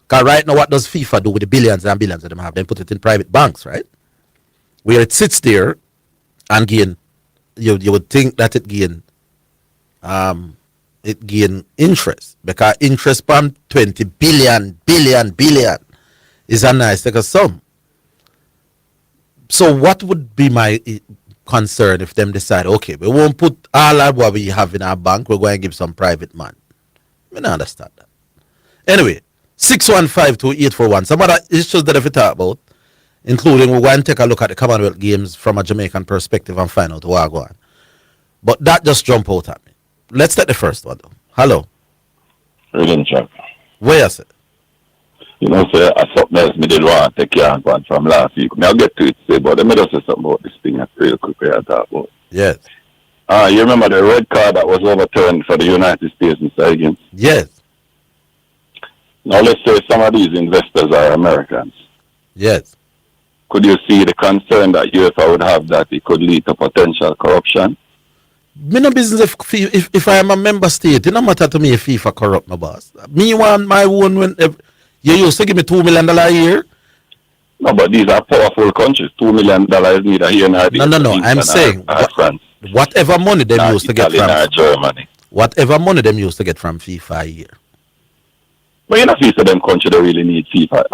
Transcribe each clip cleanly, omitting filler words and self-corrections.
Because right now, what does FIFA do with the billions and billions that them have? They put it in private banks, right? Where it sits there and gain, you would think that it gain interest, because interest from 20 billion is a nice like a sum. So what would be my concern if them decide, okay, we won't put all of what we have in our bank, we're going to give some private man. I don't understand that. Anyway, 6152841. Some other issues that if we talk about, including we're going to take a look at the Commonwealth Games from a Jamaican perspective and find out what going on. But that just jumped out at me. Let's take the first one though. Hello. Higgins, Chuck. Where is it? You know, sir, I something else me did want to take care of one from last week. I'll get to it today, but let me just say something about this thing real quickly I talk about. Yes. You remember the red card that was overturned for the United States, Mr. Higgins? Yes. Now let's say some of these investors are Americans. Yes. Could you see the concern that UEFA would have that it could lead to potential corruption? Me no business if I am a member state. It no matter to me if FIFA corrupt my boss. Me want my own when you used to give me $2 million a year. No, but these are powerful countries. $2 million is neither here nor there. No. I'm saying whatever money them used to get from Germany. Whatever money them used to get from FIFA a year. But you know, FIFA them country they really need FIFA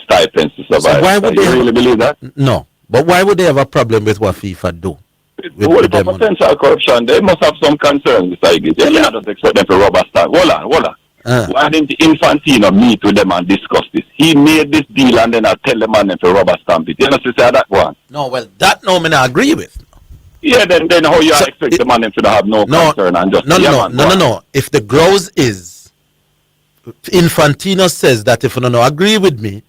stipends to survive. So why would they really believe that? No. But why would they have a problem with what FIFA do? With potential corruption, they must have some concerns. They cannot just expect them to rubber stamp. Hold on. Why didn't Infantino meet with them and discuss this? He made this deal and then I tell the man to rubber stamp it. You know, say that one. No, well, that no, I agree with. Yeah, then how you expect the man to have no concern and just no. If the grouse is Infantino says that if you don't agree with me,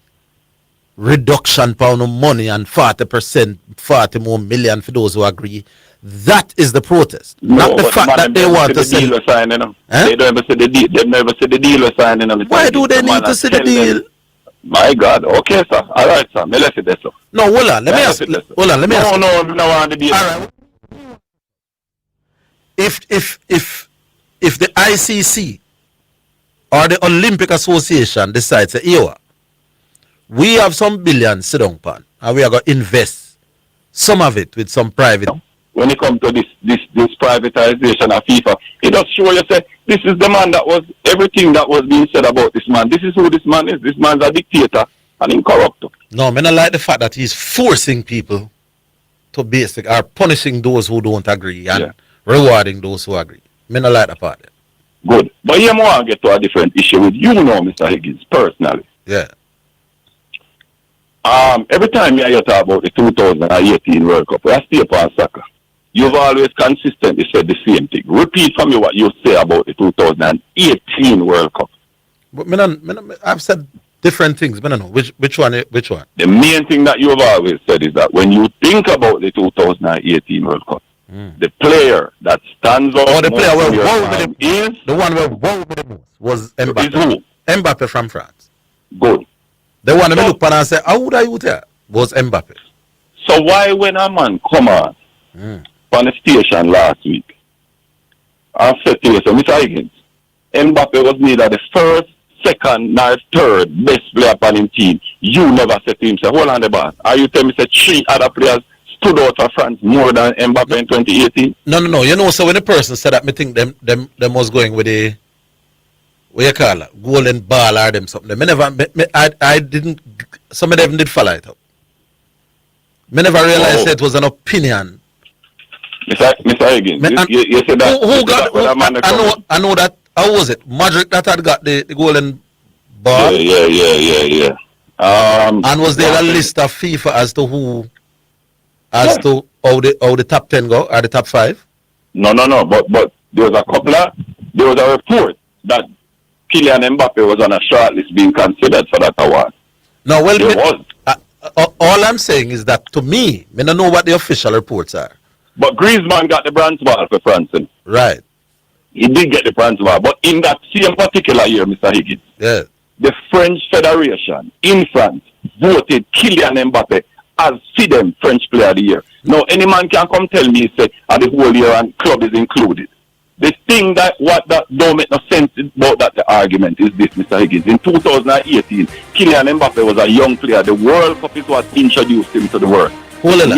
reduction pound of money and 40%, 40 more million for those who agree. That is the protest. Not the fact that they want to see the deal signing them. They don't ever see the deal. They never see the deal signing them. Why do they need to see the deal? My God. Okay, sir. All right, sir. Let's see this. No, hold on. Let me ask. No, on the deal. All right. If the ICC or the Olympic Association decides that we have some billions sit down pan and we are going to invest some of it with some private. When it comes to this privatization of FIFA, it does show you say this is the man that was everything that was being said about this man. This is who this man is. This man's a dictator and incorrupt. No, I don't like the fact that he's forcing people to or punishing those who don't agree and rewarding those who agree. I don't like the part. Good. But you want to get to a different issue with you know, Mr. Higgins, personally. Yeah. Every time you talk about the 2018 World Cup, I stay upon soccer. You've always consistently said the same thing. Repeat from me what you say about the 2018 World Cup. But I've said different things, but I don't know which one. The main thing that you've always said is that when you think about the 2018 World Cup, the player that stands out the player is the one who won with the most was Mbappe. Is who? Mbappe from France. Good. The one that look at and say, how would I you there? Was Mbappe. So why when a man come on the station last week and said to you, so Mr. Higgins, Mbappe was neither the first, second, nor third best player upon his team. You never said to him, say, hold on the ball. Are you telling me say 3 other players stood out for France more than Mbappe in 2018? No. You know, so when a person said that, me think them was going with the what you call it, golden ball or them something. I didn't. Some of them did follow it up. Me never realized it was an opinion. Mr. Higgins, you said that. Who got? I know that. How was it? Madrid that had got the golden ball. Yeah. And was there a list of FIFA as to who, as to how the top 10 go or the top 5? No. But there was a couple of. There was a report that Kylian Mbappe was on a short list being considered for that award. No, well, all I'm saying is that to me, I don't know what the official reports are. But Griezmann got the bronze ball for France. Right. He did get the bronze ball. But in that same particular year, Mr. Higgins, the French Federation in France voted Kylian Mbappe as FIDEM French Player of the Year. Now, any man can come tell me, say, the whole year and club is included. The thing that don't make no sense about that the argument is this, Mr. Higgins. In 2018, Kylian Mbappe was a young player. The World Cup is what introduced him to the world. Hold a lot.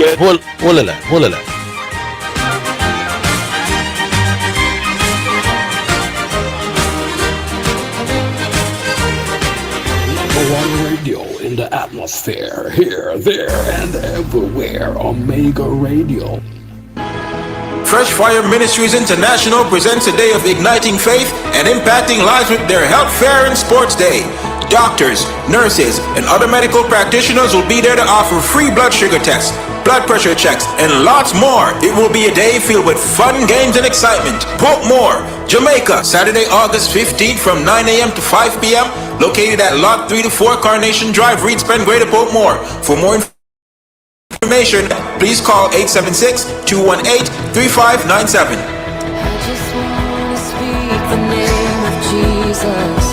Radio in the atmosphere, here, there, and everywhere. Omega Radio. Fresh Fire Ministries International presents a day of igniting faith and impacting lives with their Health Fair and Sports Day. Doctors, nurses, and other medical practitioners will be there to offer free blood sugar tests, blood pressure checks, and lots more. It will be a day filled with fun, games, and excitement. Portmore, Jamaica, Saturday, August 15th from 9 a.m. to 5 p.m. Located at Lot 3 to 4 Carnation Drive, Reedspen, Greater Portmore. For more information, please call 876-218-3597. I just want to speak the name of Jesus.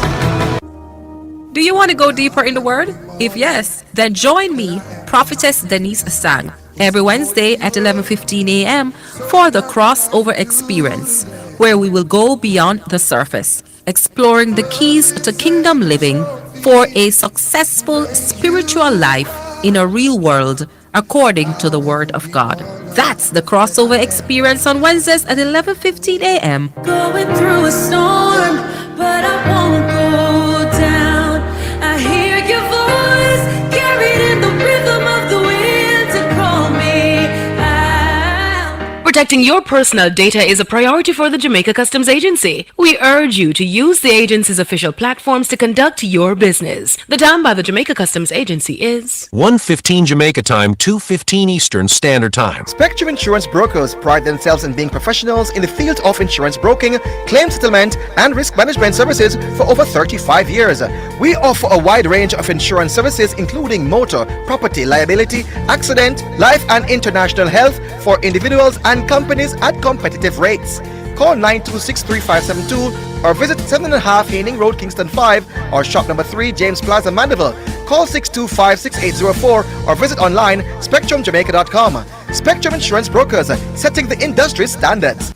Do you want to go deeper in the Word? If yes, then join me, Prophetess Denise Asang, every Wednesday at 11:15 a.m. for the Crossover Experience, where we will go beyond the surface, exploring the keys to kingdom living for a successful spiritual life in a real world according to the Word of God. That's the Crossover Experience on Wednesdays at 11:15 a.m. Going through a storm, but I won't go down. I hear your voice carried in the rhythm of the wind to call me out. Protecting your personal data is a priority for the Jamaica Customs Agency. We urge you to use the agency's official platforms to conduct your business. The time by the Jamaica Customs Agency is 1:15 Jamaica time, 2:15 Eastern Standard Time. Spectrum Insurance Brokers pride themselves in being professionals in the field of insurance broking, claim settlement, and risk management services for over 35 years. We offer a wide range of insurance services including motor, property, liability, accident, life and international health for individuals and companies at competitive rates. Call 926-3572 or visit 7.5 Haining Road, Kingston 5 or shop number 3 James Plaza, Mandeville. Call 625-6804 or visit online spectrumjamaica.com. Spectrum Insurance Brokers, setting the industry standards.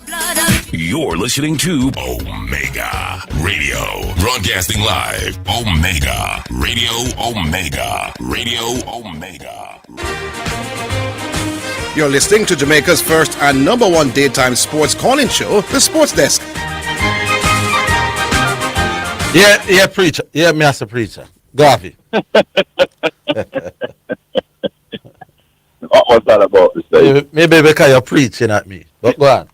You're listening to Omega Radio, broadcasting live. Omega Radio, Omega Radio, Omega. You're listening to Jamaica's first and number one daytime sports calling show, The Sports Desk. Yeah, preacher. Yeah, Master Preacher. Garvey. What was that about, Mr. Maybe because you're preaching at me. But go on.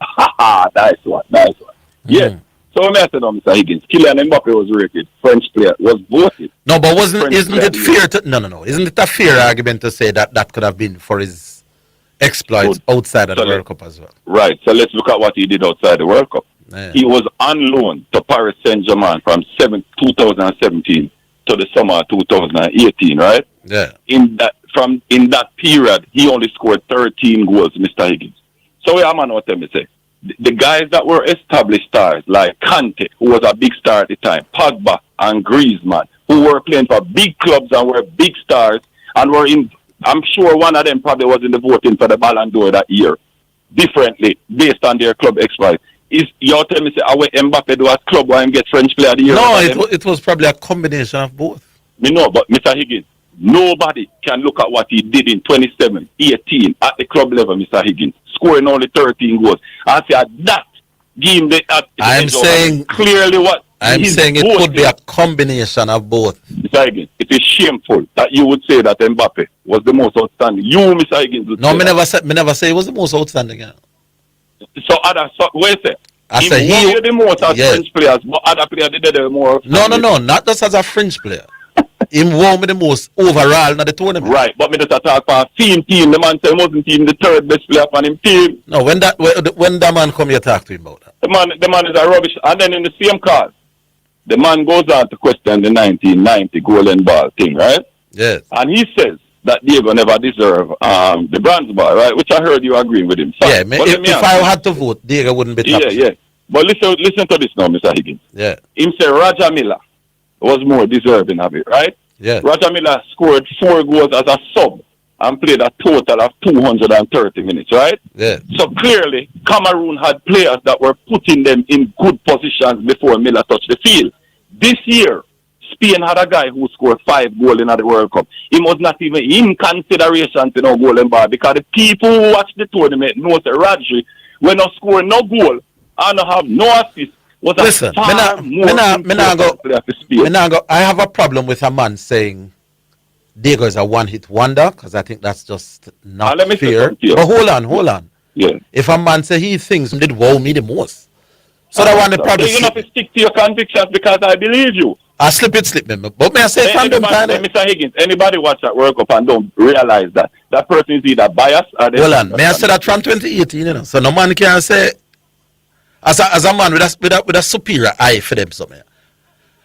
Nice one. Yeah. So when I said, Mr. Higgins, Kylian Mbappe was rated French player, was voted. No, but isn't it fair to... No. Isn't it a fair argument to say that could have been for his exploits outside of the World Cup as well? Right. So let's look at what he did outside the World Cup. Yeah. He was on loan to Paris Saint-Germain from 2017 to the summer of 2018, right? Yeah. In that period, he only scored 13 goals, Mr. Higgins. So what am I tell me say? The guys that were established stars, like Kante, who was a big star at the time, Pogba and Griezmann, who were playing for big clubs and were big stars, and were in, I'm sure one of them probably was in the voting for the Ballon d'Or that year, differently, based on their club exploits. Is you tell me say away Mbappe do a club where him get French player of the year? No, it was probably a combination of both. Me know, but Mr. Higgins, nobody can look at what he did in 2018 at the club level, Mr. Higgins, scoring only 13 goals. I say at that game, I'm saying clearly what I'm saying it could be a combination of both. Mr. Higgins, it is shameful that you would say that Mbappe was the most outstanding. You, Mr. Higgins, would no, say me never say he was the most outstanding. So wait a I say he was the most as French players, but other players did the more. No, not just as a French player. Him won me the most overall in the tournament. Right, but me just talk for a team. The man say he wasn't team the third best player on him team. No, when that man come here talk to him about that. The man is a rubbish. And then in the same call, the man goes on to question the 1990 golden ball thing, right? Yes. And he says that Diego never deserved the bronze ball, right? Which I heard you agreeing with him. So, yeah, if I had to vote, Diego wouldn't be top. Yeah. But listen to this now, Mr. Higgins. Yeah. Him say Roger Miller was more deserving of it, right? Yeah. Roger Miller scored 4 goals as a sub and played a total of 230 minutes, right? Yeah. So clearly, Cameroon had players that were putting them in good positions before Miller touched the field. This year, Spain had a guy who scored 5 goals in the World Cup. He was not even in consideration to no goal and bar because the people who watch the tournament know that Rodri, when not score no goal and not have no assist, was Listen, a far more important player for Spain. I have a problem with a man saying Diego is a one-hit wonder because I think that's just not let me say fair. something to you. But hold on. Yeah. If a man say he thinks did wow me the most, so that one they probably you have to stick to your convictions because I believe you. I slip me. But may I say from them time? Mr. Higgins, anybody watch that World Cup and don't realize that that person is either biased or they hold on. May I say that from 2018, you know? So no man can say as a man with a superior eye for them somewhere.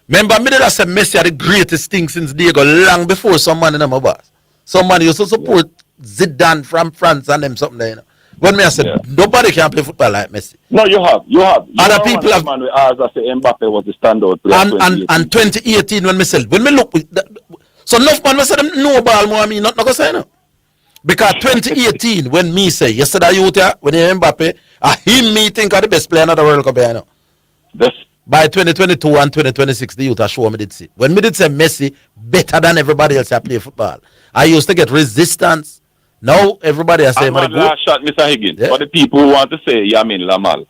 Remember, me did I say Messi are the greatest thing since Diego long before some man in them boss. Some man used to support Zidane from France and them something there, you know. When me I said nobody can play football like Messi. No, you have. Other people have. Man with ours that say Mbappe was the standout player. And 2018 when me look so enough man say them no ball more me not gonna say no. Because 2018 when me say yesterday you there when Mbappe him me think are the best player in the World Cup, you know. By 2022 and 2026, the youth are show me did see. When me did say Messi better than everybody else I play football, I used to get resistance. Now everybody is saying, last shot, Mr. Higgins. For the people who want to say Yamin Lamal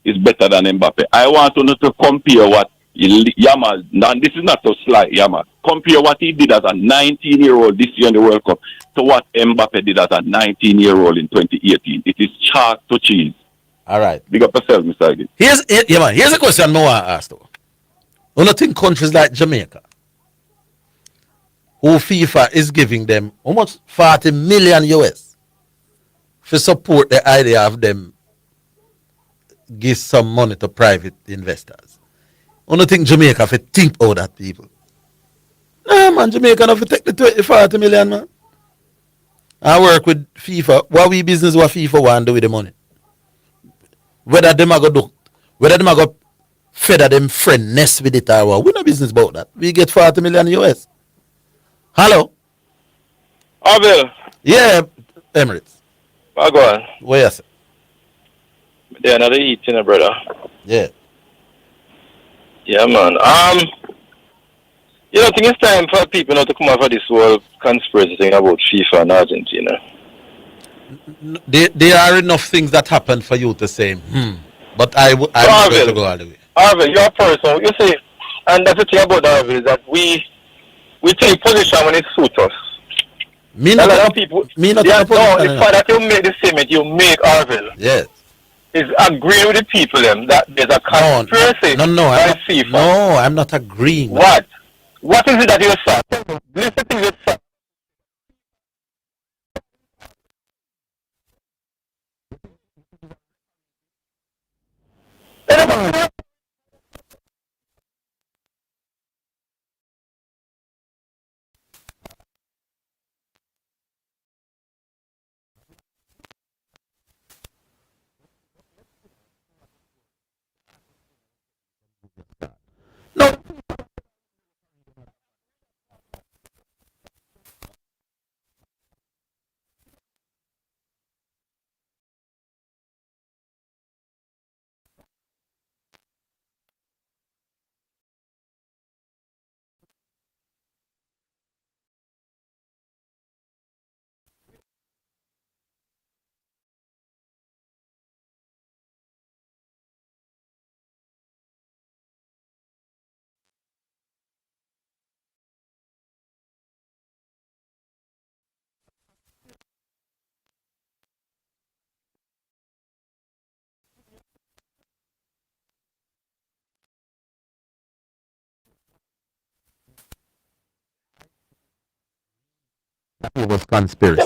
is better than Mbappe, I want to compare what Yamal, and this is not to slight Yamal, compare what he did as a 19-year-old this year in the World Cup to what Mbappe did as a 19-year-old in 2018. It is chalk to cheese. All right. Big up yourself, Mr. Higgins. Here's a question I want to ask though. You don't think countries like Jamaica, who FIFA is giving them almost 40 million US to support the idea of them give some money to private investors. I don't think Jamaica have to think about that, people. Nah, man, Jamaica have to take the 40 million, man. I work with FIFA. What we business what FIFA want to do with the money? Whether them are go feather them friend nest with it or what. We no business about that. We get 40 million US. Hello? Orville. Yeah, Emirates. Go on. Where you say? Yeah, another eating, brother. Yeah. Yeah, man. You know, I think it's time for people not to come out of this whole conspiracy thing about FIFA and Argentina. There are enough things that happen for you to say, but I'm not going to go all the way. Orville, you're a person. You see, and that's the thing about Orville is that we take position when it suits us. Me not a lot of people. Me not no, a position. the fact that you make the statement, you make Orville. Yes. Is agreeing with the people them that there's a conspiracy by FIFA. No, I'm not agreeing. What? What is it that you saw? Listen to you saw. No. That was conspiracy.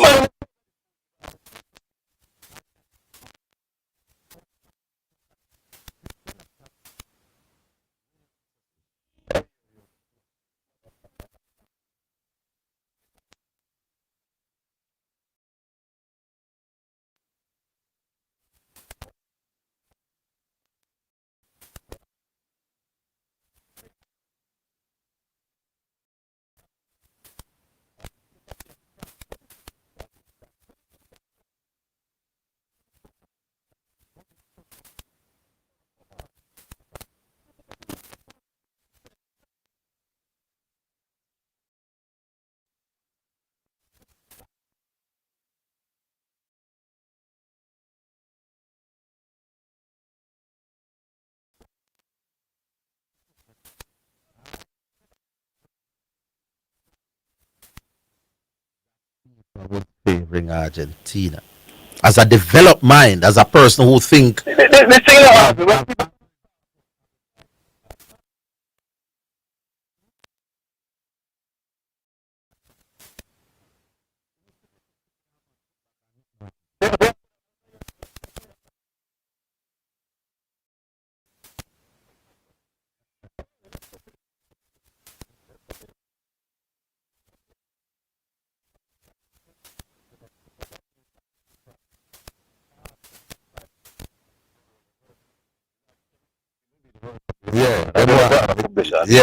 was favoring Argentina. As a developed mind, as a person who think. The thing about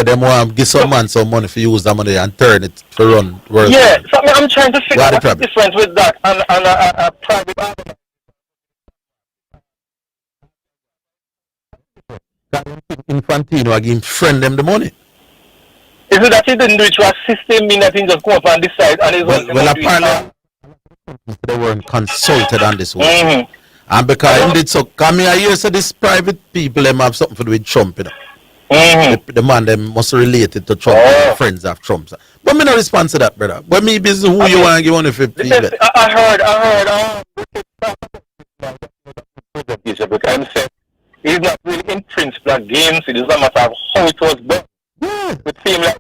Them want give some man some money for use that money and turn it to run world. Yeah, so I'm trying to figure What out the the difference with that and a private argument. Infantino again friend them the money. Is it that he didn't do it to assist him, mean that he just come up and decide and Well, apparently they weren't consulted on this one. And because him did so, come here, hear so this private people them have something to do with Trump, you know. The man them must relate it to Trump, friends of Trump. But me no respond to that, brother. But me business who you want to give money for people. I heard because I'm saying he's not really in principle against it. It's not a matter of how it was done. It seems like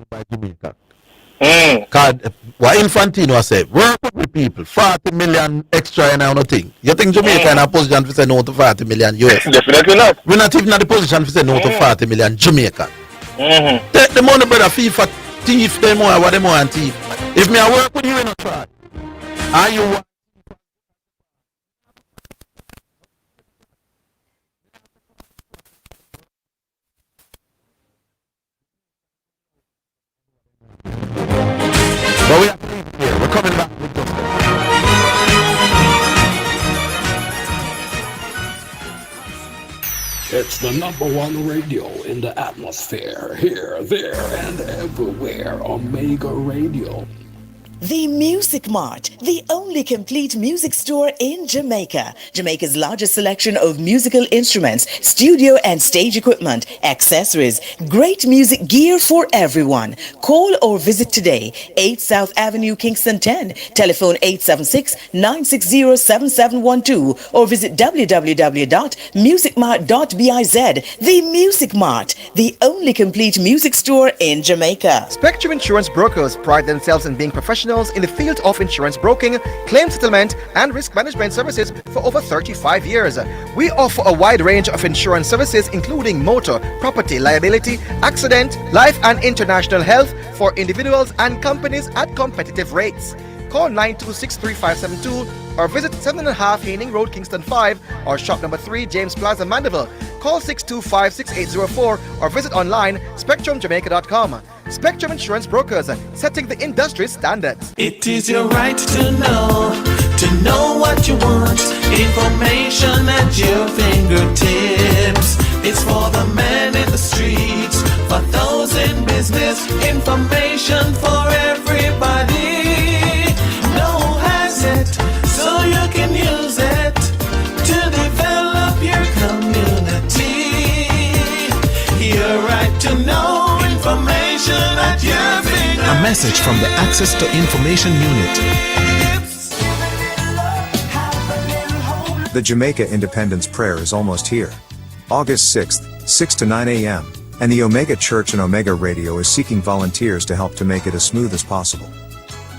by Jamaica. What Infantino said, work with the people, 40 million extra and nothing. You think Jamaica in a position to say no to 40 million US? Definitely not. We're not even in the position to say no to 40 million Jamaica. Take the money, brother, FIFA thief, them more, what they want thief. If me I work with you in a try, are you want? But we are here. We're coming back with this. It's the #1 radio in the atmosphere. Here, there, and everywhere. Omega Radio. The Music Mart, the only complete music store in Jamaica. Jamaica's largest selection of musical instruments, studio and stage equipment, accessories, great music gear for everyone. Call or visit today. 8 South Avenue, Kingston 10. Telephone 876-960-7712 or visit www.musicmart.biz. The Music Mart, the only complete music store in Jamaica. Spectrum Insurance Brokers pride themselves in being professionals in the field of insurance broking, claim settlement, and risk management services for over 35 years. We offer a wide range of insurance services including motor, property, liability, accident, life and international health for individuals and companies at competitive rates. Call 926-3572 or visit 7.5 Haining Road, Kingston 5 or shop number 3, James Plaza, Mandeville. Call 625-6804 or visit online spectrumjamaica.com. Spectrum Insurance Brokers, setting the industry standards. It is your right to know what you want. Information at your fingertips. It's for the man in the streets, for those in business. Information for everybody. No has it, so you can use it to develop your community. Your right to know information at your fingertips. A message from the Access to Information Unit. The Jamaica Independence Prayer is almost here. August 6th, 6 to 9 a.m., and the Omega Church and Omega Radio is seeking volunteers to help to make it as smooth as possible.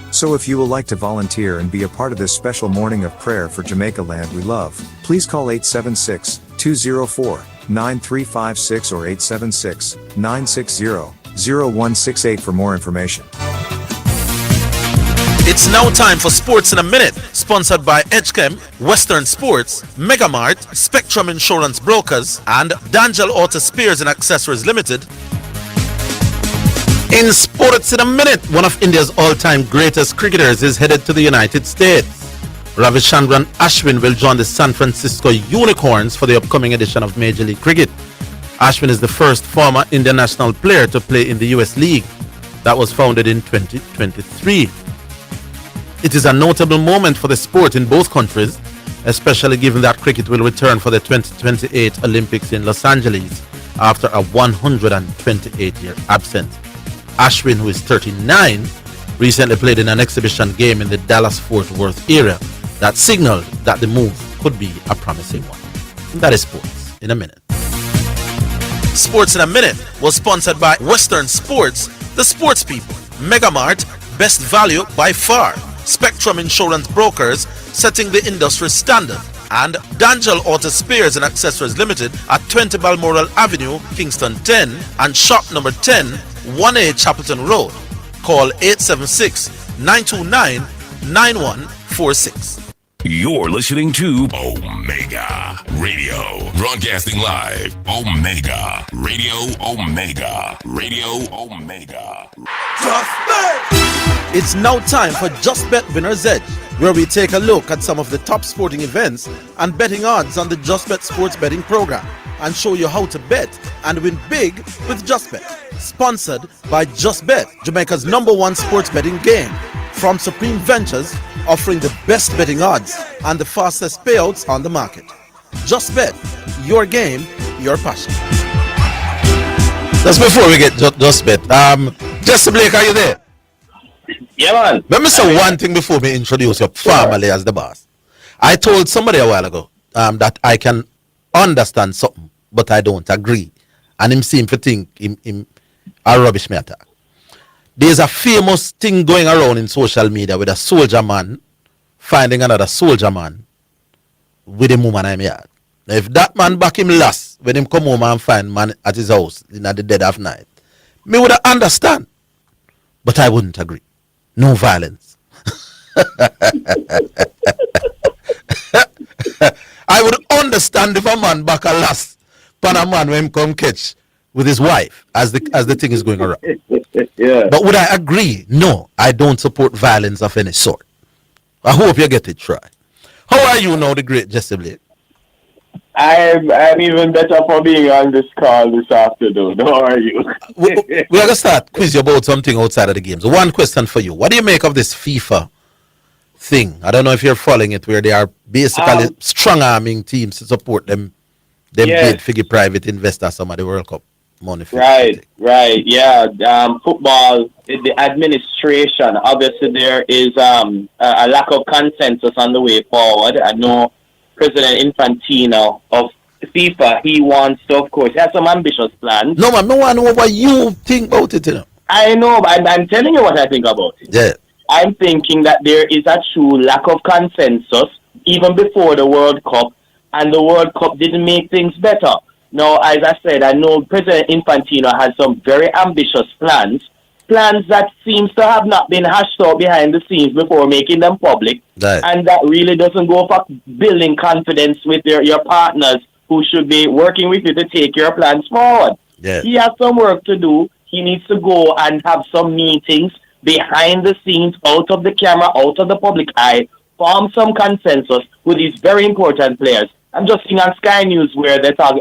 So if you would like to volunteer and be a part of this special morning of prayer for Jamaica land we love, please call 876-204-9356 or 876-960-0168 for more information. It's now time for Sports in a Minute, sponsored by Edgechem, Western Sports, Megamart, Spectrum Insurance Brokers, and D'Angelo Auto Spares and Accessories Limited. In Sports in a Minute, one of India's all-time greatest cricketers is headed to the United States. Ravichandran Ashwin will join the San Francisco Unicorns for the upcoming edition of Major League Cricket. Ashwin is the first former Indian national player to play in the US League that was founded in 2023. It is a notable moment for the sport in both countries, especially given that cricket will return for the 2028 Olympics in Los Angeles after a 128-year absence. Ashwin, who is 39, recently played in an exhibition game in the Dallas-Fort Worth area that signaled that the move could be a promising one. And that is sports in a minute. Sports in a Minute was sponsored by Western Sports, the sports people, Megamart, best value by far, Spectrum Insurance Brokers, setting the industry standard, and D'Angelo Auto Spares and Accessories Limited at 20 Balmoral Avenue, Kingston 10, and shop number 10, 1A Chapelton Road. Call 876-929-9146. You're listening to Omega Radio, broadcasting live. Omega Radio, Omega Radio, Omega. Just Bet! It's now time for Just Bet Winner's Edge, where we take a look at some of the top sporting events and betting odds on the Just Bet sports betting program and show you how to bet and win big with Just Bet. Sponsored by Just Bet, Jamaica's #1 sports betting game. From Supreme Ventures, offering the best betting odds and the fastest payouts on the market. Just Bet, your game, your passion. Just before we get Just Bet, Jesse Blake, are you there? Yeah, man. Let me say one thing before we introduce your family as the boss. I told somebody a while ago that I can understand something, but I don't agree. And him seem to think him a rubbish me attack. There's a famous thing going around in social media with a soldier man finding another soldier man with a woman in yard. Now, if that man back him last when him come home and find man at his house in the dead of night, me would understand. But I wouldn't agree. No violence. I would understand if a man back a last pan a man when him come catch with his wife as the thing is going around. Yeah. But would I agree? No, I don't support violence of any sort. I hope you get it right. How are you now, the great Jesse Blake? I'm even better for being on this call this afternoon. How are you? We're going to start quiz you about something outside of the games. One question for you. What do you make of this FIFA thing? I don't know if you're following it, where they are basically strong-arming teams to support them bid for the private investors some of the World Cup money. Right, yeah. Football, the administration, obviously there is a lack of consensus on the way forward. I know President Infantino of FIFA, he wants to, of course, he has some ambitious plans. No, man, I want to know what you think about it, you know. I know, but I'm telling you what I think about it. Yeah. I'm thinking that there is a true lack of consensus even before the World Cup, and the World Cup didn't make things better. Now, as I said, I know President Infantino has some very ambitious plans that seems to have not been hashed out behind the scenes before making them public, right. And that really doesn't go for building confidence with your partners who should be working with you to take your plans forward. Yeah. He has some work to do. He needs to go and have some meetings behind the scenes, out of the camera, out of the public eye, form some consensus with these very important players. I'm just seeing on Sky News where they talk,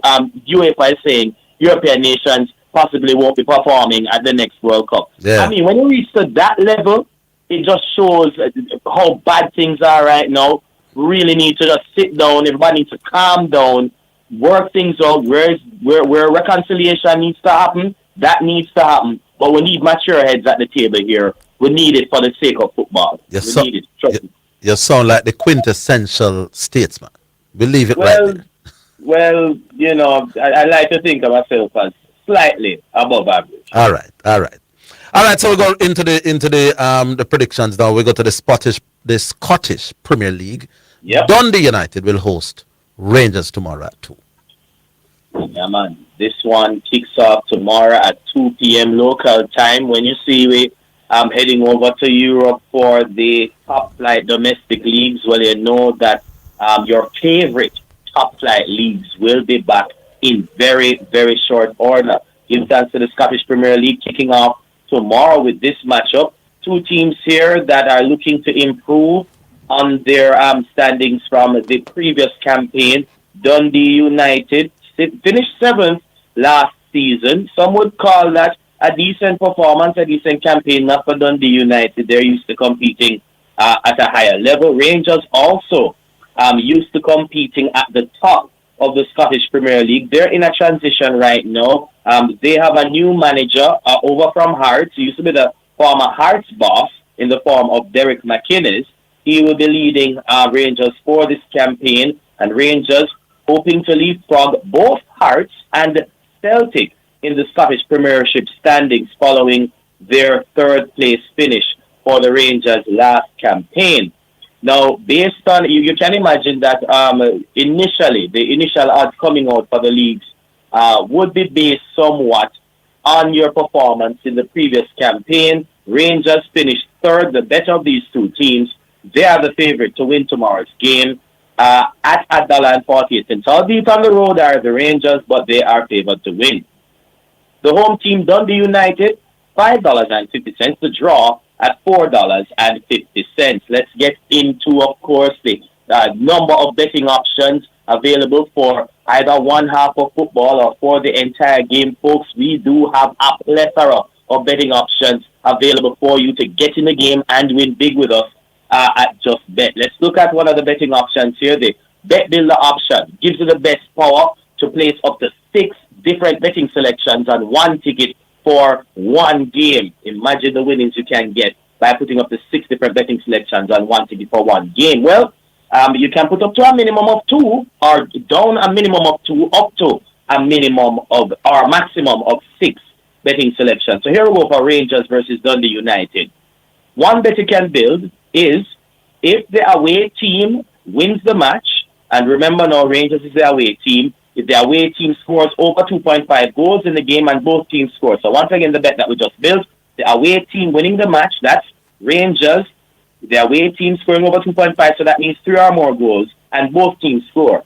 UEFA is saying European nations possibly won't be performing at the next World Cup. Yeah. I mean, when you reach to that level, it just shows how bad things are right now. We really need to just sit down. Everybody needs to calm down, work things out. Where reconciliation needs to happen, that needs to happen. But we need mature heads at the table here. We need it for the sake of football. We need it. Trust me. You sound like the quintessential statesman. Believe it Well, right there. well, you know, I like to think of myself as slightly above average. All right. So we go into the predictions now. We go to the Scottish Premier League. Yep. Dundee United will host Rangers tomorrow at 2. Yeah, man. This one kicks off tomorrow at 2 p.m. local time. When you see we heading over to Europe for the top flight domestic leagues, well, you know that your favorite top flight leagues will be back in very, very short order. Give thanks to the Scottish Premier League kicking off tomorrow with this matchup. Two teams here that are looking to improve on their standings from the previous campaign. Dundee United finished 7th last season. Some would call that a decent performance, a decent campaign, not for Dundee United. They're used to competing at a higher level. Rangers also used to competing at the top of the Scottish Premier League. They're in a transition right now. They have a new manager over from Hearts. He used to be the former Hearts boss in the form of Derek McInnes. He will be leading Rangers for this campaign, and Rangers hoping to leapfrog both Hearts and Celtic in the Scottish Premiership standings following their third place finish for the Rangers last campaign. Now, based on, you can imagine that initially, the initial odds coming out for the leagues would be based somewhat on your performance in the previous campaign. Rangers finished third, the better of these two teams. They are the favorite to win tomorrow's game at $1.48. Albeit on the road are the Rangers, but they are favored to win. The home team, Dundee United, $5.50 to draw at $4.50. Let's get into, of course, the number of betting options available for either one half of football or for the entire game, folks. We do have a plethora of betting options available for you to get in the game and win big with us at Just Bet. Let's look at one of the betting options here. The Bet Builder option gives you the best power to place up to 6 different betting selections on one ticket for one game. Imagine the winnings you can get by putting up to 6 different betting selections on one ticket for one game. Well, you can put up to a minimum of 2 or down a minimum of 2 up to a minimum of or maximum of 6 betting selections. So here we go for Rangers versus Dundee United. One bet you can build is if the away team wins the match, and remember now Rangers is the away team, if the away team scores over 2.5 goals in the game and both teams score. So once again, the bet that we just built, the away team winning the match, that's Rangers, the away team scoring over 2.5, so that means 3 or more goals, and both teams score.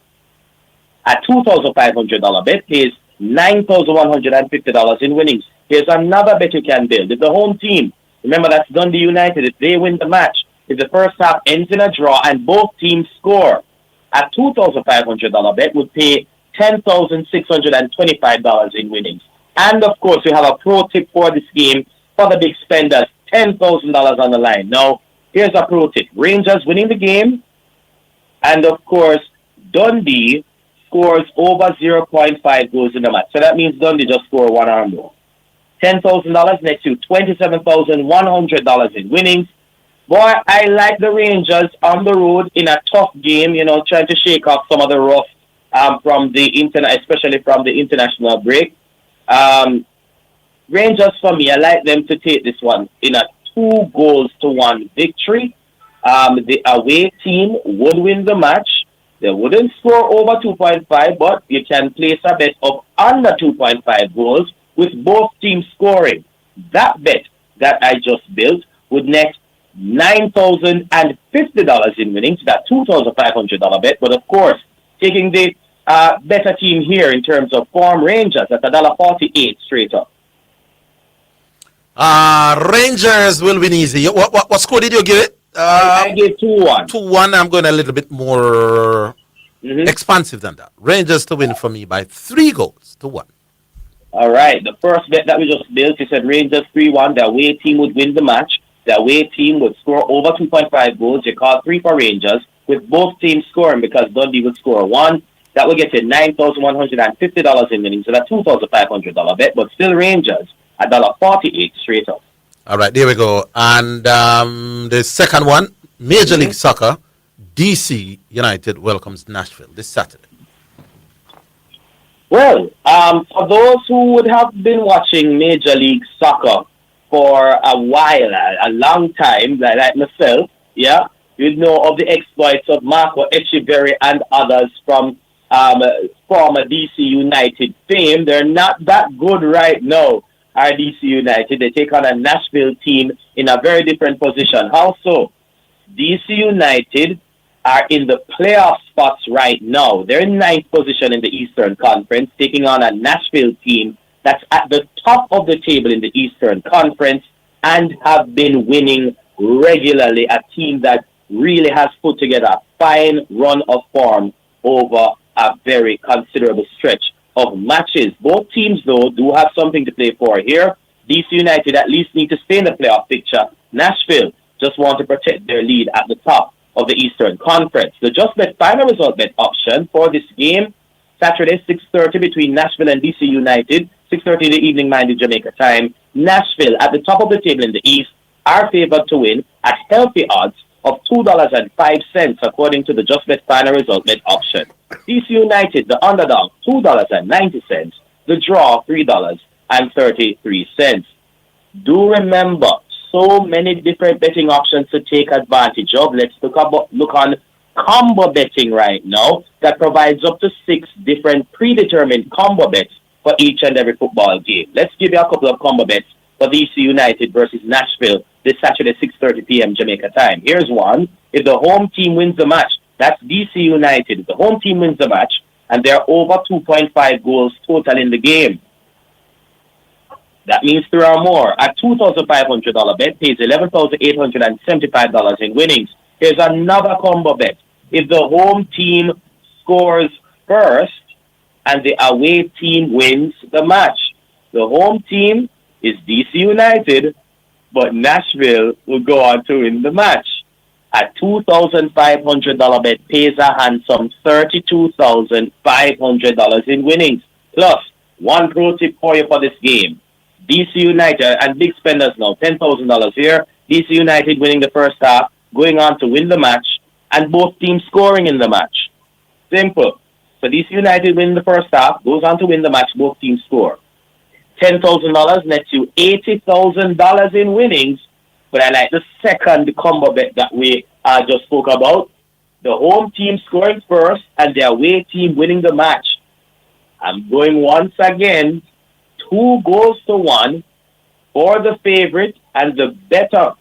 A $2,500 bet pays $9,150 in winnings. Here's another bet you can build. If the home team, remember that's Dundee United, if they win the match, if the first half ends in a draw and both teams score, a $2,500 bet would pay $10,625 in winnings. And of course, we have a pro tip for this game for the big spenders, $10,000 on the line. Now, here's a pro tip. Rangers winning the game, and of course, Dundee scores over 0.5 goals in the match. So that means Dundee just score 1 or more. $10,000 next to $27,100 in winnings. Boy, I like the Rangers on the road in a tough game, trying to shake off some of the rough from the especially from the international break. Rangers, for me, I like them to take this one in a 2-1 victory. The away team would win the match. They wouldn't score over 2.5, but you can place a bet of under 2.5 goals with both teams scoring. That bet that I just built would net $9,050 in winnings, that $2,500 bet. But of course, taking the better team here in terms of form, Rangers at $1.48 straight up. Rangers will win easy. What score did you give it? I gave 2-1. 2-1. I'm going a little bit more expansive than that. Rangers to win for me by 3-1. All right. The first bet that we just built, you said Rangers 3-1. The away team would win the match. The away team would score over 2.5 goals. You called 3 for Rangers, with both teams scoring because Dundee would score 1. That would get you $9,150 in winnings. So that's $2,500 bet, but still Rangers at $1.48 straight up. All right, there we go. And the second one, Major League Soccer, DC United welcomes Nashville this Saturday. Well, for those who would have been watching Major League Soccer for a while, a long time, like myself, yeah, you'd know of the exploits of Marco Echeverry and others from former DC United fame. They're not that good right now, are DC United. They take on a Nashville team in a very different position. How so? DC United are in the playoff spots right now. They're in 9th position in the Eastern Conference, taking on a Nashville team that's at the top of the table in the Eastern Conference and have been winning regularly, a team that really has put together a fine run of form over a very considerable stretch of matches. Both teams, though, do have something to play for here. DC United at least need to stay in the playoff picture. Nashville just want to protect their lead at the top of the Eastern Conference. The Just Bet final result bet option for this game Saturday, 6:30 between Nashville and DC United. 6:30 in the evening, mind Jamaica time. Nashville at the top of the table in the East are favored to win at healthy odds of $2.05 according to the Just Bet final result bet option. DC United, the underdog, $2.90. The draw, $3.33. Do remember, so many different betting options to take advantage of. Let's look on combo betting right now that provides up to 6 different predetermined combo bets for each and every football game. Let's give you a couple of combo bets for DC United versus Nashville this Saturday, 6:30 p.m. Jamaica time. Here's one. If the home team wins the match, that's DC United. If the home team wins the match, and they're over 2.5 goals total in the game, that means 3 or more. A $2,500 bet pays $11,875 in winnings. Here's another combo bet. If the home team scores first and the away team wins the match, the home team is DC United, but Nashville will go on to win the match. A $2,500 bet pays a handsome $32,500 in winnings. Plus, one pro tip for you for this game. DC United, and big spenders now, $10,000 here. DC United winning the first half, going on to win the match, and both teams scoring in the match. Simple. So DC United winning the first half, goes on to win the match, both teams score. $10,000 nets you $80,000 in winnings. But I like the second combo bet that we just spoke about. The home team scoring first and the away team winning the match. I'm going once again, 2-1 for the favorite and the better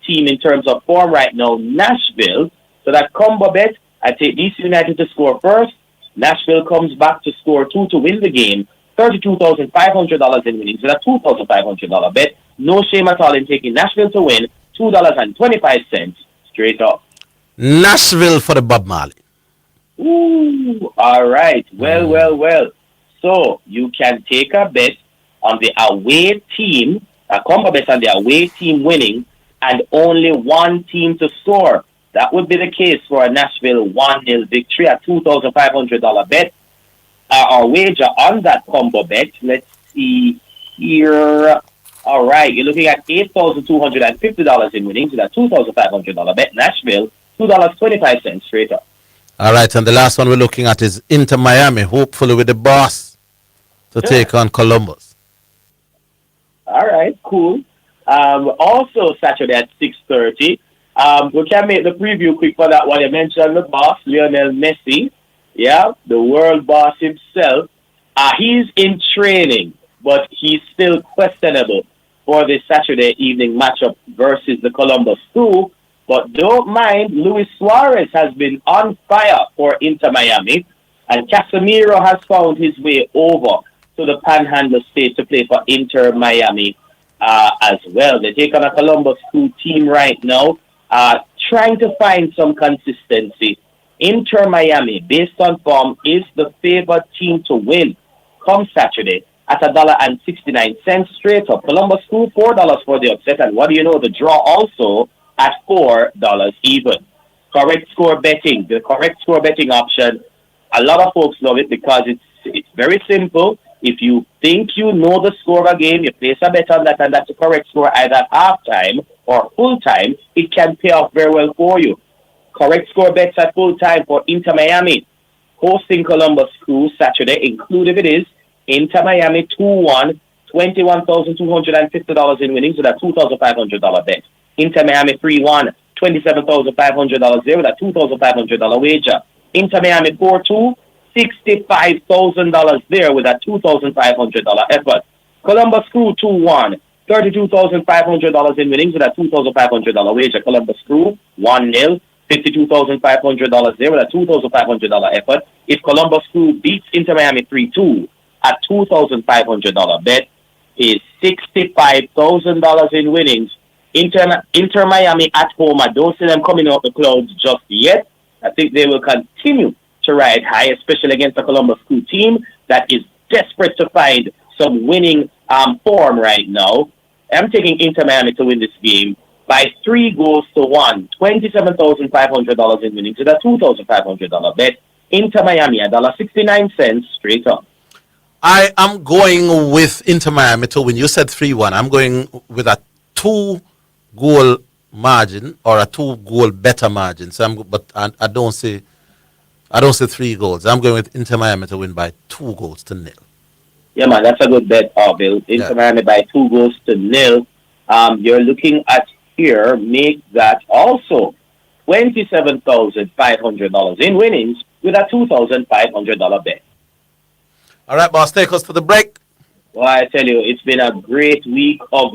team in terms of form right now, Nashville. So that combo bet, I take DC United to score first. Nashville comes back to score 2 to win the game. $32,500 in winnings. So that $2,500 bet. No shame at all in taking Nashville to win. $2.25 straight up. Nashville for the Bob Marley. Ooh, all right. Well. So you can take a bet on the away team, a combo bet on the away team winning, and only one team to score. That would be the case for a Nashville 1-0 victory, a $2,500 bet. Our wager on that combo bet, let's see here. All right, you're looking at $8,250 in winnings with a $2,500 bet. Nashville, $2.25 straight up. All right, and the last one we're looking at is Inter Miami, hopefully with the boss to take on Columbus. All right, cool. Also Saturday at 6:30. We can make the preview quick for that one. You mentioned the boss, Lionel Messi. Yeah, the world boss himself. He's in training, but he's still questionable for this Saturday evening matchup versus the Columbus Crew. But don't mind, Luis Suarez has been on fire for Inter Miami, and Casemiro has found his way over to the Panhandle State to play for Inter Miami as well. They take on a Columbus Crew team right now, trying to find some consistency. Inter Miami, based on form, is the favored team to win come Saturday at $1.69 straight up. Columbus Crew, $4 for the upset, and what do you know? The draw also at $4 even. Correct score betting, the correct score betting option. A lot of folks love it because it's very simple. If you think you know the score of a game, you place a bet on that, and that's the correct score either at halftime or full time. It can pay off very well for you. Correct score bets at full time for Inter Miami hosting Columbus Crew Saturday. Included it is Inter Miami 2-1, $21,250 in winnings with a $2,500 bet. Inter Miami 3-1, $27,500 there with a $2,500 wager. Inter Miami 4-2, $65,000 there with a $2,500 effort. Columbus Crew 2-1, $32,500 in winnings with a $2,500 wager. Columbus Crew 1-0, $52,500 there with a $2,500 effort. If Columbus Crew beats Inter Miami 3-2, a $2,500 bet is $65,000 in winnings. Inter Miami at home, I don't see them coming out the clouds just yet. I think they will continue to ride high, especially against the Columbus Crew team that is desperate to find some winning form right now. I'm taking Inter Miami to win this game by 3-1, $27,500 in winnings with a $2,500 bet. Inter Miami, $1.69 straight up. I am going with Inter Miami to win. You said 3-1. I'm going with a 2-goal margin or a 2-goal better margin. So I don't say 3 goals. I'm going with Inter Miami to win by 2-0. Yeah, man, that's a good bet, Orville. Inter Miami by 2-0. You're looking at here, make that also $27,500 in winnings with a $2,500 bet. All right, boss, take us to the break. Well, I tell you, it's been a great week of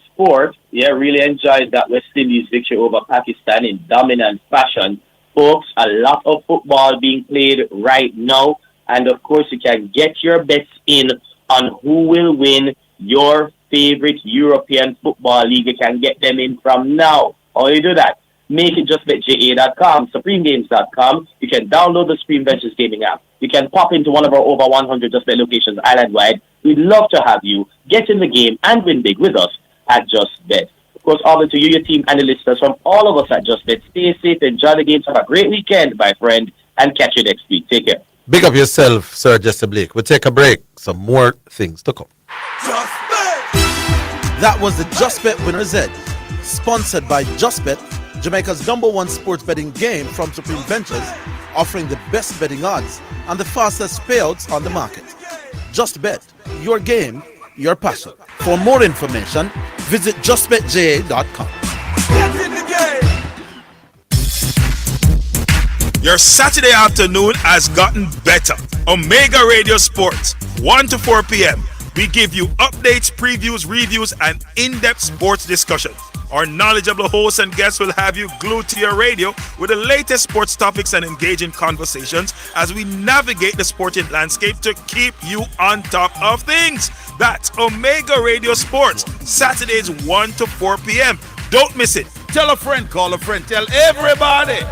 sport. Yeah, really enjoyed that West Indies victory over Pakistan in dominant fashion. Folks, a lot of football being played right now. And, of course, you can get your bets in on who will win your favorite European football league. You can get them in from now. How you do that? Make it justbetja.com, supremegames.com. You can download the Supreme Ventures Gaming app. You can pop into one of our over 100 Just Bet locations island-wide. We'd love to have you get in the game and win big with us at Just Bet. Of course, all to you, your team, and the listeners from all of us at Just Bet. Stay safe, enjoy the games, have a great weekend, my friend, and catch you next week. Take care. Big up yourself, Sir Jesse Blake. We'll take a break. Some more things to come. That was the Just Bet Winner's Edge, sponsored by Just Bet, Jamaica's #1 sports betting game from Supreme Ventures, offering the best betting odds and the fastest payouts on the market. Just Bet, your game, your passion. For more information, visit justbetja.com. Your Saturday afternoon has gotten better. Omega Radio Sports, 1 to 4 p.m. We give you updates, previews, reviews, and in-depth sports discussion. Our knowledgeable hosts and guests will have you glued to your radio with the latest sports topics and engaging conversations as we navigate the sporting landscape to keep you on top of things. That's Omega Radio Sports, Saturdays 1 to 4 p.m. Don't miss it. Tell a friend, call a friend, tell everybody.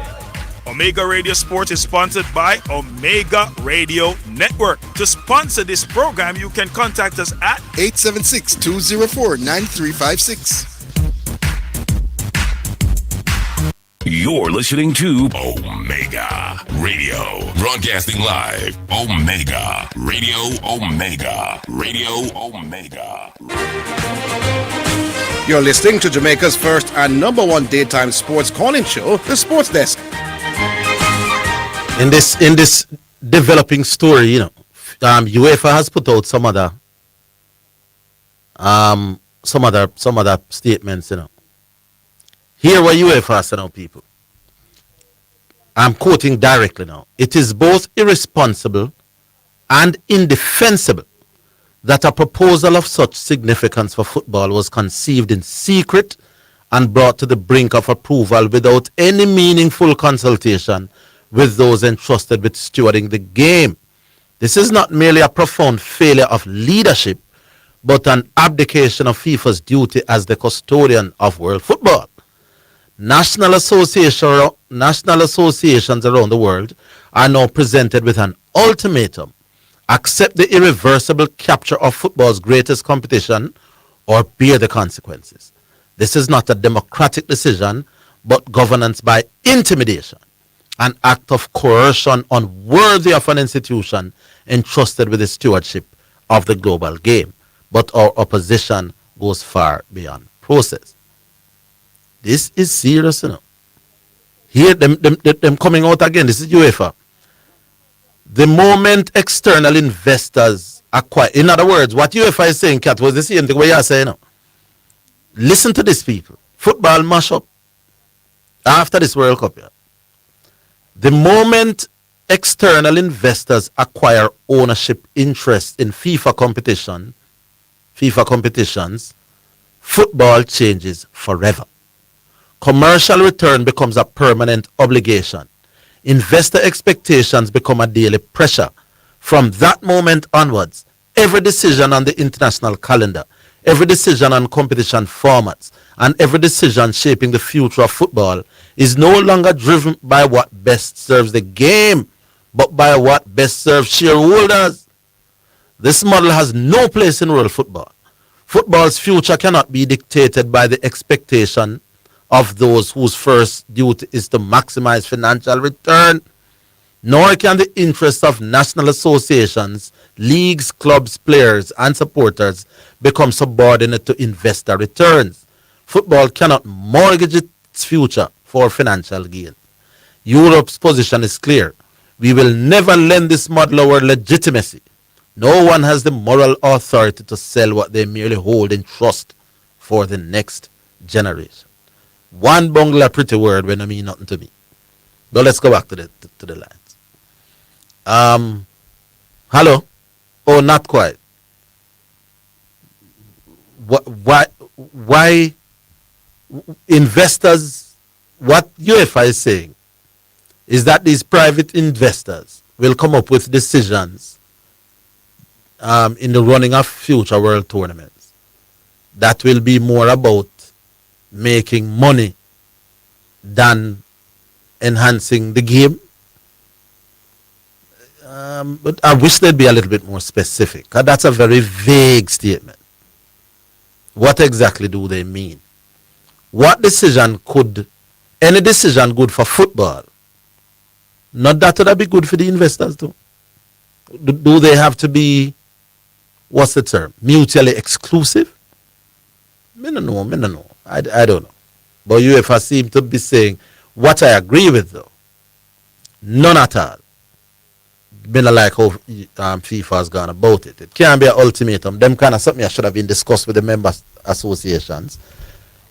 Omega Radio Sports is sponsored by Omega Radio Network. To sponsor this program, you can contact us at 876-204-9356. You're listening to Omega Radio, broadcasting live. Omega Radio, Omega Radio, Omega. You're listening to Jamaica's first and #1 daytime sports calling show, The Sports Desk. In this developing story, UEFA has put out some other statements, Hear what UEFA said now, people. I'm quoting directly now. It is both irresponsible and indefensible that a proposal of such significance for football was conceived in secret and brought to the brink of approval without any meaningful consultation with those entrusted with stewarding the game. This is not merely a profound failure of leadership, but an abdication of FIFA's duty as the custodian of world football. National associations around the world are now presented with an ultimatum: accept the irreversible capture of football's greatest competition or bear the consequences. This is not a democratic decision, but governance by intimidation, an act of coercion unworthy of an institution entrusted with the stewardship of the global game. But our opposition goes far beyond process. This is serious, Here, them coming out again. This is UEFA. The moment external investors acquire, in other words, what UEFA is saying, Kat, was the same thing what you are saying. Listen to this, people. Football mash up after this World Cup. Yeah. The moment external investors acquire ownership interest in FIFA competitions, football changes forever. Commercial return becomes a permanent obligation. Investor expectations become a daily pressure. From that moment onwards, every decision on the international calendar, every decision on competition formats, and every decision shaping the future of football is no longer driven by what best serves the game, but by what best serves shareholders. This model has no place in world football. Football's future cannot be dictated by the expectation of those whose first duty is to maximize financial return. nor can the interests of national associations, leagues, clubs, players, and supporters become subordinate to investor returns. Football cannot mortgage its future for financial gain. Europe's position is clear. We will never lend this model our legitimacy. No one has the moral authority to sell what they merely hold in trust for the next generation. One bungler pretty word when I mean nothing to me. But let's go back to the lines. Hello? Oh, not quite. Why investors, what UEFA is saying is that these private investors will come up with decisions in the running of future world tournaments that will be more about making money than enhancing the game. But I wish they'd be a little bit more specific. 'Cause that's a very vague statement. What exactly do they mean? What decision could, any decision good for football, not that would be good for the investors too? Do they have to be, what's the term, mutually exclusive? I don't know. I don't know. But UEFA seem to be saying, what I agree with though, none at all. Been like how FIFA has gone about it. It can't be an ultimatum. Them kind of something that should have been discussed with the member associations.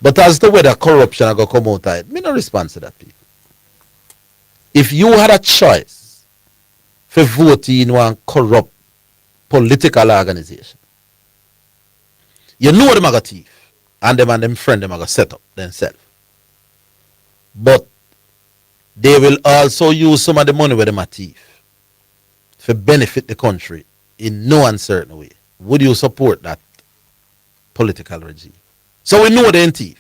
But as to whether corruption are going to come out of it, me no respond to that, people. If you had a choice for voting in one corrupt political organization, you know them are going to thief. And them friend them are going to set up themselves. But they will also use some of the money with them are thief to benefit the country in no uncertain way. Would you support that political regime? So we know them thief.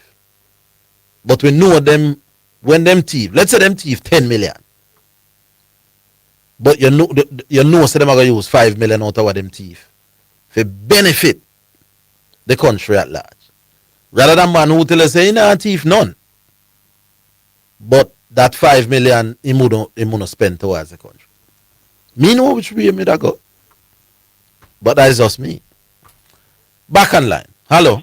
But we know them when them thief. Let's say them thief 10 million. But you know so them are going to use 5 million out of what them thief to benefit the country at large. Rather than man who tell us say, nah, thief none. But that 5 million he would spend towards the country. Me know which way me that go. But that is just me. Back on line. Hello.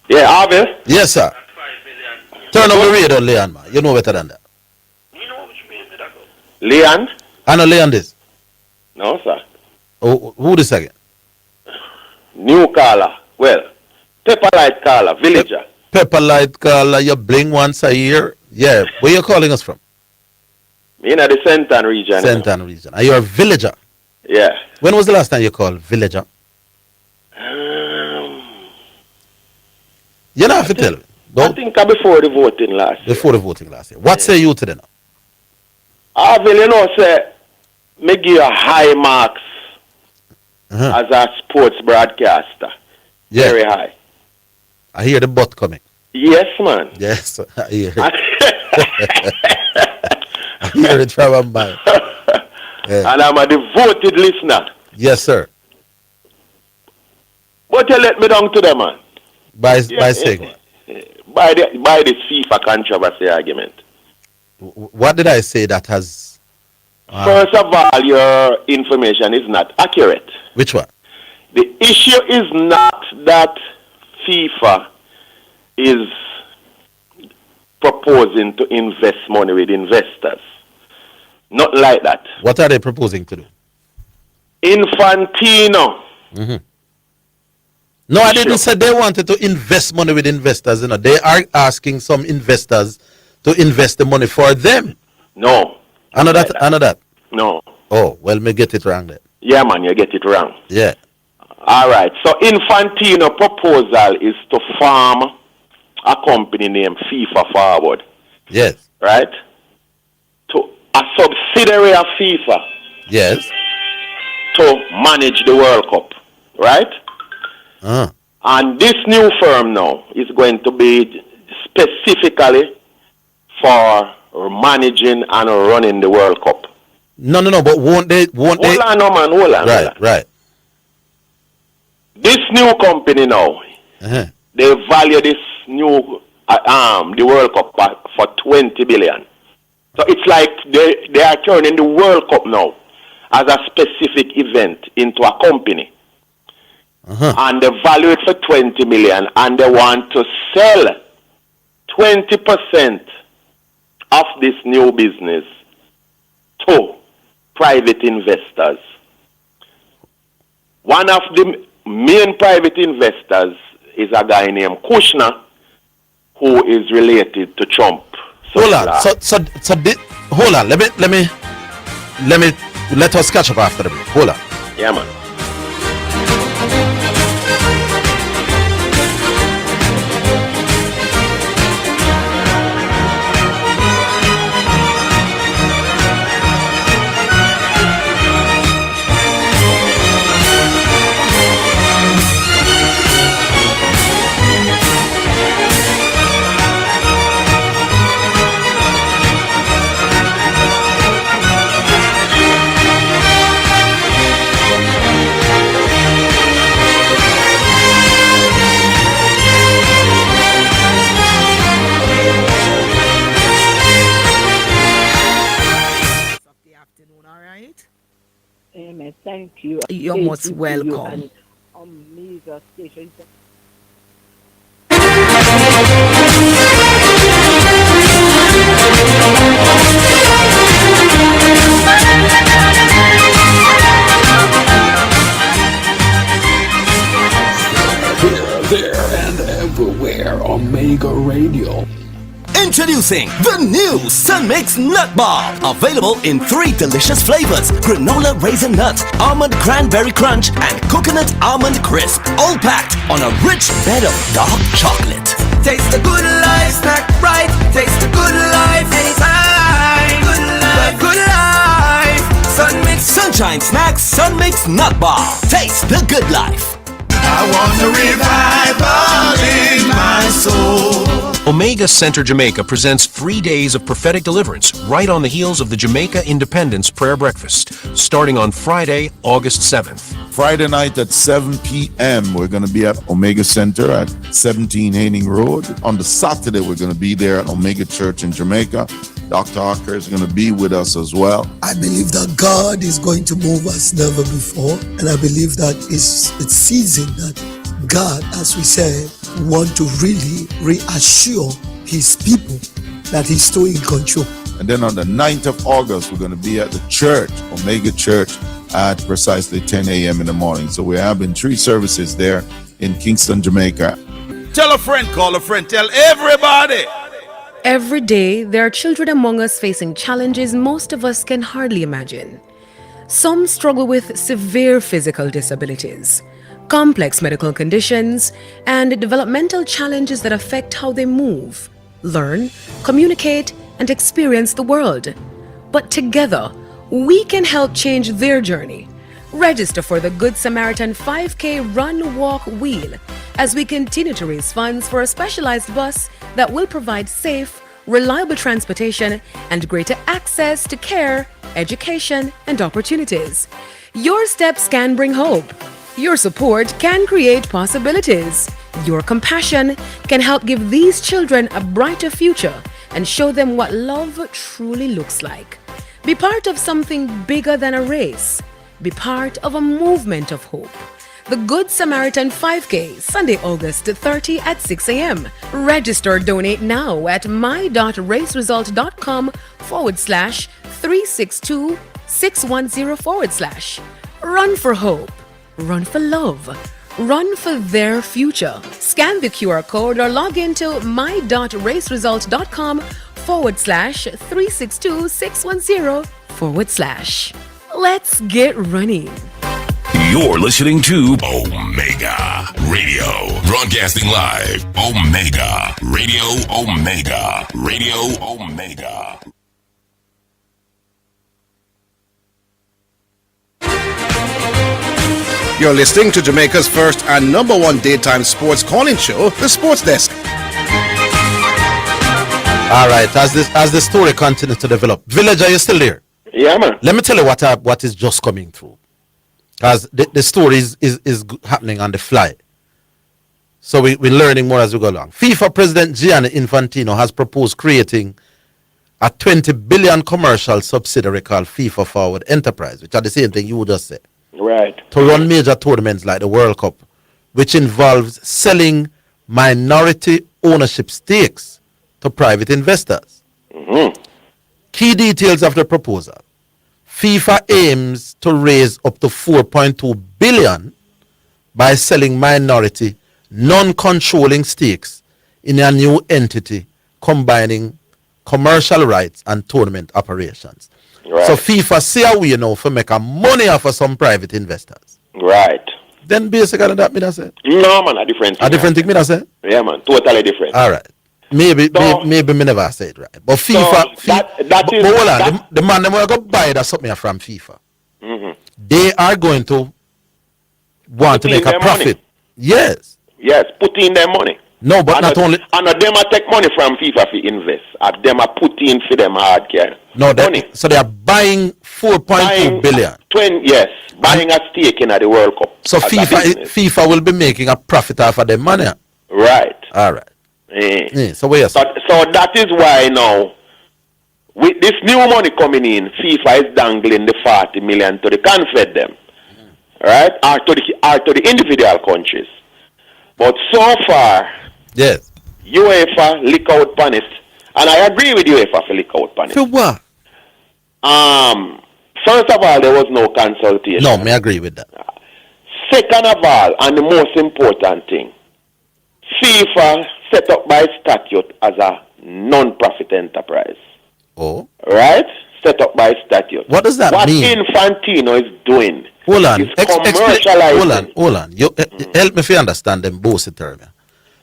Yeah, Orville? Yes, sir. Turn on the radio, Leon, man. You know better than that. Leon? I know Leon this. No, sir. Oh, who this again? New caller. Well, Pepperlight caller, villager. Pepperlight caller, you bling once a year. Yeah. Where you calling us from? In the Central region. Central region. Are you a villager? Yeah. When was the last time you called villager? You don't have to tell me. I think before the voting last year. Before the voting last year. What say you today now? Orville, you know, say, me give you high marks as a sports broadcaster. Yeah. Very high. I hear the butt coming. Yes, man. Yes, I hear it. I hear it from a man. Yeah. And I'm a devoted listener. Yes, sir. But you let me down to them, man. By saying what? By this FIFA controversy argument. What did I say that has... First of all, your information is not accurate. Which one? The issue is not that FIFA is proposing to invest money with investors. Not like that. What are they proposing to do? Infantino. Mm-hmm. No, I didn't say they wanted to invest money with investors. You know, they are asking some investors to invest the money for them. No. I know that. No. Oh, well, me get it wrong then. Yeah, man, you get it wrong. Yeah. All right. So Infantino proposal is to form a company named FIFA Forward. Yes. Right? To a subsidiary of FIFA. Yes. To manage the World Cup. Right? And this new firm now is going to be specifically for managing and running the World Cup. No, but won't they? Hold on, no, man, hold on. Right. This new company now, they value this new, the World Cup for 20 billion. So it's like they are turning the World Cup now as a specific event into a company. And they value it for 20 million, and they want to sell 20% of this new business to private investors. One of the main private investors is a guy named Kushner, who is related to Trump. Hold on. Hold on. Let us catch up after the break. Hold on. Yeah, man. Amen. Thank you. You're most welcome. Omega Station. Here, there, and everywhere. Omega Radio. Introducing the new Sun Mix Nut Bar. Available in 3 delicious flavors: granola raisin nut, almond cranberry crunch, and coconut almond crisp. All packed on a rich bed of dark chocolate. Taste the good life, snack right. Taste the good life anytime. Good life, good life. Sun Mix. Sunshine Snacks Sun Mix Nut Bar. Taste the good life. I want a revival in my soul. Omega Center Jamaica presents 3 days of prophetic deliverance right on the heels of the Jamaica Independence Prayer Breakfast, starting on Friday, August 7th. Friday night at 7 p.m. we're going to be at Omega Center at 17 Haining Road. On the Saturday, we're going to be there at Omega Church in Jamaica. Dr. Harker is going to be with us as well. I believe that God is going to move as never before, and I believe that it's season that God, as we said, want to really reassure his people that he's still in control. And then on the 9th of August, we're going to be at the church, Omega Church, at precisely 10 a.m. in the morning. So we're having 3 services there in Kingston, Jamaica. Tell a friend, call a friend, tell everybody. Every day, there are children among us facing challenges most of us can hardly imagine. Some struggle with severe physical disabilities, complex medical conditions, and developmental challenges that affect how they move, learn, communicate, and experience the world. But together, we can help change their journey. Register for the Good Samaritan 5K Run Walk Wheel as we continue to raise funds for a specialized bus that will provide safe, reliable transportation and greater access to care, education, and opportunities. Your steps can bring hope. Your support can create possibilities. Your compassion can help give these children a brighter future and show them what love truly looks like. Be part of something bigger than a race. Be part of a movement of hope. The Good Samaritan 5K, Sunday, August 30 at 6 a.m. Register, donate now at my.raceresult.com/362-610/. Run for hope. Run for love. Run for their future. Scan the QR code or log into my.raceresult.com/362-610/. Let's get running. You're listening to Omega Radio, broadcasting live. Omega Radio, Omega Radio, Omega. You're listening to Jamaica's first and number 1 daytime sports calling show, The Sports Desk. All right, as the story continues to develop, Village, are you still there? Yeah, man. Let me tell you what is just coming through. Because the story is happening on the fly. So we're learning more as we go along. FIFA President Gianni Infantino has proposed creating a 20 billion commercial subsidiary called FIFA Forward Enterprise, which are the same thing you just said. Right. To run major tournaments like the World Cup, which involves selling minority ownership stakes to private investors. Mm-hmm. Key details of the proposal. FIFA aims to raise up to 4.2 billion by selling minority, non-controlling stakes in a new entity combining commercial rights and tournament operations. Right. So FIFA see we know for make a money off of some private investors. Right. Then basically that mean I say. No man, a different thing. A different thing mean I say? Yeah man, totally different. All right. Maybe me never say it right. But FIFA, that is, hold on, the man them will go buy that something from FIFA. Mm-hmm. They are going to want to make a profit. Money. Yes. Yes, put in their money. No, but not only. And them are take money from FIFA to invest. And them are put in for them hard care. No, so they are buying 4.2 billion. Buying a stake in the World Cup. So FIFA will be making a profit off of their money. Right. All right. So where so that is why now, with this new money coming in, FIFA is dangling the 40 million to the confed them, right? Or to the individual countries. But so far, yes, UEFA lick out on it, and I agree with UEFA for lick out on it. For what? First of all, there was no consultation. No, me agree with that. Second of all, and the most important thing, FIFA set up by statute as a non-profit enterprise. Oh. Right? Set up by statute. What does that mean? What Infantino is doing hold on. is commercializing. Hold on. Help me if you understand them both terms.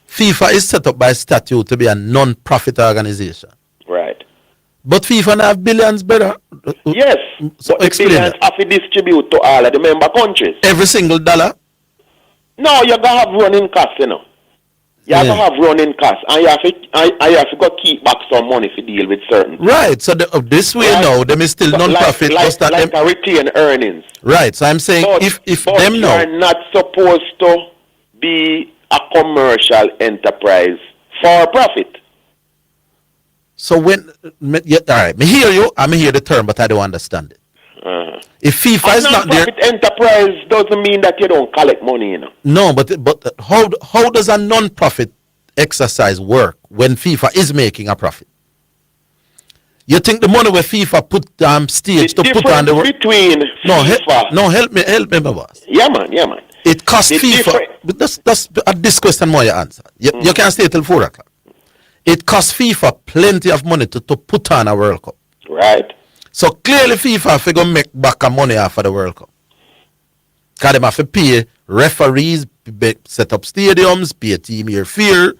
FIFA is set up by statute to be a non-profit organization. Right. But FIFA now have billions, brother. Yes. So but the billions have to distribute to all of the member countries. Every single dollar? No, you're going to have running costs, you know. You have to have running costs, and you have to go keep back some money to deal with certain things. Right, so this way now, them is still non-profit. Like a retained earnings. Right, so I'm saying if them now... you're not supposed to be a commercial enterprise for profit. So when... all right, me hear you, I hear the term, but I don't understand it. If FIFA is not there... non-profit enterprise doesn't mean that you don't collect money, you know. No, but how does a non-profit exercise work when FIFA is making a profit? You think the money where FIFA put stage to put on the work? Between FIFA... help me, my boss. Yeah, man. It costs FIFA... But that's this question more you answer. You can't stay till 4 o'clock. It costs FIFA plenty of money to put on a World Cup. Right. So clearly FIFA have to make back money off of the World Cup. Because they have to pay referees, set up stadiums, pay a team year fare,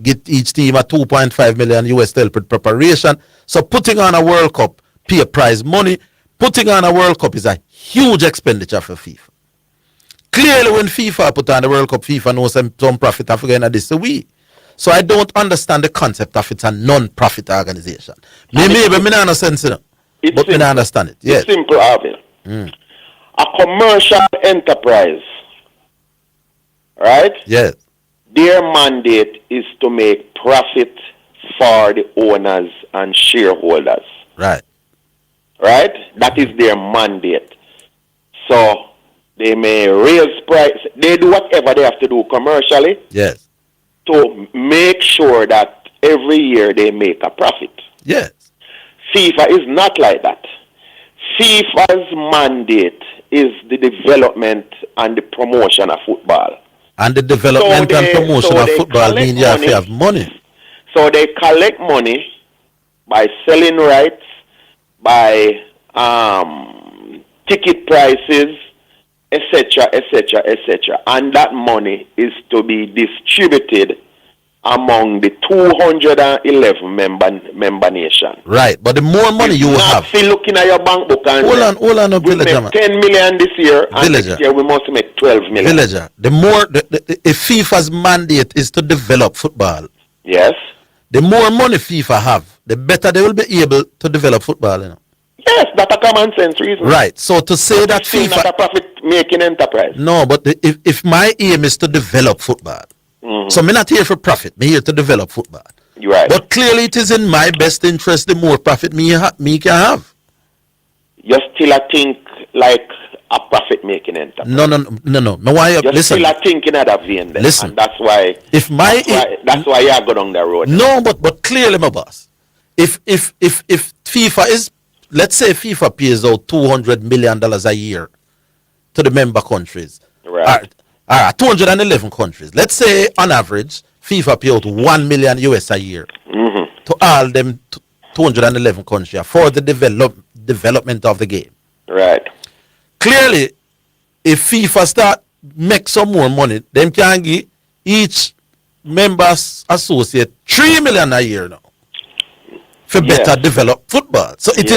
get each team a 2.5 million US to help with preparation. So putting on a World Cup, pay prize money, putting on a World Cup is a huge expenditure for FIFA. Clearly when FIFA put on the World Cup, FIFA knows some profit of going this way. So I don't understand the concept of it's a non-profit organization. Maybe me not sense it. But I understand it. Yes. It's simple, Orville. A commercial enterprise, right? Yes. Their mandate is to make profit for the owners and shareholders. Right. Right? That is their mandate. So they may raise price. They do whatever they have to do commercially. Yes. To make sure that every year they make a profit. Yes. FIFA is not like that. FIFA's mandate is the development and the promotion of football. And the development and promotion of football means you have to have money. So they collect money by selling rights, by ticket prices, etc., etc., etc. And that money is to be distributed among the 211 member nation. Right, but the more money you have... Not looking at your bank book and... Hold on, we Villager, make 10 million this year, and Villager. next year we must make 12 million. Villager, the more... if FIFA's mandate is to develop football... Yes. The more money FIFA have, the better they will be able to develop football, you know. Yes, that's a common sense reason. Right, so to say that FIFA... FIFA... not a profit-making enterprise. No, but if my aim is to develop football, so I'm not here for profit, I'm here to develop football. You're right. But clearly it is in my best interest the more profit me can have. You still a think like a profit-making enterprise. No. No, why? You're Listen. still a thinking at a vein there. Listen. And that's why. That's why you go down the road. No, but clearly, my boss. If FIFA is, let's say FIFA pays out $200 million a year to the member countries. Right. 211 countries. Let's say on average, FIFA pay out $1 million US a year to all them 211 countries for the development of the game. Right. Clearly, if FIFA start make some more money, them can give each members associate $3 million a year now for better develop football. So it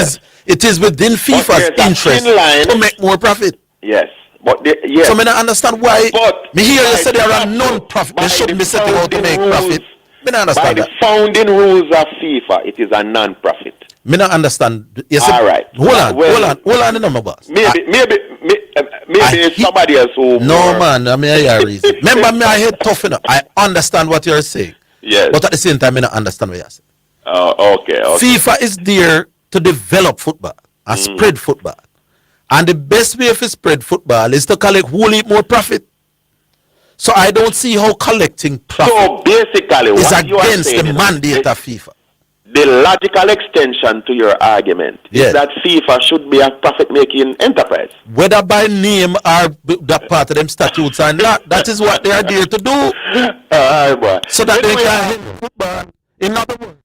is within FIFA's interest to make more profit. Yes. But so I don't understand why me hear you say there are non-profit. They shouldn't be setting out to make profit. Me don't understand by the founding rules of FIFA, it is a non-profit. Me don't understand. You see, all right. Hold on the number, boss. Maybe somebody else who. No, man. I mean, I reason. Remember me, I head tough enough. I understand what you're saying. Yes. But at the same time, I don't understand what you're saying. Okay. FIFA is there to develop football and spread football. And the best way to spread football is to collect whole heap more profit. So I don't see how collecting profit so basically is what you are against saying the mandate of FIFA. The logical extension to your argument is that FIFA should be a profit-making enterprise. Whether by name or that part of them statutes or not, that is what they are there to do. So that they can hit football. In other words,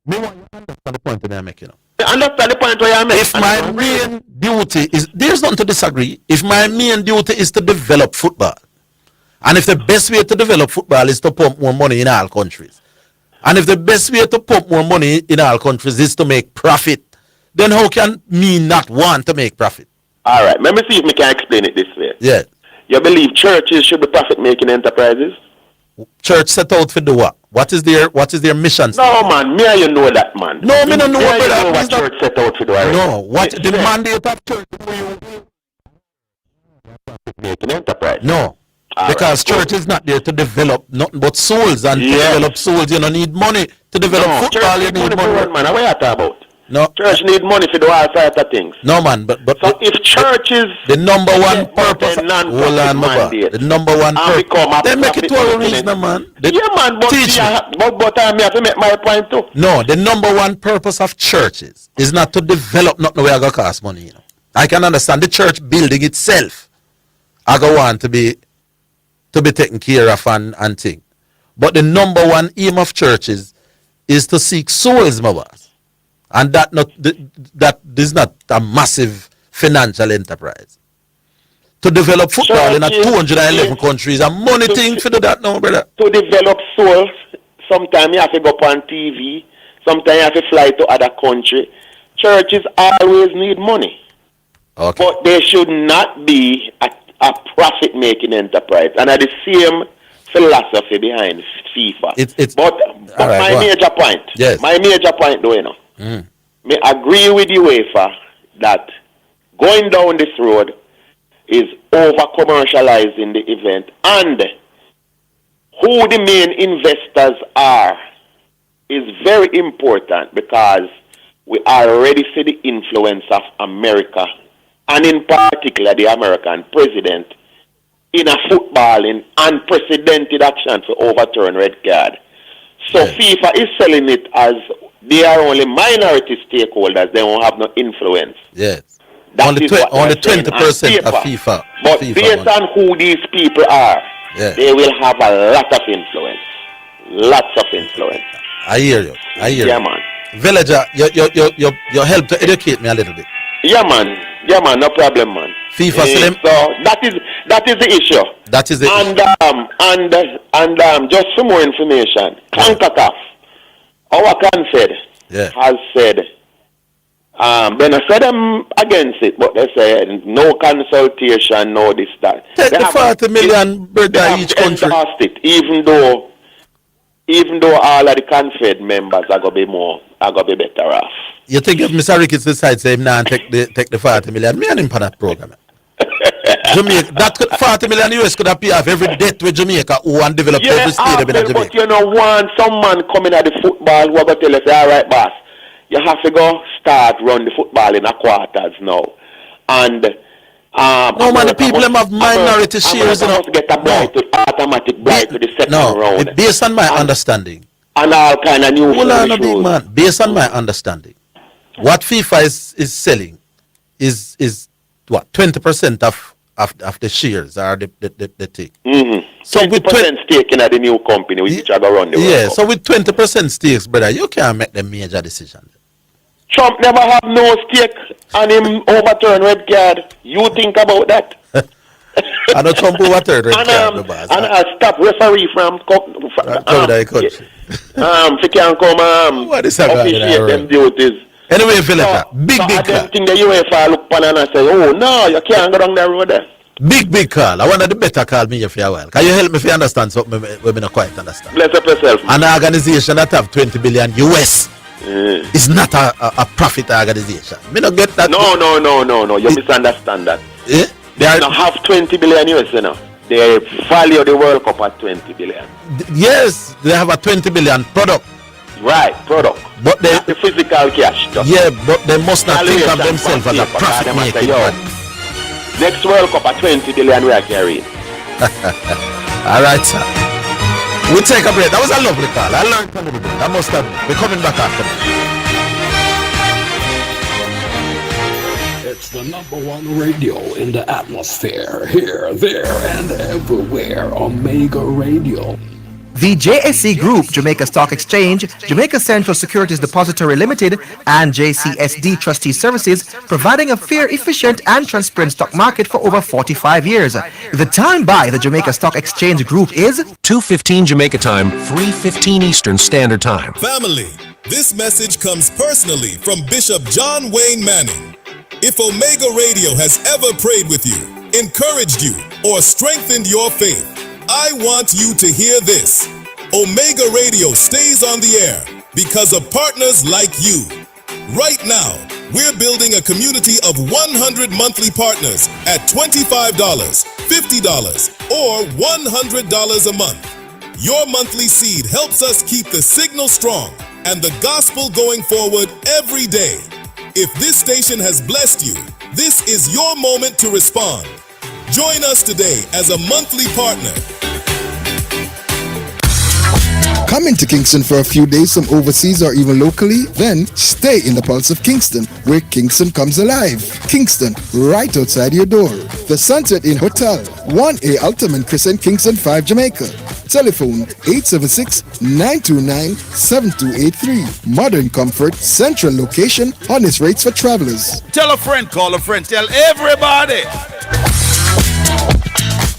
me want you to understand the point that I'm making. Understand the point where I'm making. If my main duty is, there's nothing to disagree. If my main duty is to develop football, and if the best way to develop football is to pump more money in all countries, and if the best way to pump more money in all countries is to make profit, then how can me not want to make profit? All right, let me see if we can explain it this way. Yeah. You believe churches should be profit-making enterprises? Church set out for the what? What is their mission? No, man. Me and you know that, man. No, me don't know what know what church set out for the already. No, what the mandate of church? Making enterprise. No. Because church is not there to develop nothing but souls, and to develop souls you don't need money. To develop football you need money. Man, what are you talking about? No. Church need money for do all sorts of things. No, man, but so if churches the number one purpose, hold on, the number one purpose, they make it to a reason, man. Man, but teach but I have to make my point too. No, the number one purpose of churches is not to develop nothing where I go cost money. You know, I can understand the church building itself. I go want to be taken care of and thing, but the number one aim of churches is to seek souls, my boss. And that is not a massive financial enterprise. To develop football in 211 countries, a money thing for that now, brother. To develop souls, sometimes you have to go up on TV, sometimes you have to fly to other country. Churches always need money. Okay. But they should not be a profit-making enterprise. And the same philosophy behind FIFA. But right, my major point, though, you know, may agree with the UEFA that going down this road is over-commercializing the event, and who the main investors are is very important, because we already see the influence of America, and in particular the American president, in a footballing unprecedented action to overturn red card. So FIFA is selling it as they are only minority stakeholders. They won't have no influence. Yes. That only 20% of FIFA. But FIFA based money. on who these people are, they will have a lot of influence. Lots of influence. I hear you. Yeah, man. Villager, you help to educate me a little bit. Yeah, man. No problem, man. FIFA Slim. So that is the issue. That is the issue. And just some more information. CONCACAF, our CONFED, has said, they not said them against it, but they said no consultation, no this, that. Take the 40 million brother each country. It, even though all of the CONFED members are gonna be better off. You think if Mr. Ricketts decides say him now take the 40 million, me and him for that program. Jamaica, that could, 40 million US could have paid off every debt with Jamaica who and develop every stadium in Jamaica. But you know, some man coming at the football who are going to tell us, all right, boss, you have to go start run the football in the quarters now. And no man, the people have minority shares, you know. Get a automatic bribe to the second round. Based on my understanding. And all kind of new big man. Based on my understanding, what FIFA is selling is what 20% of the shares are the thing. Mm-hmm. So with 20% stake in the new company which are going to run the World Cup. So with 20% stakes, brother, you can't make the major decision. Trump never have no stake and him overturn red card. You think about that? I know Trump overturned red card, and stop referee from if you can come officiate them duties. Anyway, Philippa, big call. I think the UEFA look upon and say, oh no, you can't go down the road there. Big call. I want the better call me for a while. Can you help me if you understand something we not quite understand? Bless up yourself. An organization that have 20 billion US is not a profit organization. Me not get that. No. You misunderstand that. They don't have 20 billion US, you know. They value the World Cup at 20 billion. Yes, they have a 20 billion product. Right, product. But they not the physical cash. But they must not think of themselves as a profit making. Next World Cup at 20 billion we are carrying. All right, sir. We'll take a break. That was a lovely call. I learned a little bit. I must have. We're coming back after that. It's the #1 radio in the atmosphere. Here, there, and everywhere. Omega Radio. The JSC Group, Jamaica Stock Exchange, Jamaica Central Securities Depository Limited, and JCSD Trustee Services, providing a fair, efficient, and transparent stock market for over 45 years. The time by the Jamaica Stock Exchange Group is 2:15 Jamaica time, 3:15 Eastern Standard Time. Family, this message comes personally from Bishop John Wayne Manning. If Omega Radio has ever prayed with you, encouraged you, or strengthened your faith, I want you to hear this. Omega Radio stays on the air because of partners like you. Right now, we're building a community of 100 monthly partners at $25, $50, or $100 a month. Your monthly seed helps us keep the signal strong and the gospel going forward every day. If this station has blessed you, this is your moment to respond. Join us today as a monthly partner. Coming to Kingston for a few days from overseas or even locally? Then stay in the pulse of Kingston, where Kingston comes alive. Kingston, right outside your door. The Sunset Inn Hotel, 1A Altamont Crescent, Kingston 5, Jamaica. Telephone 876-929-7283. Modern comfort, central location, honest rates for travelers. Tell a friend, call a friend, tell everybody.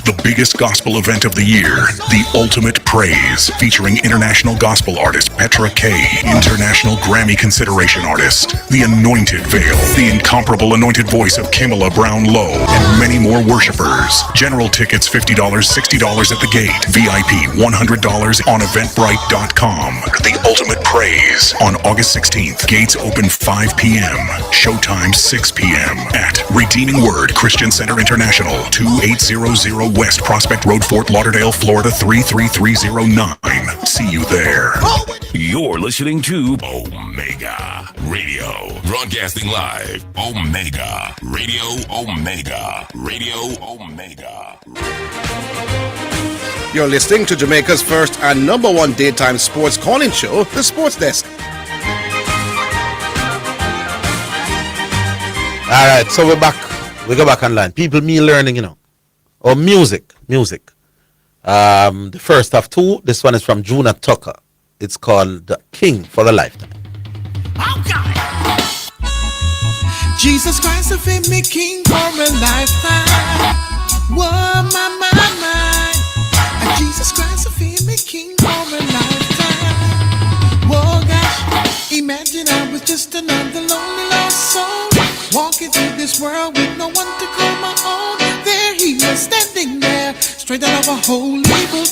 The biggest gospel event of the year, The Ultimate Praise, featuring international gospel artist Petra Kay, international Grammy consideration artist, The Anointed Veil, the incomparable anointed voice of Kimala Brown Lowe, and many more worshipers. General tickets $50, $60 at the gate. VIP $100 on Eventbrite.com. The Ultimate Praise on August 16th. Gates open 5 p.m. Showtime 6 p.m. at Redeeming Word Christian Center International, 2800 West Prospect Road, Fort Lauderdale, Florida 33309. See you there. You're listening to Omega Radio, broadcasting live. Omega Radio, Omega Radio, Omega. You're listening to Jamaica's first and #1 daytime sports calling show, The Sports Desk. All right, so we're back. We go back online. People, me learning, you know. Or music. The first of two. This one is from Juna Tucker. It's called King for the Lifetime. Jesus Christ have made me king for a lifetime. Whoa, my. Jesus Christ have made me king for a lifetime. Whoa, gosh, imagine I was just another lonely lost soul, walking through this world with no one to call my own. There he was standing there, straight out of a holy book.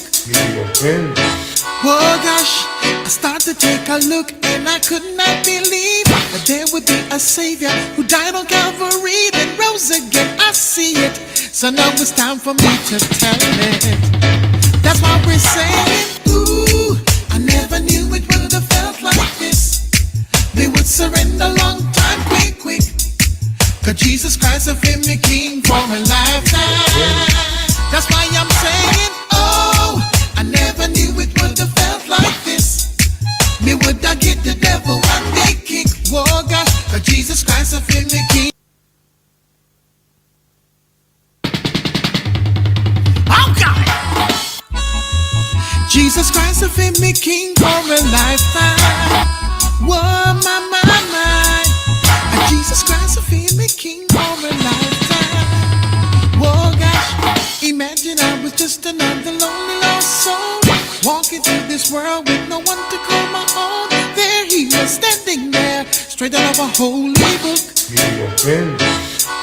Whoa, gosh, I started to take a look and I could not believe that there would be a Savior who died on Calvary, then rose again. I see it, so now it's time for me to tell it. That's why we're saying, ooh, I never knew it would have felt like this. They would surrender long time, quick. Cause Jesus Christ have been the King for a lifetime. That's why I'm saying, oh, I never knew it would have felt like this. Me would I get the devil one big kick. Whoa, gosh, cause Jesus Christ have been the King. Oh, God! Jesus Christ have been me King for a lifetime. Whoa, my. Jesus Christ have been me King for a lifetime. Whoa, gosh, imagine I was just another lonely lost soul, walking through this world with no one to call my own. There he was standing there, straight out of a holy book.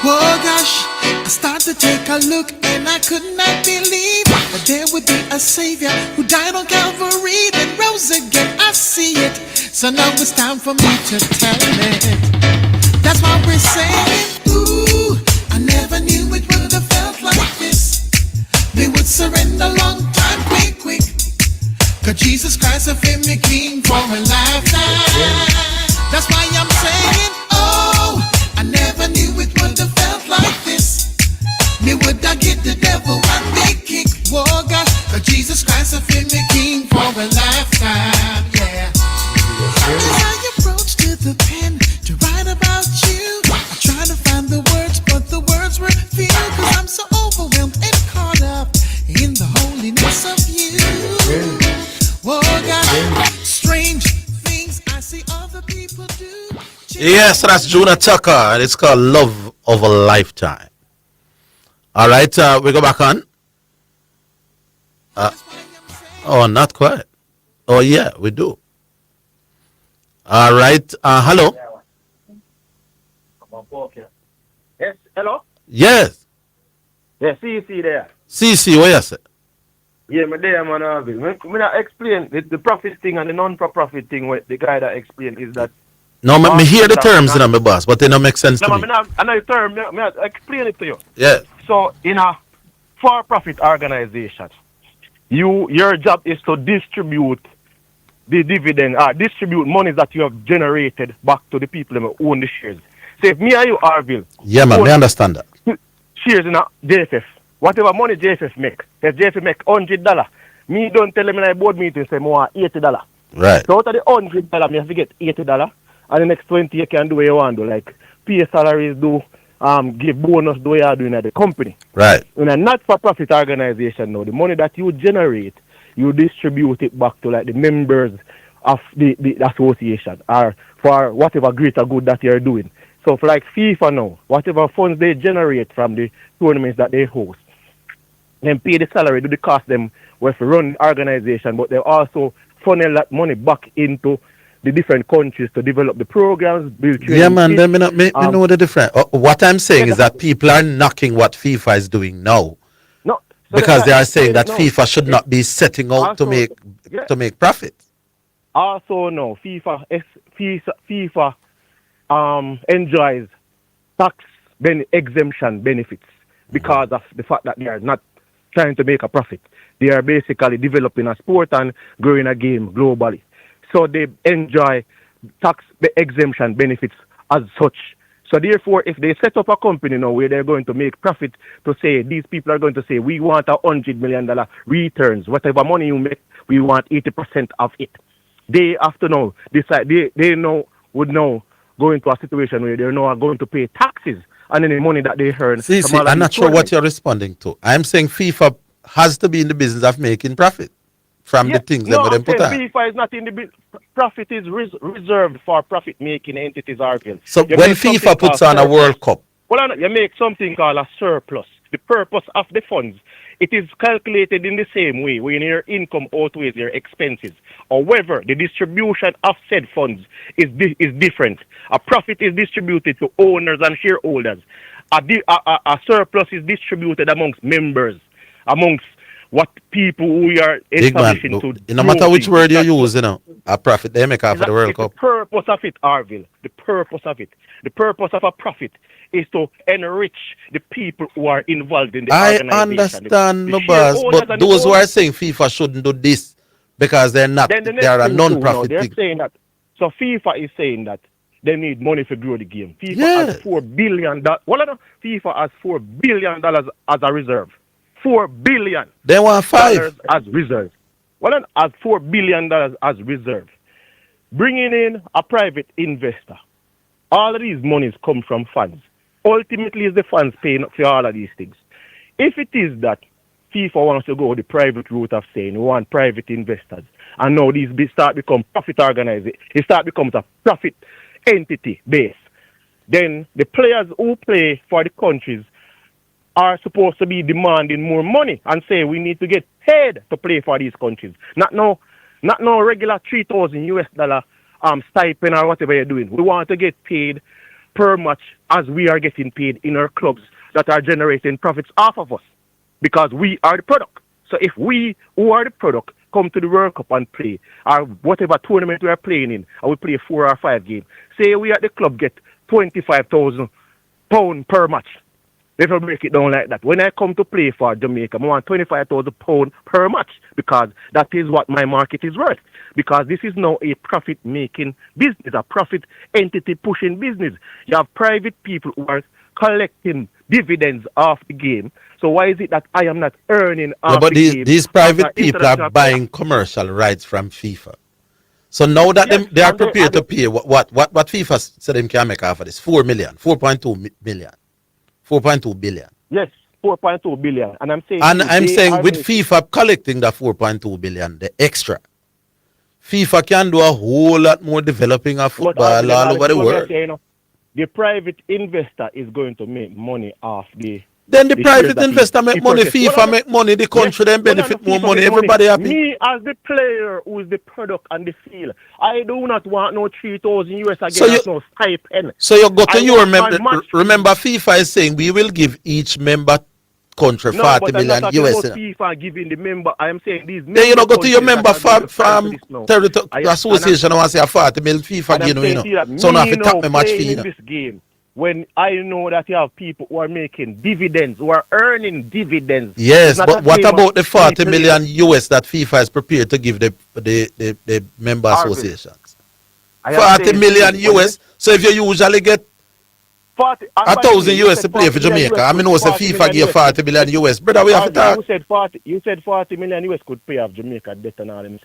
Whoa, gosh, I started to take a look and I could not believe that there would be a Savior who died on Calvary, then rose again. I see it, so now it's time for me to tell it. That's why we're saying, ooh, I never knew it would have felt like this. They would surrender long time, quick. Cause Jesus Christ have been the King for a lifetime. That's why I'm saying, oh, I never knew it would have felt like this. Me would I get the devil one big kick. Whoa, gosh, cause Jesus Christ have been the King for a lifetime, yeah. As I approach to the pen to write about you, I try to find the words, but the words were few. Cause I'm so overwhelmed and caught up in the holiness of you. Whoa, God, strange things I see other people do. Yes, that's Jonah Tucker, and it's called Love of a Lifetime. All right, we go back on. Oh, not quite. Oh, yeah, we do. All right. Hello. Yes, hello? Yes. Yes, CC there. CC, what you say? Yeah, my there, man, Orville. Me not explain the profit thing and the non-for-profit thing. What the guy that explained is that. No, me hear the terms, you know, my boss, but they don't make sense to me. I know the term. Me explain it to you. Yeah. So, in a for-profit organization, your job is to distribute the dividend, distribute money that you have generated back to the people who own the shares. So if me and you, Orville, yeah, man, I understand that. Shares in a JFF, whatever money JFF make, if JFF make $100, me don't tell them in a board meeting say more $80. Right. So out of the $100, me have to get $80, and the next 20 you can do what you want to do, like pay salaries, do give bonus, do what you are doing at the company. Right. In a not-for-profit organization now, the money that you generate, you distribute it back to like the members of the association or for whatever greater good that you're doing. So for like FIFA now, whatever funds they generate from the tournaments that they host, then pay the salary, do the cost them with run the organization, but they also funnel that money back into the different countries to develop the programs, build training. Yeah, man, me know the difference. What I'm saying is that people are knocking what FIFA is doing now. No. So because they are saying that FIFA should not be setting out to make profit. Also, no, FIFA enjoys tax exemption benefits because of the fact that they are not trying to make a profit. They are basically developing a sport and growing a game globally. So they enjoy tax exemption benefits as such. So therefore, if they set up a company now where they're going to make profit, to say these people are going to say we want $100 million returns, whatever money you make, we want 80% of it. They have to now decide. They would now go into a situation where they're now going to pay taxes on any money that they earn. See, I'm not sure what you're responding to. I'm saying FIFA has to be in the business of making profit from the things that they put on. FIFA is not in the business. Profit is reserved for profit-making entities, Orville. So when FIFA puts on a World Cup, well, you make something called a surplus. The purpose of the funds, it is calculated in the same way when your income outweighs your expenses. However, the distribution of said funds is different. A profit is distributed to owners and shareholders. A surplus is distributed amongst members, amongst what people who are Big man, establishing to no matter grow which things. word you use, a profit they make off of the World Cup. The purpose of it, Orville. The purpose of it. The purpose of a profit is to enrich the people who are involved in the I organization. understand, no boss, but those who are saying FIFA shouldn't do this because they're not, they are a non-profit they're thing. saying that. So FIFA is saying that they need money to grow the game. FIFA has $4 billion. FIFA has $4 billion as a reserve. $4 billion. They want $5 as reserve. As $4 billion as reserve. Bringing in a private investor. All of these monies come from funds. Ultimately, it's the funds paying for all of these things. If it is that FIFA wants to go the private route of saying we want private investors, and now these start become profit organized, it start becomes a profit entity base, then the players who play for the countries are supposed to be demanding more money and say we need to get paid to play for these countries. Not no regular $3,000 stipend or whatever you're doing. We want to get paid per match as we are getting paid in our clubs that are generating profits off of us, because we are the product. So if we who are the product come to the World Cup and play, or whatever tournament we are playing in, and we play 4 or 5 games, say we at the club get £25,000 per match. If I break it down like that, when I come to play for Jamaica, I want £25,000 per match, because that is what my market is worth. Because this is now a profit-making business, a profit entity pushing business. You have private people who are collecting dividends off the game. So why is it that I am not earning off but the game? these private people are buying commercial rights from FIFA. So now that they are prepared to pay what FIFA said they can make off of this, 4 million, 4.2 million. 4.2 billion. Yes, 4.2 billion. And I'm saying with FIFA collecting the 4.2 billion, the extra, FIFA can do a whole lot more developing of football all over the world. The private investor is going to make money off the. Then the private investor make money, FIFA make money, the country then benefit more money, everybody happy. Me as the player who is the product and the field, I do not want no $3,000 again, no stipend. So you go to your member, remember FIFA is saying we will give each member country 40 million US. FIFA giving the member, I am saying these. Then you don't go to your member farm territory association and want to say 40 million FIFA game, you know. So now if you tap me match fee, this game. When I know that you have people who are making dividends, who are earning dividends. Yes, but what about the 40 million US that FIFA is prepared to give the member associations? 40 million US. So if you usually get 1,000 US to play for Jamaica, I mean, also FIFA give 40 million US. Brother, we have to talk. You said 40 million US could pay off Jamaica debt and all them.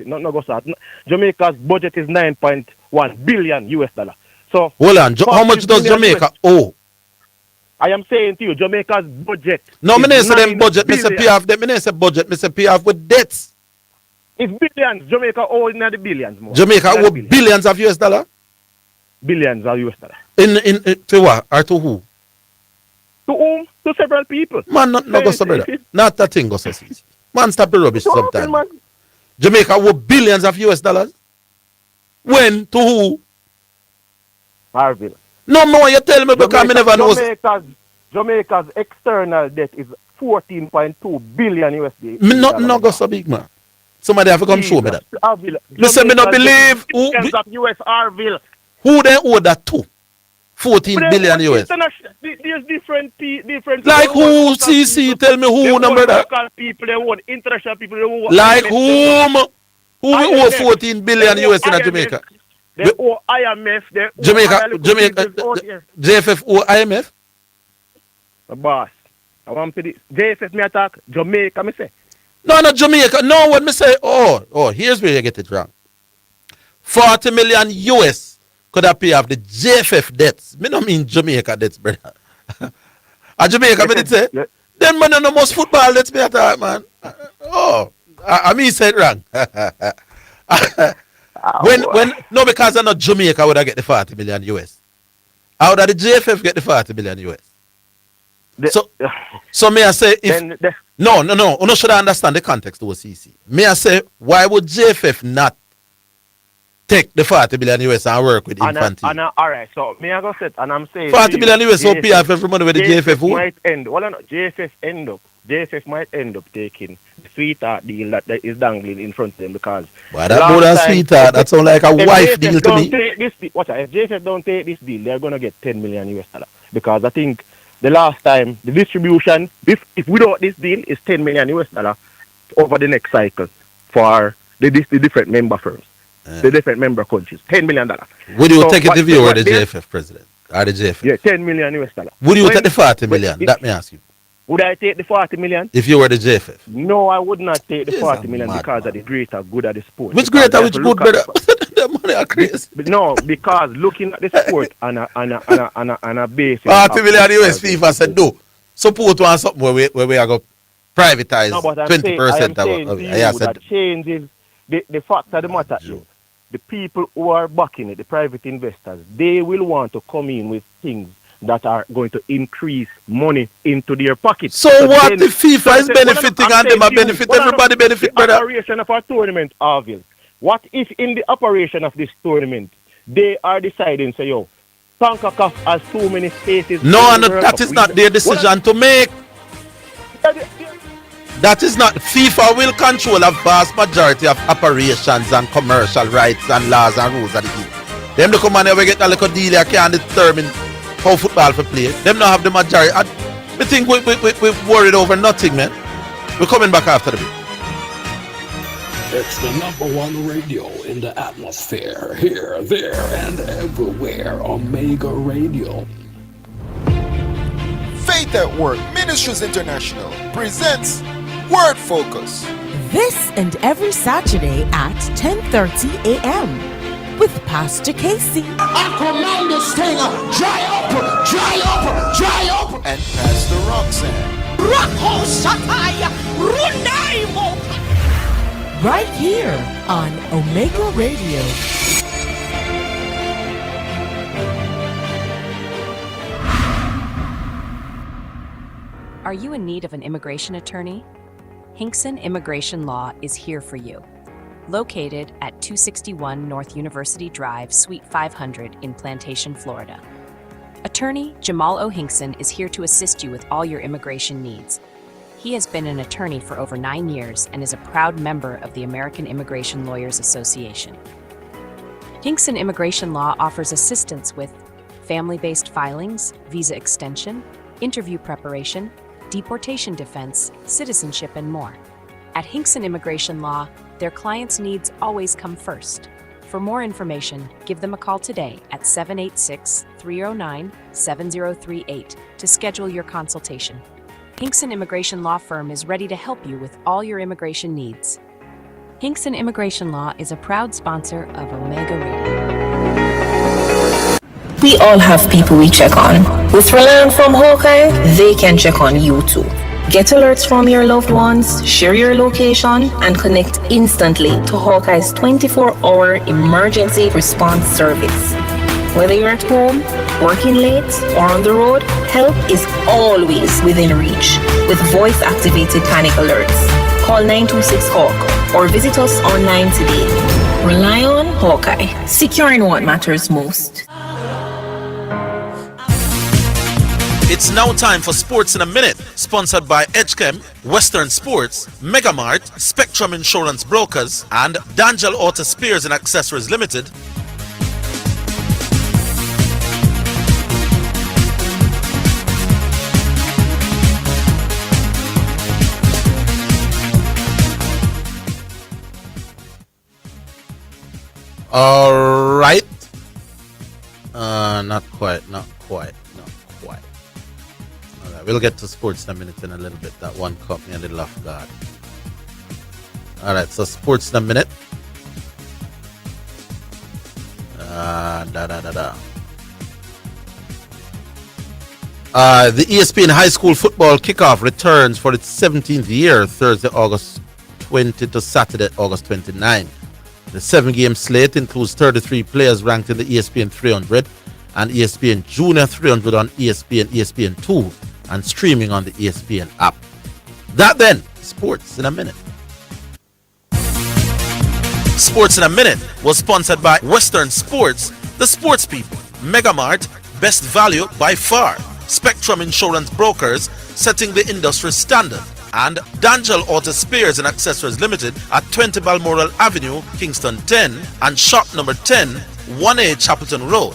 Jamaica's budget is 9.1 billion US dollar. So hold on, how much does Jamaica owe? I am saying to you, Jamaica's budget. No, I didn't say them budget, I say pay off them. I didn't say budget, I say pay off with debts. It's billions. Jamaica owe in the billions more. Jamaica owe billions of US dollar? Billions of US dollar. In to what? Or to who? To whom? To several people. Man, not go so brother. Not that thing go so easy. Man, stop the rubbish sometimes. Jamaica owe billions of US dollars? When? To who? Orville. No, you tell me because I never know. Jamaica's external debt is 14.2 billion USD. Me not go so big, man. Somebody have to come show me that. Listen, me not believe who of US Orville. Who they owe that to? 14 billion US. There's different. Like who? CC, tell me who number that. Local people they own, international people they own. Like whom? Who we owe 14 billion US in Jamaica? They owe IMF. They owe Jamaica, JFF owe IMF? Boss, I want to JFF me attack Jamaica, me say. No, Jamaica. No, what me say? Oh, here's where you get it wrong. 40 million US could have paid off the JFF debts. Me don't mean Jamaica debts, brother. Jamaica, me did say. Then man, no most football debts me attack, man. I mean said wrong. Because I'm not Jamaica, would I get the 40 million US? How would the JFF get the 40 million US? So may I say, no, should I understand the context of OCC? May I say, why would JFF not take the 40 million US and work with Infantino? All right, so may I go set, and I'm saying 40 million US will pay off every money with the JFF might end. Well, JFF end up JFF might end up taking the sweetheart deal that is dangling in front of them because Why that more than sweetheart? That sounds like a wife deal to me. If JFF don't take this deal, they're gonna get $10 million US because I think the last time the distribution, if without this deal, is $10 million US over the next cycle for the different member firms, the different member countries, $10 million. Would you take it if you were the JFF president? Or the JFF? Yeah, $10 million US. Would you take the 40 million? That may ask you. Would I take the 40 million? If you were the JFF? No, I would not take the 40 million because of the greater good of the sport. Which greater, which good, brother? The money are crazy. No, because looking at the sport on a basis. 40 million US FIFA said, no. Support one something where we are going to privatize 20% of it. That changes the fact of the matter is, the people who are backing it, the private investors, they will want to come in with things that are going to increase money into their pockets. So what if FIFA is benefiting and them are benefiting, everybody benefit, brother? The operation of our tournament, Orville. What if in the operation of this tournament, they are deciding, say, yo, CONCACAF has too many spaces. No, that is not their decision to make. That is not. FIFA will control a vast majority of operations and commercial rights and laws and rules of the game. Them the come and we get a little deal that can determine how football for play. Them not have the majority. We think we're worried over nothing, man. We're coming back after the beat. It's the #1 radio in the atmosphere. Here, there, and everywhere. Omega Radio. Faith at Work Ministries International presents Word Focus. This and every Saturday at 10:30 a.m. with Pastor Casey. I command this thing, dry up, dry up, dry up. And Pastor Roxanne. Right here on Omega Radio. Are you in need of an immigration attorney? Hinkson Immigration Law is here for you. Located at 261 North University Drive, Suite 500 in Plantation, Florida. Attorney Jamal O. Hinkson is here to assist you with all your immigration needs. He has been an attorney for over 9 years and is a proud member of the American Immigration Lawyers Association. Hinkson Immigration Law offers assistance with family-based filings, visa extension, interview preparation, deportation defense, citizenship, and more. At Hinkson Immigration Law, their clients' needs always come first. For more information, give them a call today at 786-309-7038 to schedule your consultation. Hinkson Immigration Law Firm is ready to help you with all your immigration needs. Hinkson Immigration Law is a proud sponsor of Omega Radio. We all have people we check on. With Reliant from Hawkeye, they can check on you too. Get alerts from your loved ones, share your location, and connect instantly to Hawkeye's 24-hour emergency response service. Whether you're at home, working late, or on the road, help is always within reach with voice-activated panic alerts. Call 926-HAWK or visit us online today. Rely on Hawkeye, securing what matters most. It's now time for Sports in a Minute, sponsored by HChem, Western Sports, Megamart, Spectrum Insurance Brokers, and D'Angelo Auto Spares and Accessories Limited. All right. Not quite. All right, we'll get to Sports in a Minute in a little bit. That one caught me a little off guard. All right, so Sports in a Minute. The ESPN High School Football Kickoff returns for its 17th year, Thursday, August 20 to Saturday, August 29. The 7-game slate includes 33 players ranked in the ESPN 300 and ESPN Junior 300 on ESPN, ESPN2, and streaming on the ESPN app. That then, Sports in a Minute. Sports in a Minute was sponsored by Western Sports, the sports people, Megamart, best value by far, Spectrum Insurance Brokers, setting the industry standard, And D'Angelo Auto Spares and Accessories Limited at 20 Balmoral Avenue, Kingston 10, and shop number 10, 1A Chapelton Road.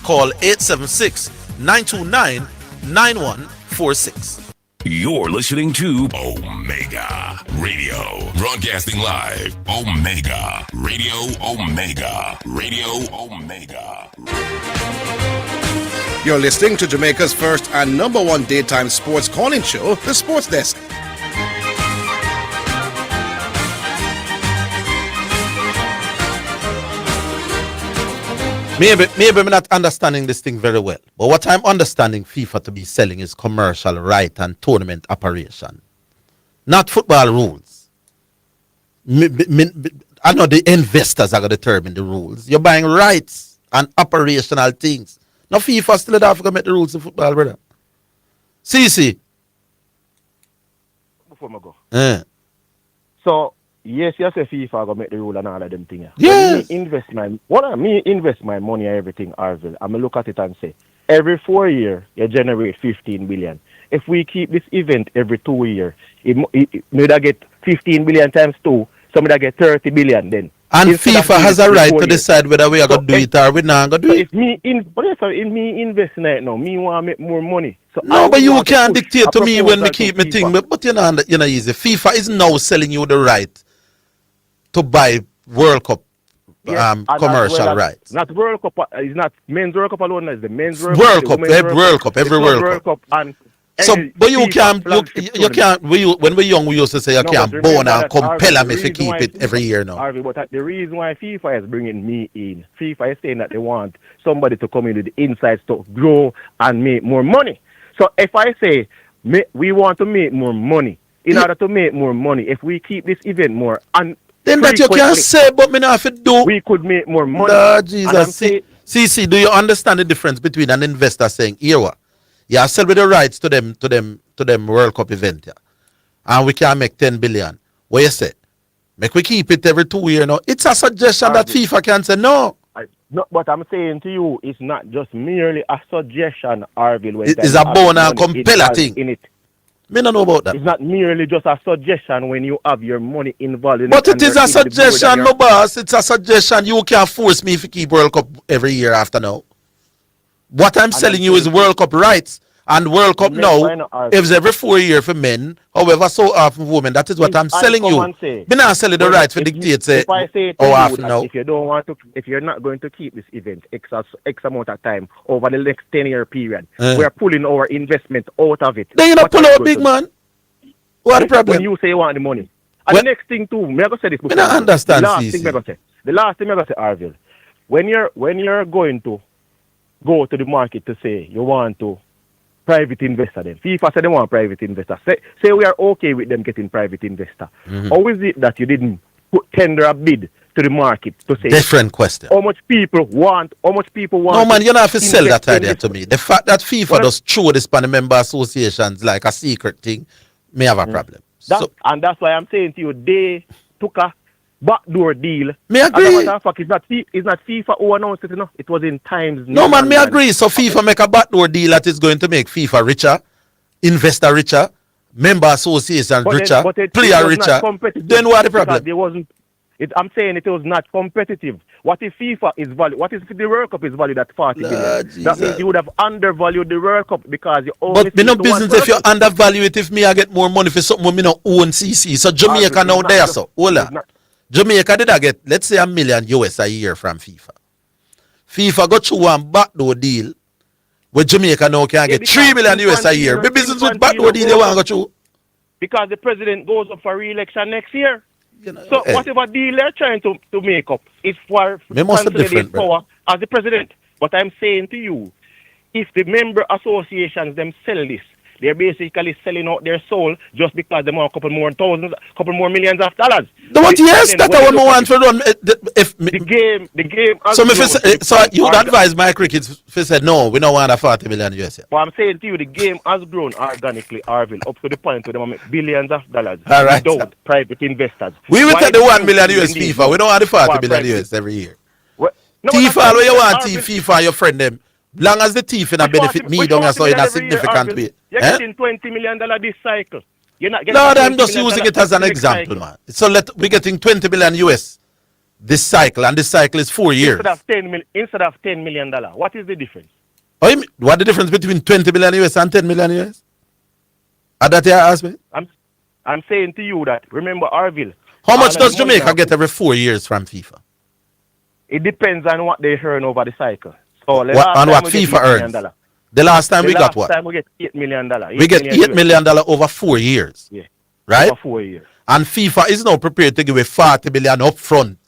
Call 876-929-9146. You're listening to Omega Radio. Broadcasting live. Omega Radio. Omega Radio. Omega. You're listening to Jamaica's first and number one daytime sports calling show, The Sports Desk. Maybe I'm not understanding this thing very well. But what I'm understanding FIFA to be selling is commercial right and tournament operation. Not football rules. I know the investors are going to determine the rules. You're buying rights and operational things. Now FIFA still have to make the rules of football, brother. CC. Before I go. So, yes, you say FIFA go make the rule and all of them things. Yes. Me invest my money and everything, Orville. I'm going to look at it and say, every 4 years, you generate 15 billion. If we keep this event every 2 years, it get 15 billion times 2, somebody get 30 billion then. And FIFA has a right to decide whether we are going to do it or we not going to do it. If me invest in it now, me want to make more money. So no, but you can't dictate to me when we keep my thing. But you know easy. FIFA is now selling you the right to buy World Cup commercial rights. Not World Cup. It's not men's World Cup alone. It's the men's World Cup. Every World Cup. And so, but you can't. When we're young, we used to say you can't bone and compel them if you keep it every year now. Harvey, but the reason why FIFA is bringing me in, FIFA is saying that they want somebody to come in with the insights to grow and make more money. So if I say we want to make more money, in order to make more money, if we keep this event more and then that you can say, but me not have to do. We could make more money. Lord Jesus, see, do you understand the difference between an investor saying, here what? You sell with the rights to them World Cup event, yeah, and we can make 10 billion. What you say? Make we keep it every 2 years now. It's a suggestion that FIFA can say no. No, but I'm saying to you, it's not just merely a suggestion, Orville. It is a bone and compeller thing. In it. Me don't know about that. It's not merely just a suggestion when you have your money involved in it. But it is a suggestion, no boss. It's a suggestion. You can't force me if you keep World Cup every year after now. What I'm selling you is World Cup rights. And World Cup now, if it's every 4 years for men, however, so often for women, that is what I'm selling you. Me not selling the rights for dictate say, if I say to you that if you don't want to, if you're not going to keep this event X amount of time over the next 10-year period, we're pulling our investment out of it. Then you not pull out, big man. What the problem? When you say you want the money. And the next thing too, I'm going to say this before. I understand, the last thing I'm going to say, Orville, when you're going to go to the market to say you want to private investor then. FIFA said they want private investor. Say we are okay with them getting private investor. How is it that you didn't tender a bid to the market to say different question? How much people want No man, you don't have to sell that idea to me. The fact that FIFA does throw this on the member associations like a secret thing may have a problem. And that's why I'm saying to you, they took a backdoor deal. Me agree. As a matter of fact, it's not FIFA who announced it, It was in Times. No man, me agree. So FIFA make a backdoor deal that is going to make FIFA richer, investor richer, member association richer, player richer. Then what the problem? I'm saying it was not competitive. What if FIFA is valued? What if the World Cup is valued at 40 billion? Jesus. That means you would have undervalued the World Cup because you only. But me no business if you undervalue it. If me I get more money for something when me no own CC. So Jamaica now there so. Hola. Jamaica did I get, let's say, $1 million US a year from FIFA. FIFA got through one backdoor deal where Jamaica now can get $3 million US a year. The business with backdoor deal they want to go through. Because the president goes up for re-election next year. So whatever deal they're trying to make up is for consolidate power as the president. But I'm saying to you, if the member associations them sell this, they're basically selling out their soul just because they want a couple more millions of dollars. Yes, that's what we want to run. The game. So you would advise my crickets if said no, we don't want a 40 million US. But I'm saying to you, the game has grown organically, Orville, up to the point where they want to make billions of dollars without private investors. We will take the 1 million US FIFA. We don't want the 40 million US every year. FIFA, where you want FIFA, your friend them. Long as the thief in a benefit me don't so in a significant way. You're getting $20 million this cycle. You're not getting. Lord, I'm just using it as an example, man. So we're getting 20 million US this cycle, and this cycle is 4 years. Instead of $10 million. What is the difference? Oh, you mean, what the difference between 20 million US and 10 million US? That you asked me? I'm saying to you that, remember Orville. How much does Jamaica get every 4 years from FIFA? It depends on what they earn over the cycle. So on what FIFA earns? The last time we got what? The last time we get $8 million. We get $8 million over 4 years. Yeah. Right? Over 4 years. And FIFA is now prepared to give away 40 million up front.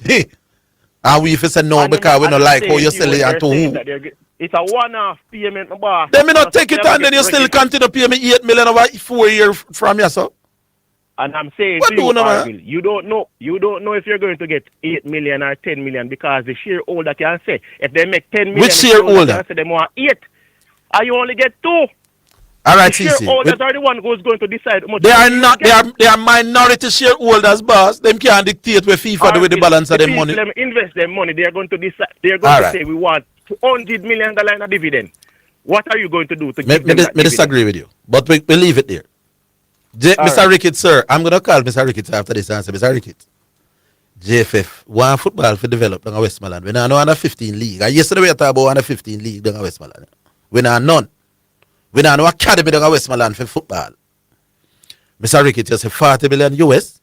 And we say no because we don't like how you sell it and to who. It's a one-off payment, my boss. Then me not take it and then you still continue to pay me 8 million over 4 years from yourself. And I'm saying to you, Orville, you don't know if you're going to get 8 million or 10 million because the shareholder can say if they make 10 million, which shareholder? Can say they want 8, and you only get 2. All right, the shareholders are the one who's going to decide how much. They are not. They are minority shareholders, boss. Them can't dictate where FIFA do with the balance of their money. Them invest their money. They are going to decide. They are going to say we want $200 million in a dividend. What are you going to do to give them that dividend? Disagree with you, but we leave it there. Mr. Ricketts, sir, I'm going to call Mr. Ricketts after this and say, Mr. Ricketts, JFF, one football for develop in Westmoreland. We don't know under 15 league. Yesterday we talked about under 15 league in Westmoreland. We don't know none. We don't know academy in Westmoreland for football. Mr. Ricketts, you say 40 million US.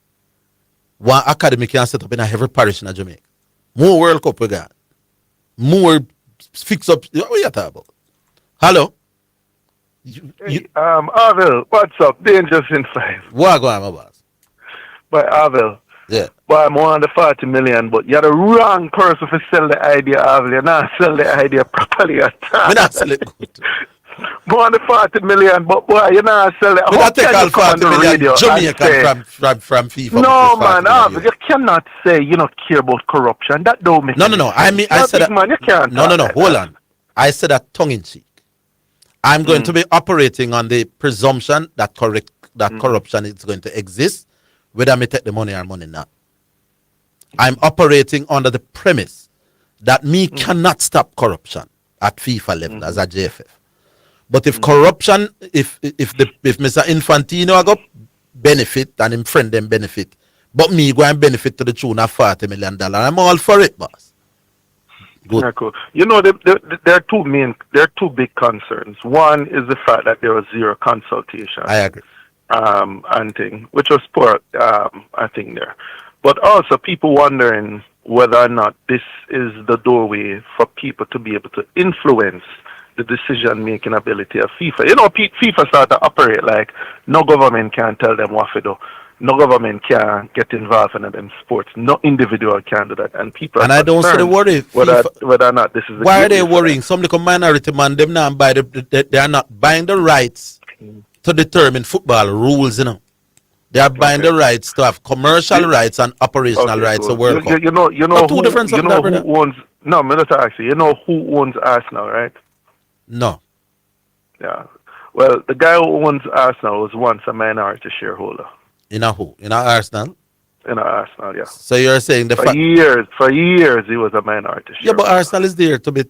One academy can set up in every parish in Jamaica. More World Cup we got. More fix up. What are you talking about? Hello? Orville, what's up? Dangerous inside. What going on, my boss? But Orville, yeah. But I'm on the 40 million, but you're the wrong person to sell the idea, Orville. You're not sell the idea properly at all. We not sell it good. More on the 40 million, but boy, you're not sell it. We not take all 40 million Jamaican from FIFA. No, man, Orville, you cannot say you don't care about corruption. That don't make sense. No. I mean, I said that. Man, you can't no. Hold on. I said that tongue in cheek. I'm going to be operating on the presumption that corruption is going to exist, whether I take the money or money not. I'm operating under the premise that me cannot stop corruption at FIFA level as a JFF. But if corruption, if Mr. Infantino go benefit and him friend them benefit, but me go and benefit to the tune of $40 million, I'm all for it, boss. Good. Yeah, cool. You know, there are two big concerns. One is the fact that there was zero consultation. I agree. And thing, which was poor, I think there. But also people wondering whether or not this is the doorway for people to be able to influence the decision-making ability of FIFA. You know, FIFA started to operate like no government can tell them what to do. No government can get involved in them sports. No individual can do that. And people and I don't see the worry. Whether or not this is the why are they worrying? Some little minority man, them not buy they are not buying the rights to determine football rules, you know. They are buying the rights to have commercial rights and operational rights to World Cup. You know two different who owns no, Minister actually, you know who owns Arsenal, right? No. Yeah. Well, the guy who owns Arsenal was once a minority shareholder. In a who? In a Arsenal? In a Arsenal, yeah. So you're saying for years he was a minority shareholder. Yeah, but Arsenal is there to be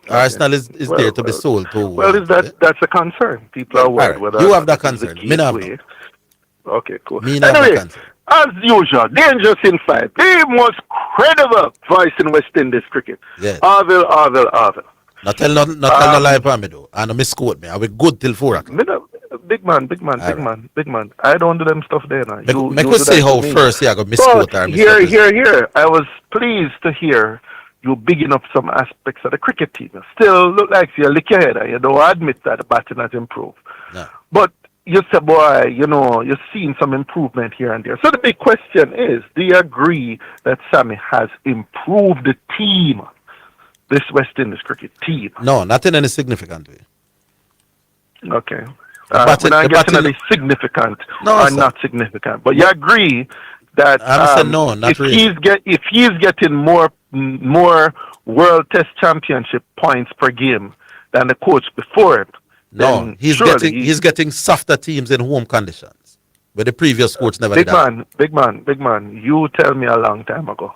Arsenal is there to be sold to. Well, that's a concern. People are worried whether you have that concern. Me not. Okay, cool. Me not anyway, concern. as usual, Dangerous in 5, the most credible voice in West Indies cricket. Yes. Orville. Not tell no lie for me though. And misquote me. I will good till 4 o'clock. Big man. I don't do them stuff there now. Make us see how first I got misquote or misquote. Here. I was pleased to hear you bigging up some aspects of the cricket team. Still look like you lick your head and you don't admit that the batting has improved. No. But you say, boy, you're seeing some improvement here and there. So the big question is, do you agree that Sammy has improved the team, this West Indies cricket team? No, not in any significant way. Okay. We're not getting any significant or not significant. But you agree that no, not if really. if he's getting more World Test Championship points per game than the coach before him, no, he's getting softer teams in home conditions, where the previous coach never did that. Big man, you tell me a long time ago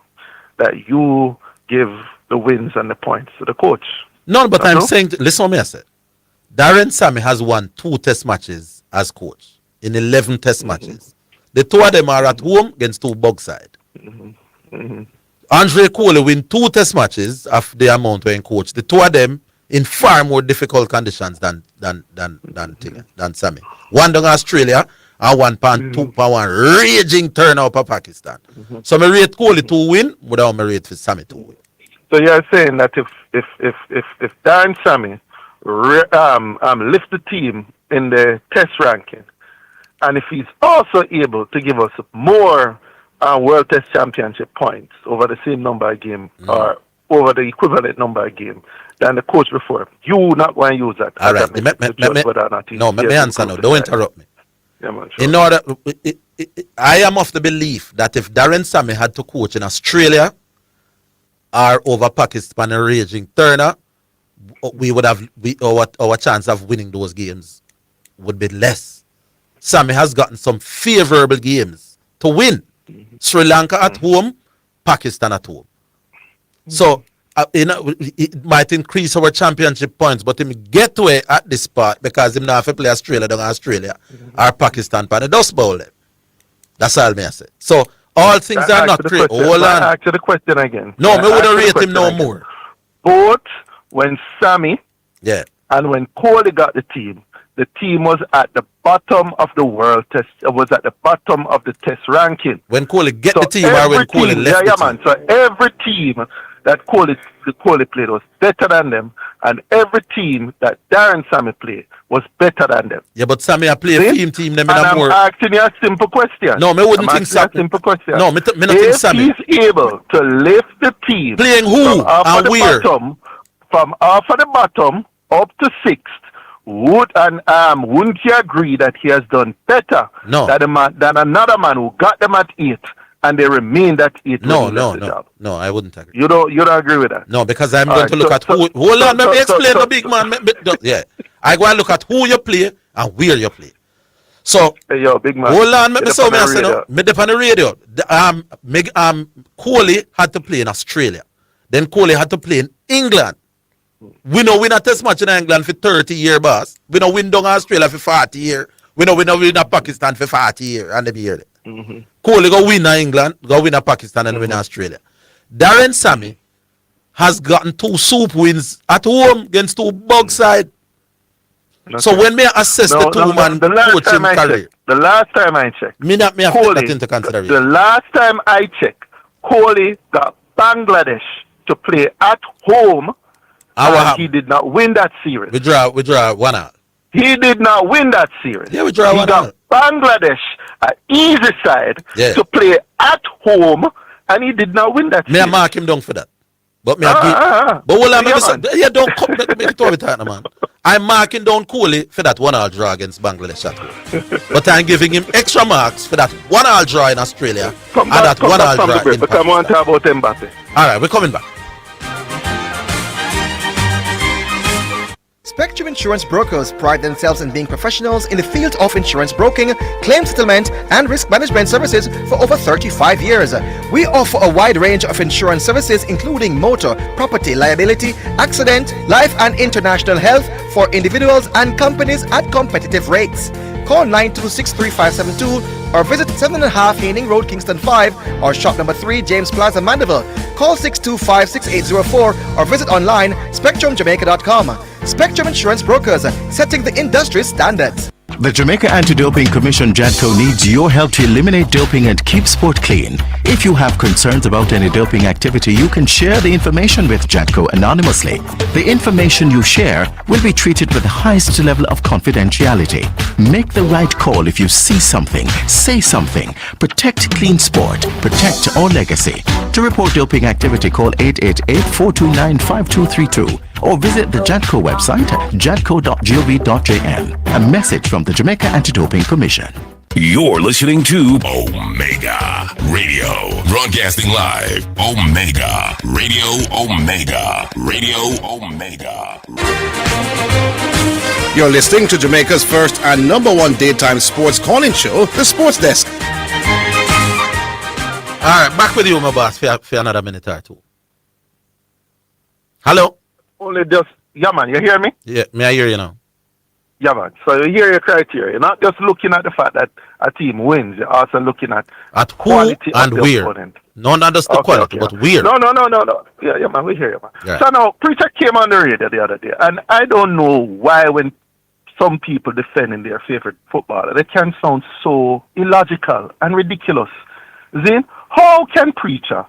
that you give the wins and the points to the coach. No, but saying, listen to me, I said. Darren Sammy has won 2 test matches as coach. in 11 test matches. The two of them are at home against two Bugside. Andre Coley win 2 test matches of the amount when coach. The two of them in far more difficult conditions than Sammy. One down Australia and one pan 2 pan one raging turnout for Pakistan. So I rate Coley to win, but I rate for Sammy to win. So you're saying that if Darren Sammy lift the team in the test ranking, and if he's also able to give us more World Test Championship points over the same number of game or over the equivalent number of game than the coach before, you not going to use that. All right. Let me answer now. Don't interrupt me. Yeah, man, sure. In order, I am of the belief that if Darren Sammy had to coach in Australia or over Pakistan and raging Turner, we would have our chance of winning those games would be less. Sammy has gotten some favorable games to win. Sri Lanka at home, Pakistan at home. So it might increase our championship points, but him get away at this part because him now have to play Australia down Australia or Pakistan for the dust bowl them. That's all me I say. So all things are not great. Hold on. Answer the question again. No, me wouldn't rate him no more. Both when Sammy and when Coley got the team was at the bottom of the world test. Was at the bottom of the test ranking. When Coley get the team or when Coley left the team? Man. So every team that Coley played was better than them, and every team that Darren Sammy played was better than them. Yeah, but Sammy I play a team them in and a more. I'm asking you a simple question. No, me wouldn't think Sammy. Simple question. No, me not think Sammy. If he's able to lift the team, playing who and where? From off of the bottom up to 6th. Wouldn't you agree that he has done better than another man who got them at 8 and they remained at 8? No, I wouldn't agree. You don't agree with that? No, because I'm going to look at who. Hold on, let me explain the big man. I go and look at who you play and where you play. So, hey, yo, big man. Hold on, me say no. Me dep on the radio. Coley had to play in Australia. Then Coley had to play in England. We no win a test match in England for 30 years, boss. We no win down Australia for 40 years. We no win a Pakistan for 40 years. And them year. Coley go win in England, go win a Pakistan and win Australia. Darren Sammy has gotten 2 soup wins at home against 2 Bugside. Okay. So when me assess the two-man coaching career, the last time I checked, me have to take that into consideration. The last time I checked, Coley got Bangladesh to play at home. And he did not win that series. We draw 1-1. He did not win that series. Yeah, we draw 1-1. He got Bangladesh, an easy side, to play at home, and he did not win that series. Me I mark him down for that. But me but hold on, don't come make it over time, man. I'm marking down Coley for that 1-1 draw against Bangladesh at home. But I'm giving him extra marks for that 1-1 draw in Australia and that 1-1 draw in Pakistan. Because I want to talk about Mbappe. All right, we're coming back. Spectrum Insurance Brokers pride themselves in being professionals in the field of insurance broking, claim settlement, and risk management services for over 35 years. We offer a wide range of insurance services including motor, property, liability, accident, life and international health for individuals and companies at competitive rates. Call 926-3572 or visit 7.5 Haining Road, Kingston 5 or shop number 3 James Plaza, Mandeville. Call 625-6804 or visit online spectrumjamaica.com. Spectrum Insurance Brokers, setting the industry standards. The Jamaica Anti-Doping Commission JADCO needs your help to eliminate doping and keep sport clean. If you have concerns about any doping activity, you can share the information with JADCO anonymously. The information you share will be treated with the highest level of confidentiality. Make the right call if you see something, say something. Protect clean sport. Protect our legacy. To report doping activity, call 888-429-5232 or visit the JADCO website, jadco.gov.jn. A message from the Jamaica Anti-Doping Commission. You're listening to Omega Radio. Broadcasting live. Omega Radio. Omega Radio. Omega. You're listening to Jamaica's first and #1 daytime sports calling show, The Sports Desk. All right, back with you, my boss, for another minute or two. Hello? Only just, yeah, man, you hear me? Yeah, may I hear you now? Yeah, man. So you hear your criteria. You're not just looking at the fact that a team wins. You're also looking at who quality and of the where. opponent. No, not just the quality, but where. No. Yeah, man. We hear you, man. Yeah. So now, Preacher came on the radio the other day, and I don't know why when some people defending their favorite footballer, they can sound so illogical and ridiculous. Zin, how can Preacher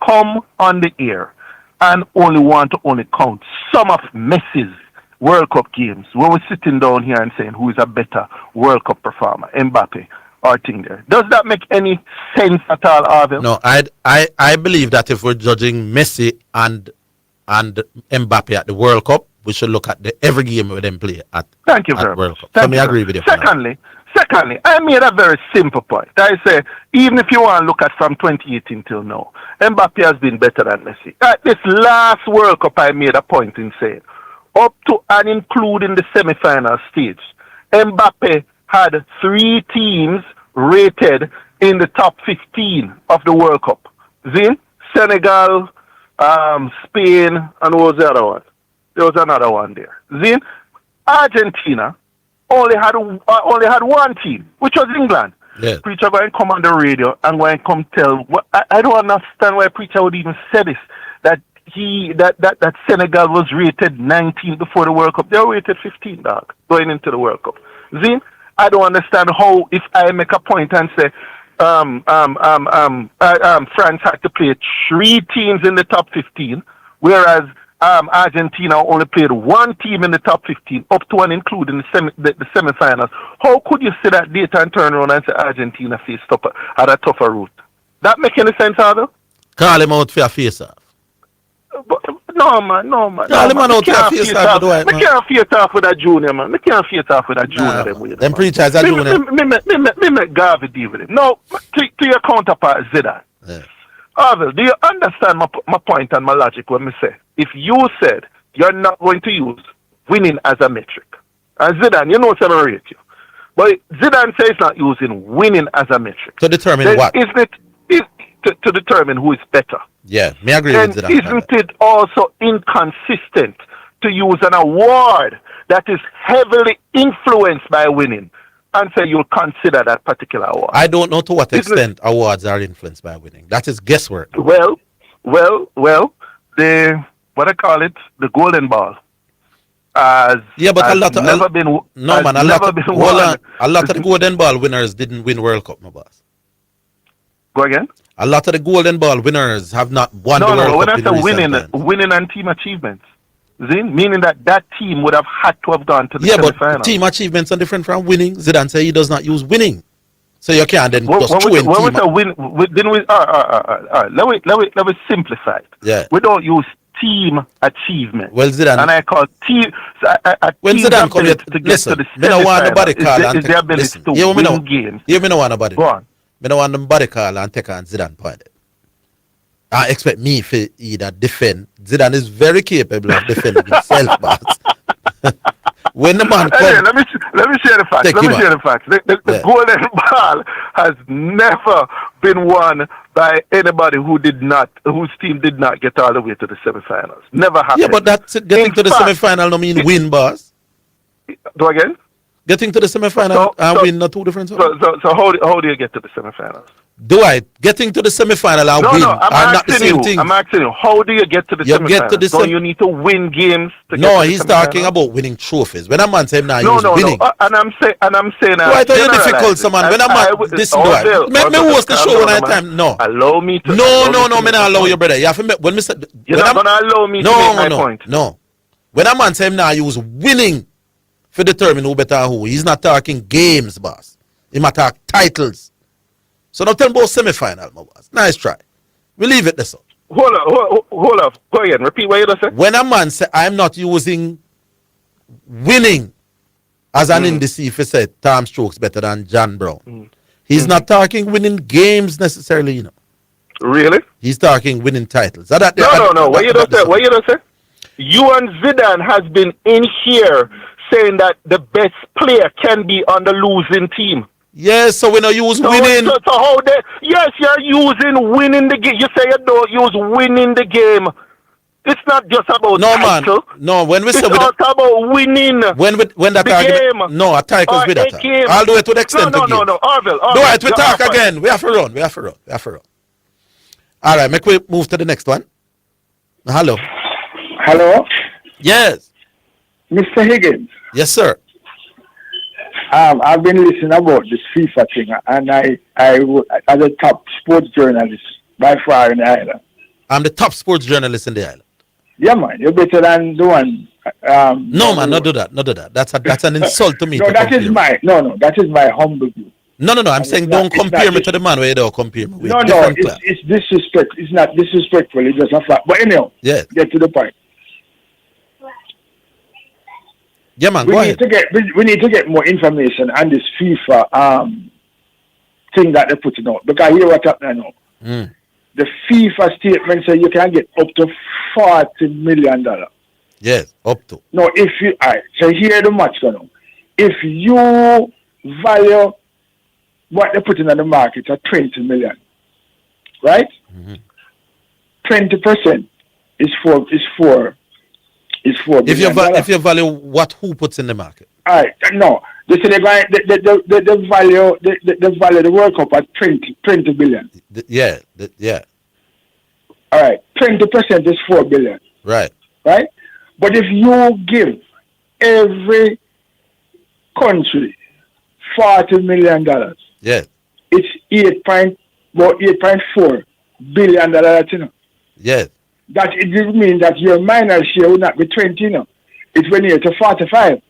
come on the air and only want to only count some of Messi's World Cup games when we're sitting down here and saying who is a better World Cup performer, Mbappe or thing there? Does that make any sense at all, Orville? No, I believe that if we're judging Messi and Mbappe at the World Cup, we should look at every game with them play at Thank you at very World much. Cup. Thank So you I agree with you. Secondly, I made a very simple point. I say, even if you want to look at from 2018 till now, Mbappe has been better than Messi. At this last World Cup, I made a point in saying, up to and including the semi-final stage, Mbappe had 3 teams rated in the top 15 of the World Cup. Zin, Senegal, Spain, and what was the other one? There was another one there. Zin, Argentina only had one team, which was England. Yeah. Preacher going to come on the radio and going to come tell. I don't understand why Preacher would even say this. That Senegal was rated 19 before the World Cup. They were rated 15, dog, going into the World Cup. Zin, I don't understand how if I make a point and say France had to play 3 teams in the top 15, whereas Argentina only played 1 team in the top 15, up to and including the semi-finals. How could you say that data and turn around and say Argentina faced up at a tougher route? That make any sense, Aldo? Call him out for a face-off. No, man. Call him out for a face-off. I can't face off with a junior, man. I can't face off with a junior. Them preachers are junior. Me make Garvey deal with him. No, to your counterpart, Zidane. Yeah. Orville, do you understand my point and my logic when me say, if you said you're not going to use winning as a metric, and Zidane, you know it's going to rate you, but Zidane says not using winning as a metric. To determine then what? Isn't it to determine who is better? Yeah, me agree And with Zidane. isn't it also inconsistent to use an award that is heavily influenced by winning and say you'll consider that particular award? I don't know to what extent awards are influenced by winning. That is guesswork. Well, the what I call it, the golden ball. A lot of the golden ball winners didn't win World Cup, my boss. Go again? A lot of the golden ball winners have not won the World Cup. When I say winning, winning and team achievements. Meaning that team would have had to have gone to the semi-final. But team achievements are different from winning. Zidane say he does not use winning, so you can't then just throw in team. Let me simplify it. Yeah. We don't use team achievement. Well, Zidane, and I call team. When Zidane come here, to get listen, to the me don't want nobody call is the ability to win games. Me don't want nobody. Go on. Me don't want nobody call and take on Zidane point. I expect me to either defend. Zidane is very capable of defending himself, boss. When the man comes, let me share the facts. The golden ball has never been won by anybody whose team did not get all the way to the semifinals. Never happened. Yeah, but getting to the semifinal no mean win, boss. Do again? Getting to the semifinal and win not two different. So how do you get to the semifinals? Getting to the semifinal and win are not the same thing. I'm asking you, how do you get to the semifinals? Don't you need to win games to get to the he's talking about winning trophies. When a man says now winning. No. And I'm saying why are you difficult, someone? When a man listen to it. Me host the show when I time. No. Allow me to. No, me not allow you, brother. You have to when me say you're not gonna allow me to make my point. No. When a man says now use winning to determine who better and who. He's not talking games, boss. He might talk titles. So now tell me about semi-final, my boss. Nice try. We leave it this up. Hold up. Go again. Repeat what you just said. When a man say I'm not using winning as an indice, if he said Tom Stokes better than John Brown, he's not talking winning games necessarily, you know. Really? He's talking winning titles. No. What you just say? You and Zidane has been in here saying that the best player can be on the losing team. Yes, so we don't use winning. So yes, you're using winning the game. You say you don't use winning the game. It's not just about No, title. man. No, when we It's say with also about winning. when that the argument, game. no, a title with that. game. I'll do it to the extent No, of games. Orville. Do it. We you're talk off. again. We have to run. All right, make we move to the next one. Hello. Hello, Yes. Mr. Higgins. Yes, sir. I've been listening about this FIFA thing, and I as a top sports journalist by far in the island. I'm the top sports journalist in the island. Yeah, man, you're better than the one. No, man, not do that. That's an insult to me. No, to that is compare. that is my humble view. No. I'm saying don't compare me to the man where you don't compare me with. No, Different class. it's disrespect. It's not disrespectful. It's just a fact. But anyhow, Yes. get to the point. Yeah, man, We go need ahead. we need to get more information on this FIFA thing that they're putting out, because here what happening now. Mm. The FIFA statement says you can get up to $40 million. Yes, up to. No, if you so here the match now. If you value what they're putting on the market at 20 million, right? 20% is for If you value what who puts in the market. All right, no. They say they're going the value the World Cup at 20 billion. Yeah. All right, 20% is 4 billion. Right. Right? But if you give every country $40 million, Yes. it's 8.4 billion dollars. You know. Yes. That it will mean that your minor share will not be 20. You know. It will near to 45.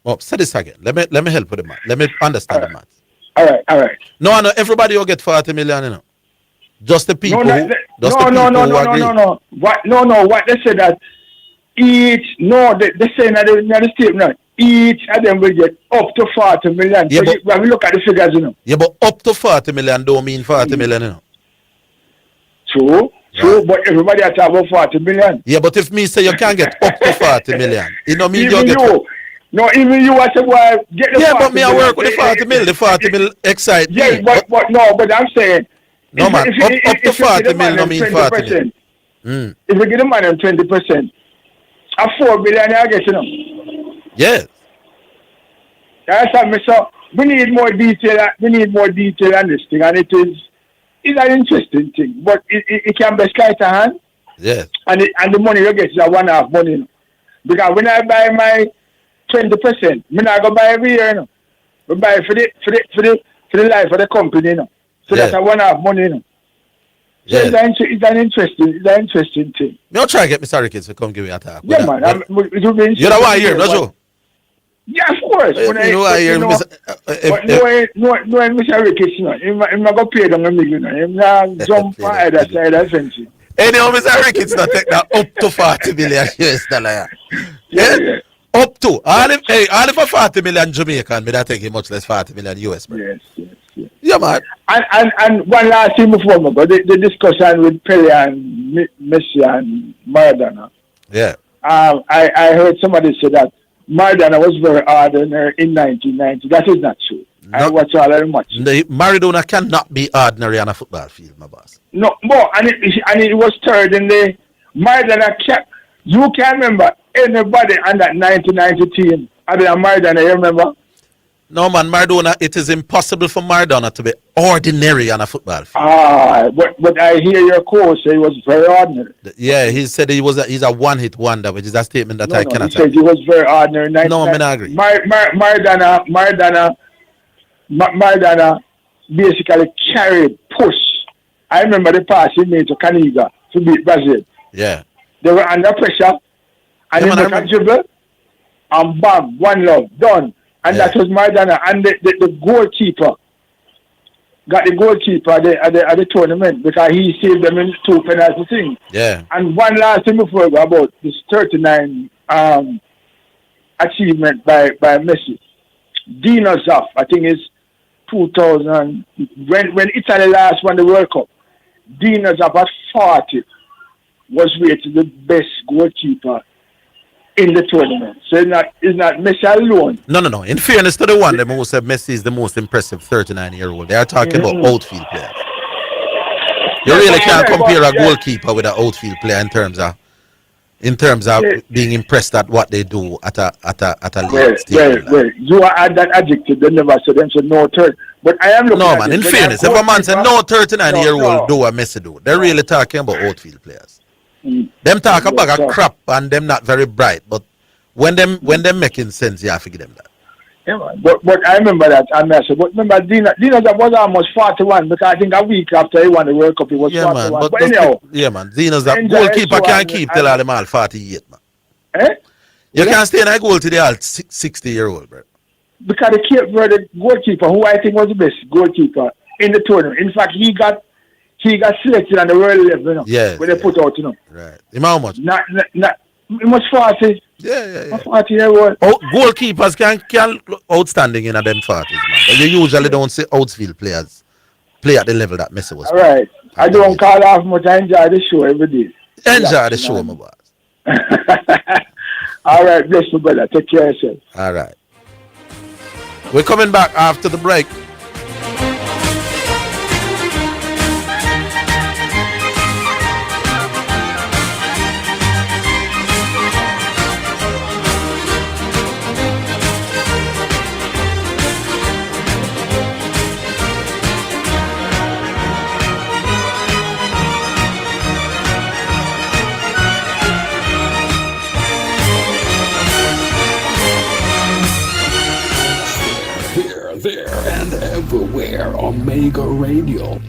Well, say this again. Let me help with the math. Let me understand the math. All right. No, everybody will get 40 million, you know. Just the people who agree. No. What they say that they say in the statement, each of them will get up to 40 million. Yeah, so when we look at the figures, you know. Yeah, but up to 40 million don't mean 40 million, you know. True, but everybody has about 40 million. Yeah, but if me say you can't get up to 40 million, it don't mean Even you get. No, even you as a boy get the 40 but me I million. work with the 40 mil. The 40 mil excite me. Yes, but I'm saying. No, man, up to 40 mil don't mean 40 mil. If we get the money on 20%, a 4 billion, I guess, you know. Yes. That's what me so. We need more detail. We need more detail on this thing, and it's an interesting thing, but it can be sleight of hand. Yes. And the money you get is a one-off money, you know. Because when I buy my 20%, I'm not go buy every year, you know. We buy for the life of the company, you know. So Yes. that's a one-off money, you know. So Yes. it's an interesting thing. Me try to get Mr. Ricketts to come give me a talk. Yeah, man. It will be interesting. You know why here, no Joe? Yeah, of course. You know why here, but when Mr. Ricketts, you know, he's not going to pay them a million, you know. He's not jump on either side of the fence. Anyhow, Mr. Ricketts not take that up to 40 million US dollar. Yeah? Up to. All if a 40 million Jamaican, me that take much less 40 million US, bro. Yes. Yeah, man. And one last thing before me go, the discussion with Pele and Messi and Maradona. Yeah. I heard somebody say that Maradona was very hard in 1990. That is not true. I watch all very much. Maradona cannot be ordinary on a football field, my boss. No, and it was third in the Maradona. You can't remember anybody on that 1990 team other than Maradona. You remember? No, man, Maradona. It is impossible for Maradona to be ordinary on a football field. But I hear your coach say he was very ordinary. Yeah, he said he's a one-hit wonder, which is a statement that I cannot. He said he was very ordinary. No, I agree. Maradona basically carried, push. I remember the pass he made to Caniga to beat Brazil. Yeah. They were under pressure, and he made a dribble, and bam, one love, done. And that was Maradona. And the goalkeeper got the goalkeeper at the tournament because he saved them in 2 penalty things. Yeah. And one last thing before I go about this 39 achievement by Messi. Dino Zoff, I think it's 2000, when Italy last won the World Cup, Dino Zoff at 40 was rated the best goalkeeper in the tournament. So it's not Messi alone. No. In fairness to the one, the most Messi is the most impressive 39-year-old. They are talking about outfield players. You really can't compare a goalkeeper with an outfield player in terms of in terms of being impressed at what they do at a Well, league stage. you are at that adjective. They never said them said no third. But I am looking No, at man. it. In When fairness, I if a man goalkeeper- say no 39-year-old No. do what Messi do, they're really talking about outfield players. Them talk about a crap and them not very bright, but when them making sense, you have to give them that. Yeah, man. But I remember that. I said, but remember, Dina was almost 41 because I think a week after he won the World Cup, he was 41. But anyhow, Zeno's a enjoy goalkeeper it, so can't keep till all them all 48, man. You can't stay in a goal to the all 60-year-old, bro. because the Cape Verde goalkeeper, who I think was the best goalkeeper in the tournament. In fact, he got selected on the world level, you know, Yes, when they put out, you know. Right. How much? Not it was 40. Yeah. 40 year old. Goalkeepers can outstanding in a them 40s, man. But you usually don't see outfield players play at the level that Messi was. All right. I don't call off much. I enjoy the show every day. Enjoy the show, my boy. All right. Bless you, brother. Take care of yourself. All right. We're coming back after the break. Here, there, and everywhere. Omega Radio.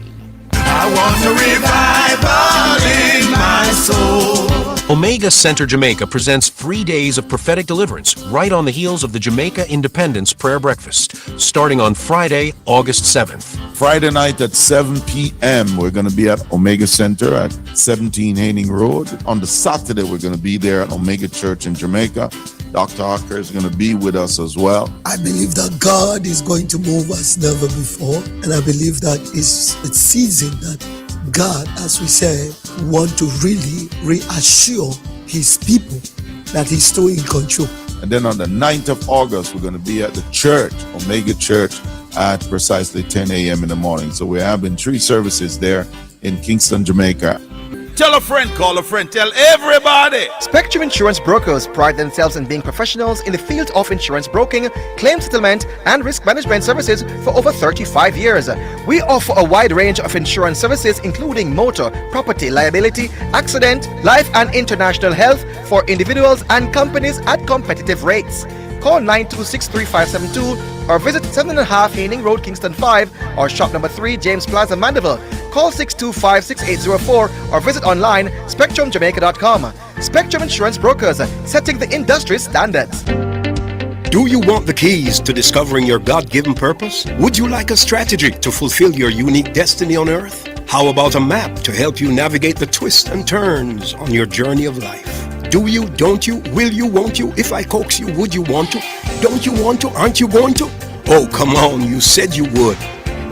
I want a revival in my soul. Omega Center Jamaica presents 3 days of prophetic deliverance right on the heels of the Jamaica Independence Prayer Breakfast, starting on Friday, August 7th. Friday night at 7 p.m. We're going to be at Omega Center at 17 Haining Road. On the Saturday, we're going to be there at Omega Church in Jamaica. Dr. Harker is going to be with us as well. I believe that God is going to move as never before, and I believe that it's season that God, as we said, want to really reassure his people that he's still in control. And then on the 9th of August, we're going to be at the church, Omega Church, at precisely 10 a.m. in the morning. So we're having 3 services there in Kingston, Jamaica. Tell a friend, call a friend, tell everybody. Spectrum Insurance Brokers pride themselves in being professionals in the field of insurance broking, claim settlement, and risk management services for over 35 years. We offer a wide range of insurance services including motor, property, liability, accident, life and international health for individuals and companies at competitive rates. Call 926-3572 or visit 7.5 Haining Road, Kingston 5 or shop number 3, James Plaza, Mandeville. Call 625-6804 or visit online spectrumjamaica.com. Spectrum Insurance Brokers, setting the industry standards. Do you want the keys to discovering your God-given purpose? Would you like a strategy to fulfill your unique destiny on earth? How about a map to help you navigate the twists and turns on your journey of life? Do you, don't you, will you, won't you? If I coax you, would you want to? Don't you want to? Aren't you going to? Oh, come on, you said you would.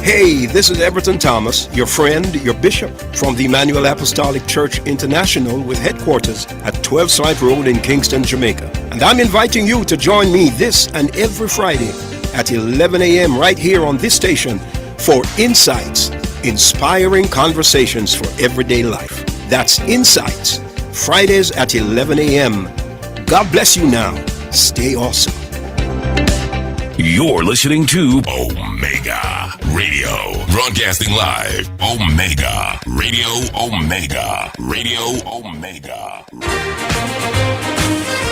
Hey, this is Everton Thomas, your friend, your bishop, from the Emmanuel Apostolic Church International with headquarters at 12 Side Road in Kingston, Jamaica. And I'm inviting you to join me this and every Friday at 11 a.m. right here on this station for Insights, inspiring conversations for everyday life. That's Insights, Fridays at 11 a.m. God bless you now. Stay awesome. You're listening to Omega Radio. Broadcasting live. Omega Radio. Omega Radio. Omega.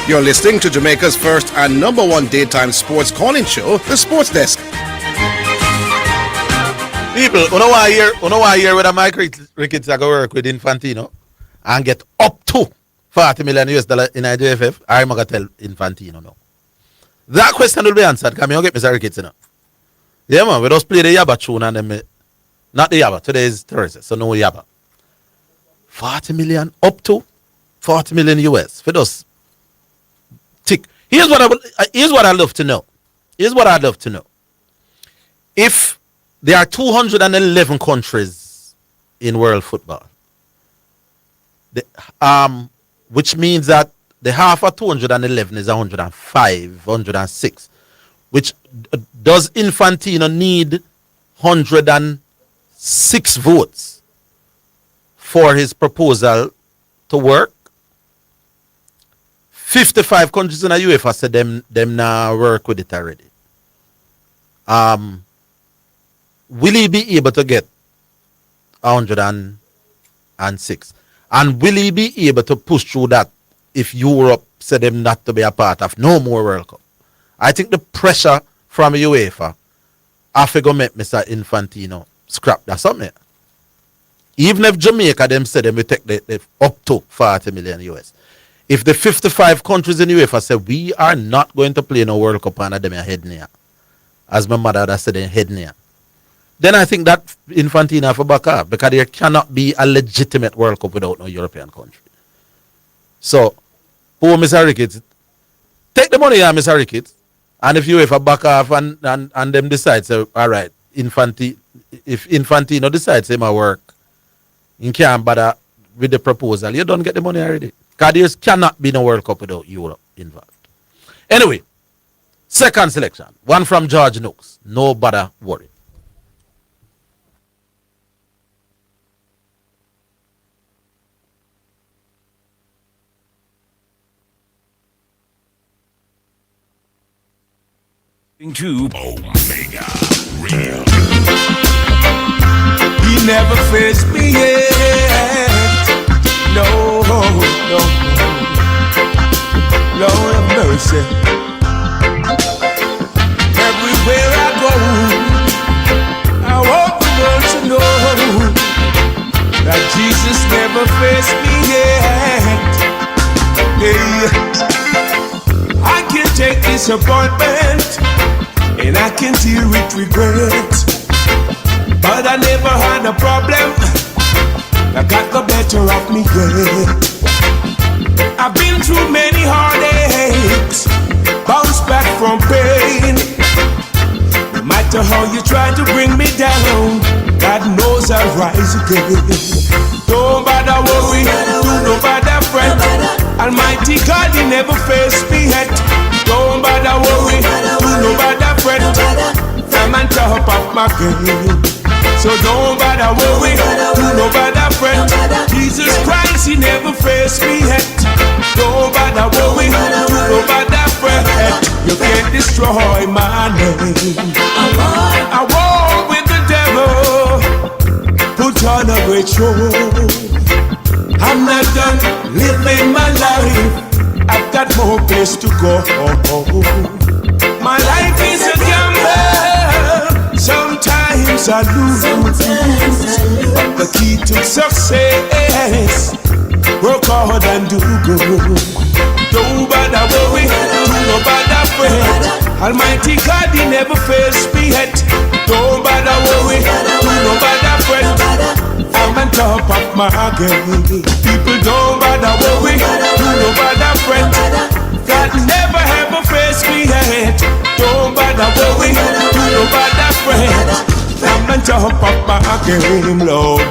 You're listening to Jamaica's first and number 1 daytime sports calling show, The Sports Desk. People, you know why here with a Mike Ricketts I go work with Infantino and get up to $40 million in a JFF? I'm going to tell Infantino no. That question will be answered. Come here, get Mr. Ricketts enough. Yeah, man, we just play the Yaba tune and then not the Yaba. Today is Thursday, so no Yaba. 40 million up to 40 million US for those tick. Here's what I love to know. Here's what I'd love to know. If there are 211 countries in world football, which means that the half of 211 is 105, 106, which does Infantino need 106 votes for his proposal to work? 55 countries in the UEFA said them now work with it already. Will he be able to get 106? And will he be able to push through that if Europe said them not to be a part of no more World Cup? I think the pressure from UEFA have to go make Mr. Infantino scrap that something. Even if Jamaica them said them will take the up to 40 million US. If the 55 countries in UEFA say we are not going to play no World Cup and them are heading here, as my mother that said they're heading here, then I think that Infantino have to back up, because there cannot be a legitimate World Cup without no European country. So, poor Mr. Ricketts, take the money here, Mr. Ricketts, and if UEFA back off and them decide, so, all right, if Infantino decides him a work, you can't bother with the proposal, you don't get the money already. Because there cannot be no World Cup without Europe involved. Anyway, second selection, one from George Nooks, no bother worry. To Omega Radio. He never faced me yet. No, Lord of mercy. Everywhere I go, I want the world to know that Jesus never faced me yet. Hey, I can take disappointment and I can deal with regret, but I never had a problem that got the better of me yet. I've been through many heartaches, bounced back from pain. No matter how you try to bring me down, God knows I'll rise again. Don't bother worry, do no bother fret. Almighty God, He never faced me yet. Don't bother worry, do no bother fret. I'm on top of my game. So don't bother worry, do no bother fret. Jesus Christ, He never faced me yet. Don't bother worry, do no bother fret. You can't destroy my name. I walk with the devil, put on a great show. I'm not done living my life, I've got more place to go. My life is a gamble, sometimes I lose. But the key to success, work hard and do good. Don't bother worry, do no bother fret. Almighty God, He never faced me yet. Don't bother worry, do no bother fret. I'm on top of my game. People don't bother worry, do no bother fret. God never ever faced me yet. Don't bother worry, do no bother fret. I'm on top of my game, Lord.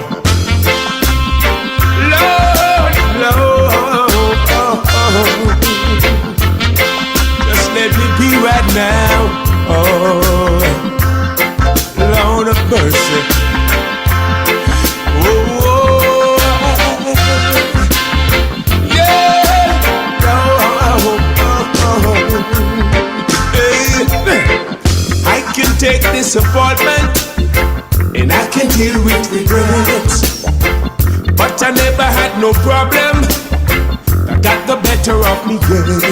Lord, Lord, just let me be right now. Oh, Lord of mercy. I can take disappointment and I can deal with regrets, but I never had no problem that got the better of me yet.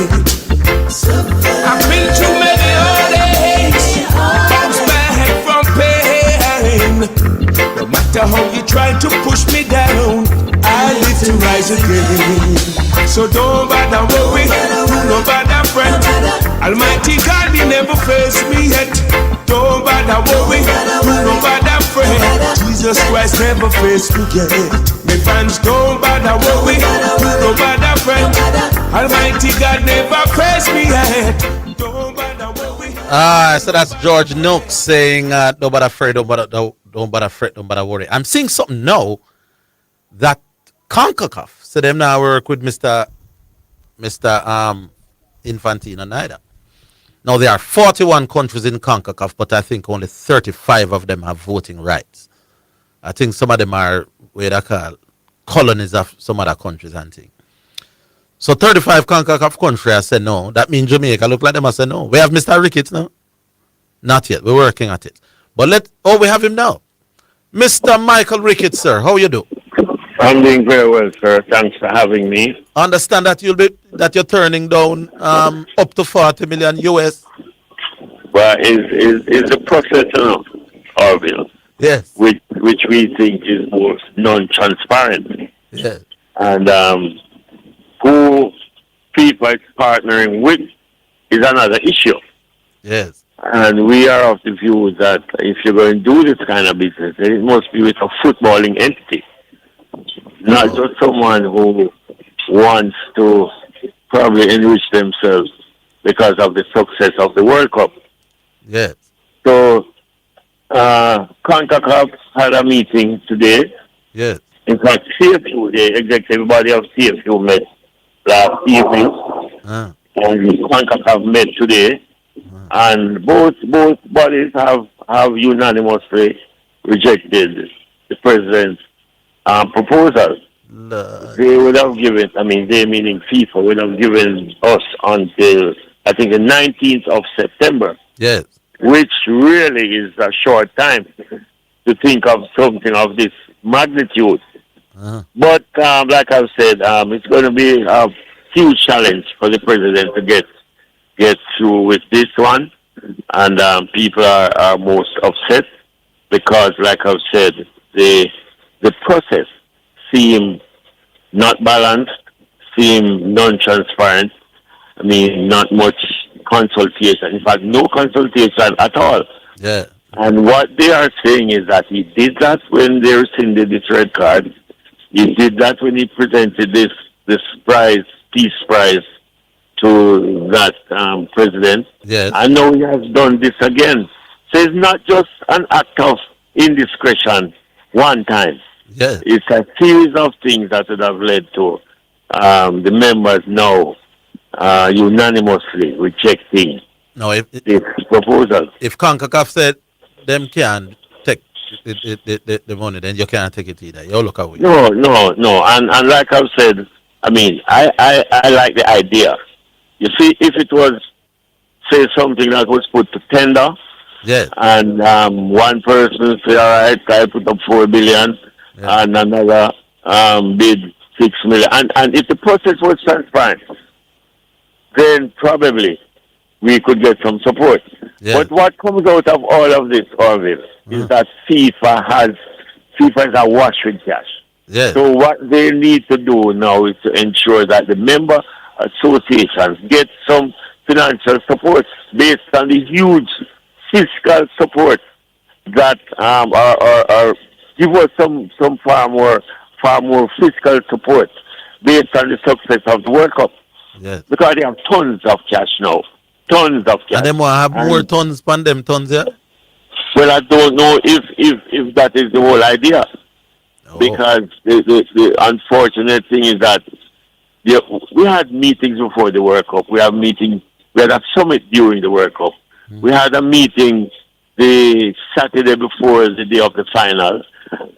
I've been through many heartaches, bounced back from pain. No matter how you try to push me down, I live to rise again. So don't bother worry, do no bother fret. Almighty God, He never faced me yet. Don't bother worry, do no bother fret. Jesus Christ never faced me yet. My fans don't bother worry, do no bother fret. Almighty God never faced me yet. Don't bother worry. So that's George Nooks saying, don't bother fret, don't bother fret, don't bother worry. I'm seeing something now that CONCACAF, so them now work with Mr. Infantino neither. Now there are 41 countries in CONCACAF, but I think only 35 of them have voting rights. I think some of them are what they call colonies of some other countries and things. So 35 CONCACAF country I said no. That means Jamaica look like them I said no. We have Mr. Ricketts now? Not yet. We're working at it. But we have him now. Mr. Michael Ricketts, sir. How you do? I'm doing very well, sir. Thanks for having me. Understand that you're turning down up to 40 million US. Well, is the process, Orville? Yes. Which we think is most non-transparent. Yes. And who FIFA is partnering with is another issue. Yes. And we are of the view that if you're going to do this kind of business, then it must be with a footballing entity. Not just someone who wants to probably enrich themselves because of the success of the World Cup. Yes. So, CONCACAF had a meeting today. Yes. In fact, CFU, the executive body of CFU met last evening. And CONCACAF met today. And both bodies have unanimously rejected the president's proposal. They would have given, they meaning FIFA, would have given us until, I think, the 19th of September. Yes. Which really is a short time to think of something of this magnitude. But like I've said, it's going to be a huge challenge for the president to get through with this one. And people are most upset because, like I've said, the process seem not balanced, seem non-transparent. Not much consultation. In fact, no consultation at all. Yeah. And what they are saying is that he did that when they rescinded this red card. He did that when he presented this prize, peace prize, to that president. Yes. And now he has done this again. So it's not just an act of indiscretion one time. Yes. It's a series of things that would have led to the members now unanimously rejecting this proposal. If CONCACAF said them can take the money, then you can't take it either. You look away. No. And like I've said, I like the idea. You see, if it was, say, something that was put to tender, yes, and one person say, all right, I put up 4 billion, and another bid 6 million. And if the process was transparent, then probably we could get some support. Yeah. But what comes out of all of this, Orville, is that FIFA is awash with cash. Yes. So what they need to do now is to ensure that the member associations get some financial support based on the huge fiscal support that are give us some far more fiscal support based on the success of the World Cup. Yes. Because they have tons of cash now. Tons of cash. And they will have more tons than them tons, yeah? Well, I don't know if that is the whole idea. Because the unfortunate thing is that we had meetings before the World Cup. We had a summit during the World Cup. We had a meeting the Saturday before the day of the final.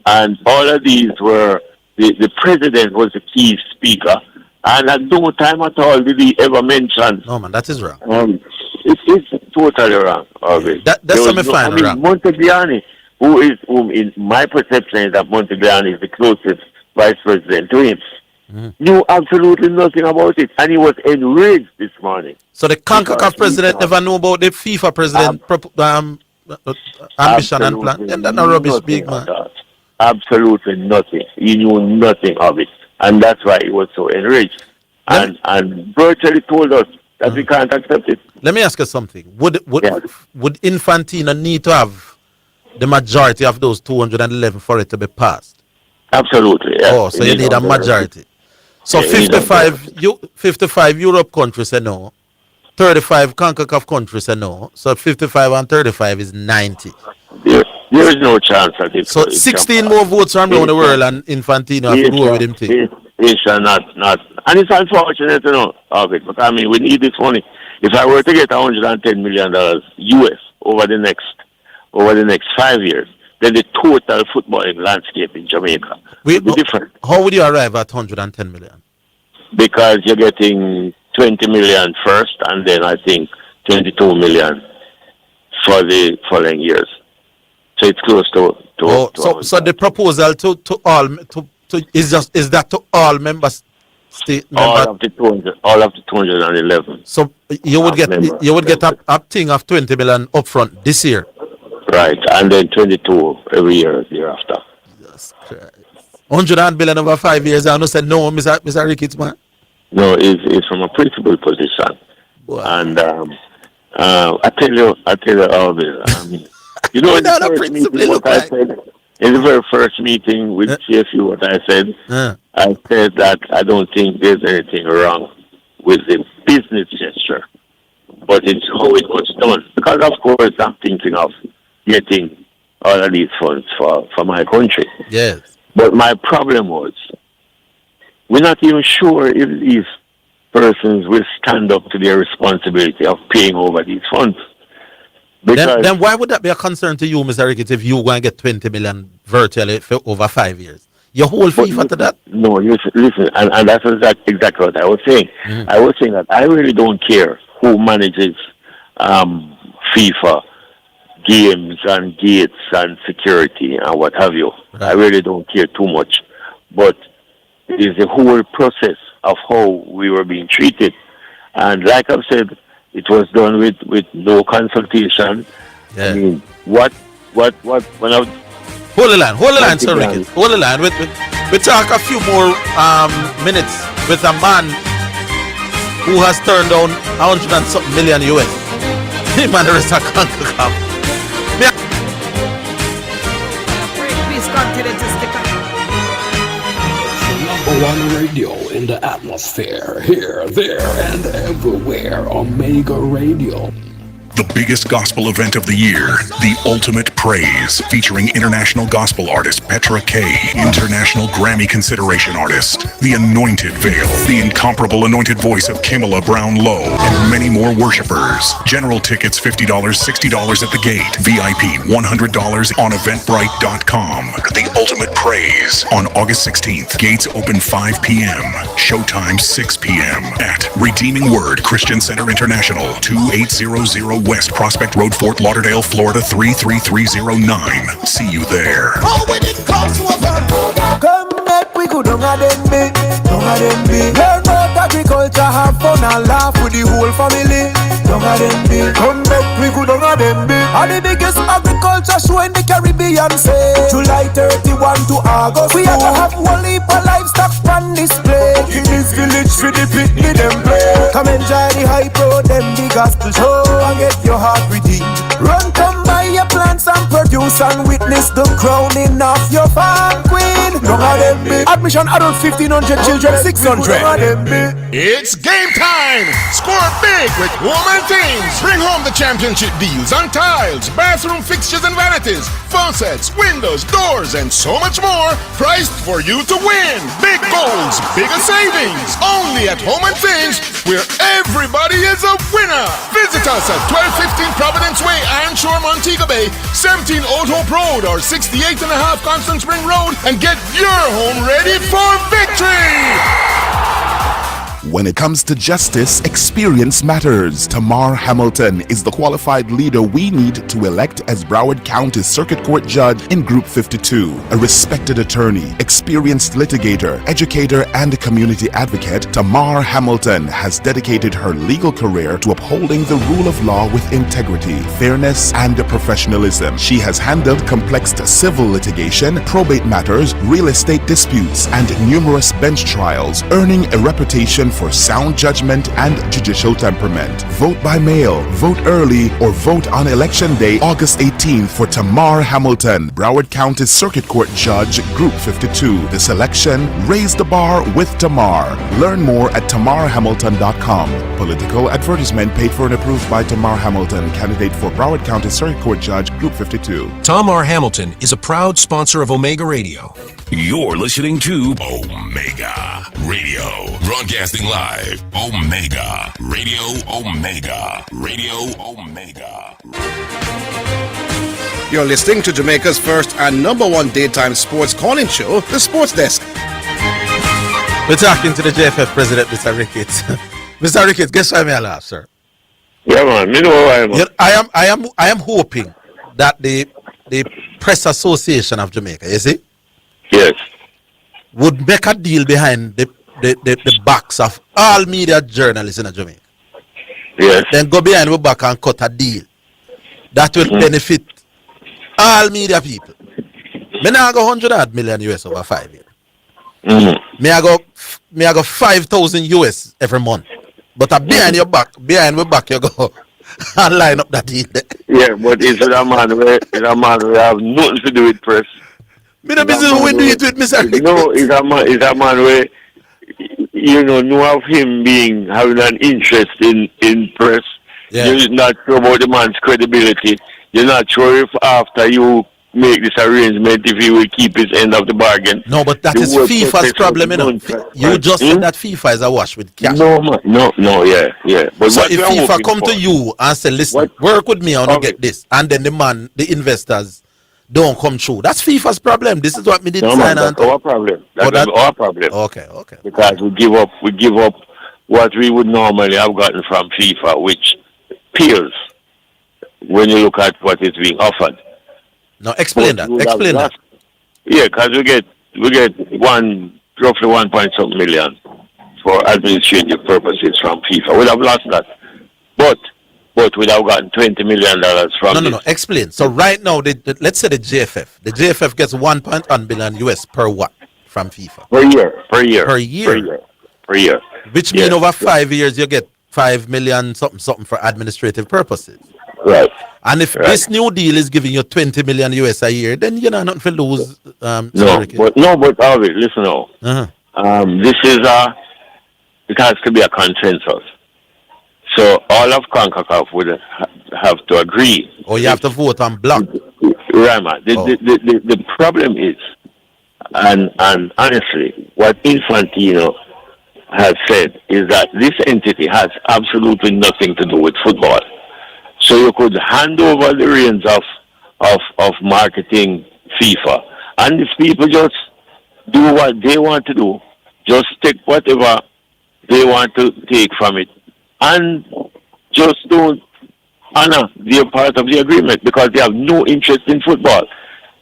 And all of these were, the president was the key speaker. And at no time at all did he ever mention. No, man, that is wrong. It's totally wrong. That's semi-final wrong. Montegliani, whom in my perception is that Montegliani is the closest vice president to him, knew absolutely nothing about it. And he was enraged this morning. So the CONCACAF president never knew about the FIFA president ambition and plan? Then that's not rubbish, big man. Absolutely nothing. He knew nothing of it. And that's why he was so enraged. And virtually told us that we can't accept it. Let me ask you something. Would Infantino need to have the majority of those 211 for it to be passed? Absolutely, yes. Oh, so you need a majority. So 55 Europe countries say no. 35 CONCACAF countries say no. So 55 and 35 is 90. There is no chance at it. So 16 more votes from around the world and Infantino have to go with him too. Not. And it's unfortunate, of it. But we need this money. If I were to get $110 million US over the next 5 years, then the total footballing landscape in Jamaica would be different. How would you arrive at 110 million? because you're getting 20 million first, and then I think 22 million for the following years. So it's close to. So the proposal to all is that to all members? All of the 211. So you would get a thing of 20 million upfront this year. Right, and then 22 every year thereafter. 100 million over 5 years. I know said no, Mr. Ricketts, man. No, it's from a principal position. Wow. And I tell you all this. You know, in the very first meeting with CFU, what I said, I said that I don't think there's anything wrong with the business gesture, but it's how it was done. Because, of course, I'm thinking of getting all of these funds for my country. Yes. But my problem was, we're not even sure if these persons will stand up to their responsibility of paying over these funds. Then why would that be a concern to you, Mr. Ricketts, if you're going to get 20 million virtually for over 5 years? Your whole fee for that? No, listen, and that's exactly what I was saying. I was saying that I really don't care who manages FIFA, games and gates and security and what have you. Right. I really don't care too much. But it is the whole process of how we were being treated. And like I've said, it was done with no consultation. Yeah. I mean, what, when I... Hold the line, Sir Ricketts. Hold the line. We talk a few more minutes with a man who has turned down 100 and something million US. Him and the rest of CONCACAF. Please continue to stick on. Number one radio in the atmosphere, here, there, and everywhere. Omega Radio. The biggest gospel event of the year, The Ultimate Praise, featuring international gospel artist Petra Kay, international Grammy consideration artist, The Anointed Veil, the incomparable anointed voice of Kimala Brown Lowe, and many more worshipers. General tickets $50, $60 at the gate. VIP $100 on Eventbrite.com. The Ultimate Praise on August 16th. Gates open 5 p.m. Showtime 6 p.m. at Redeeming Word Christian Center International, 2800 West Prospect Road, Fort Lauderdale, Florida 33309. See you there. Oh, when it comes to a come back, we go down them be. Learn about agriculture, have fun and laugh with the whole family. Down them be. Come back, we go down them be. Are the biggest agriculture show in the Caribbean, say July 31 to August. We have to have one heap of livestock on display. In this village, for the picnic them play. Come enjoy the hype road, them the gospel show, and get your heart redeemed. Run, come buy your plants and produce and witness the crowning of your farm queen. Don't them be. Admission adult 1,500, children 600. It's game time! Score big with Woman Things. Bring home the championship deals on tiles, bathroom fixtures and vanities, faucets, windows, doors, and so much more, priced for you to win. Big goals, bigger savings. Only at Home and Things, where everybody is a winner. Visit us at 1215 Providence Way, Iron Shore, Montego Bay, 17 Old Hope Road, or 68 and a half Constant Spring Road, and get your home ready for victory! When it comes to justice, experience matters. Tamar Hamilton is the qualified leader we need to elect as Broward County Circuit Court Judge in Group 52. A respected attorney, experienced litigator, educator, and community advocate, Tamar Hamilton has dedicated her legal career to upholding the rule of law with integrity, fairness, and professionalism. She has handled complex civil litigation, probate matters, real estate disputes, and numerous bench trials, earning a reputation for sound judgment and judicial temperament. Vote by mail, vote early, or vote on Election Day, August 18th for Tamar Hamilton, Broward County Circuit Court Judge, Group 52. This election, raise the bar with Tamar. Learn more at tamarhamilton.com. Political advertisement paid for and approved by Tamar Hamilton, candidate for Broward County Circuit Court Judge, Group 52. Tamar Hamilton is a proud sponsor of Omega Radio. You're listening to Omega Radio, broadcasting live. Omega Radio, Omega Radio, Omega. You're listening to Jamaica's first and number one daytime sports calling show, The Sports Desk. We're talking to the JFF president, Mr. Ricketts. Mr. Ricketts, guess why I laugh, sir? Yeah, man. You know why, man. I am hoping that the Press Association of Jamaica, you see? Yes. Would make a deal behind the backs of all media journalists in Jamaica. Yes. Then go behind the back and cut a deal that will benefit all media people. Me now go 100 million US over 5 years. Me I go 5,000 US every month. But behind your back, you go and line up that deal there. Yeah, but it's a man who have nothing to do with press. Me no business who do it with Mr. Ricketts. No, it's a man where know of him having an interest in press. Yeah. You're not sure about the man's credibility. You're not sure if after you make this arrangement, if he will keep his end of the bargain. No, but that is FIFA's problem, you know. You just said that FIFA is awash with cash. No, man. No, yeah. But so if FIFA come to you and say, listen, work with me, I want to get this, and then the investors don't come through. That's FIFA's problem. This is what we did sign on. That's our problem. That's our problem. Okay. Because we give up what we would normally have gotten from FIFA, which pales when you look at what is being offered. Now explain that. Yeah, because we get roughly 1 million for administrative purposes from FIFA. We'd have lost that, but we'd have gotten $20 million from. No. Explain. So right now, let's say the JFF gets 1.1 billion US per what from FIFA per year. Which means over 5 years you get 5 million something for administrative purposes. Right. And if this new deal is giving you 20 million US a year, then you know nothing to lose. But Orville, listen now. This is it has to be a consensus. So all of CONCACAF would have to agree. Or you have to vote on block. Right, man. The problem is, and honestly, what Infantino has said is that this entity has absolutely nothing to do with football. So you could hand over the reins of marketing FIFA, and if people just do what they want to do, just take whatever they want to take from it, and just don't honor their part of the agreement because they have no interest in football.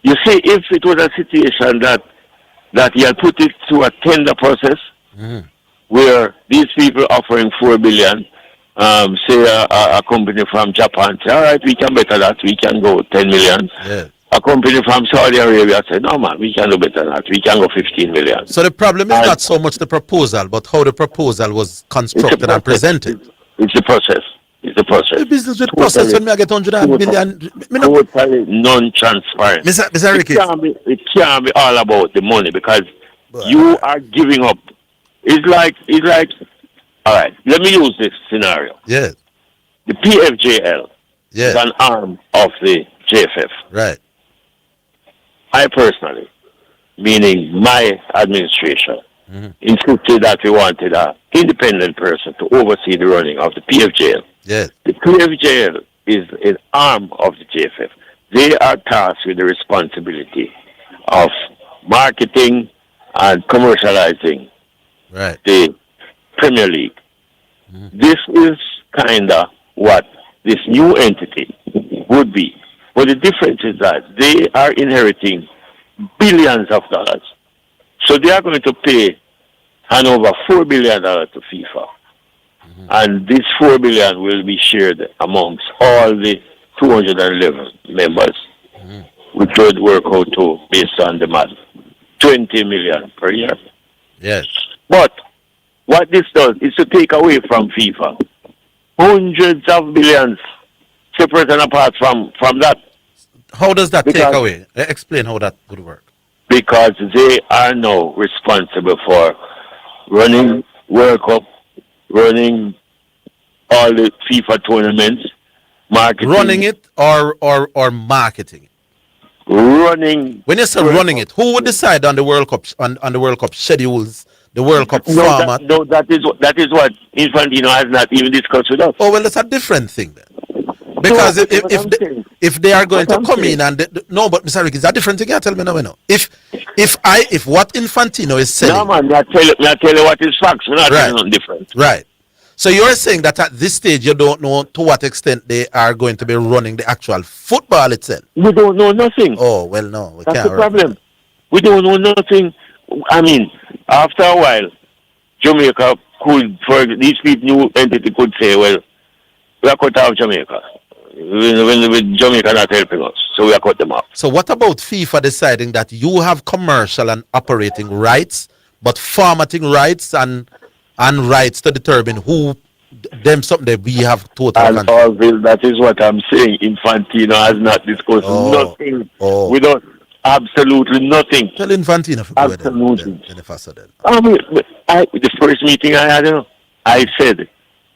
You see, if it was a situation that he had put it through a tender process, where these people offering $4 billion. Say a company from Japan say, all right, we can better that, we can go 10 million. Yeah. A company from Saudi Arabia say, no man, we can do better than that, we can go 15 million. So the problem is not so much the proposal, but how the proposal was constructed and presented. It's the process. The business with process when I get 100 million. Totally non-transparent. Mr. Ricketts. It can't be all about the money because you are giving up. It's like. All right, let me use this scenario. Yes. The PFJL is an arm of the JFF. Right. I personally, meaning my administration, insisted that we wanted an independent person to oversee the running of the PFJL. Yes. The PFJL is an arm of the JFF. They are tasked with the responsibility of marketing and commercializing the Premier League. This is kind of what this new entity would be. But the difference is that they are inheriting billions of dollars. So they are going to pay over $4 billion to FIFA. And this $4 billion will be shared amongst all the 211 members, which would work out to, based on the math, 20 million per year. Yes. But what this does is to take away from FIFA hundreds of billions, separate and apart from that. How does that take away? Explain how that would work. Because they are now responsible for running World Cup, running all the FIFA tournaments, marketing. Running it or marketing it? Running. When you say running it, who would decide on the World Cup on the World Cup schedules, the World Cup format? That is what Infantino has not even discussed with us. Oh well, that's a different thing then. Because if they are going to come in and no, but Mr. Rick, is that different thing? You tell me no. If what Infantino is selling, no man, I tell you what is facts. We're not telling nothing different. Right. So you're saying that at this stage you don't know to what extent they are going to be running the actual football itself. We don't know nothing. Oh well, no, we That's can't. the problem. We don't know nothing. I mean, after a while, Jamaica could, for these people, new entity could say, well, we are cut off Jamaica. When Jamaica not helping us, so we are cut them off. So what about FIFA deciding that you have commercial and operating rights, but formatting rights and rights to determine who them something that we have total and control? Orville, that is what I'm saying. Infantino has not discussed nothing. We don't. Absolutely nothing. Tell Infantino for absolutely. Then. I mean, the first meeting I had, I said,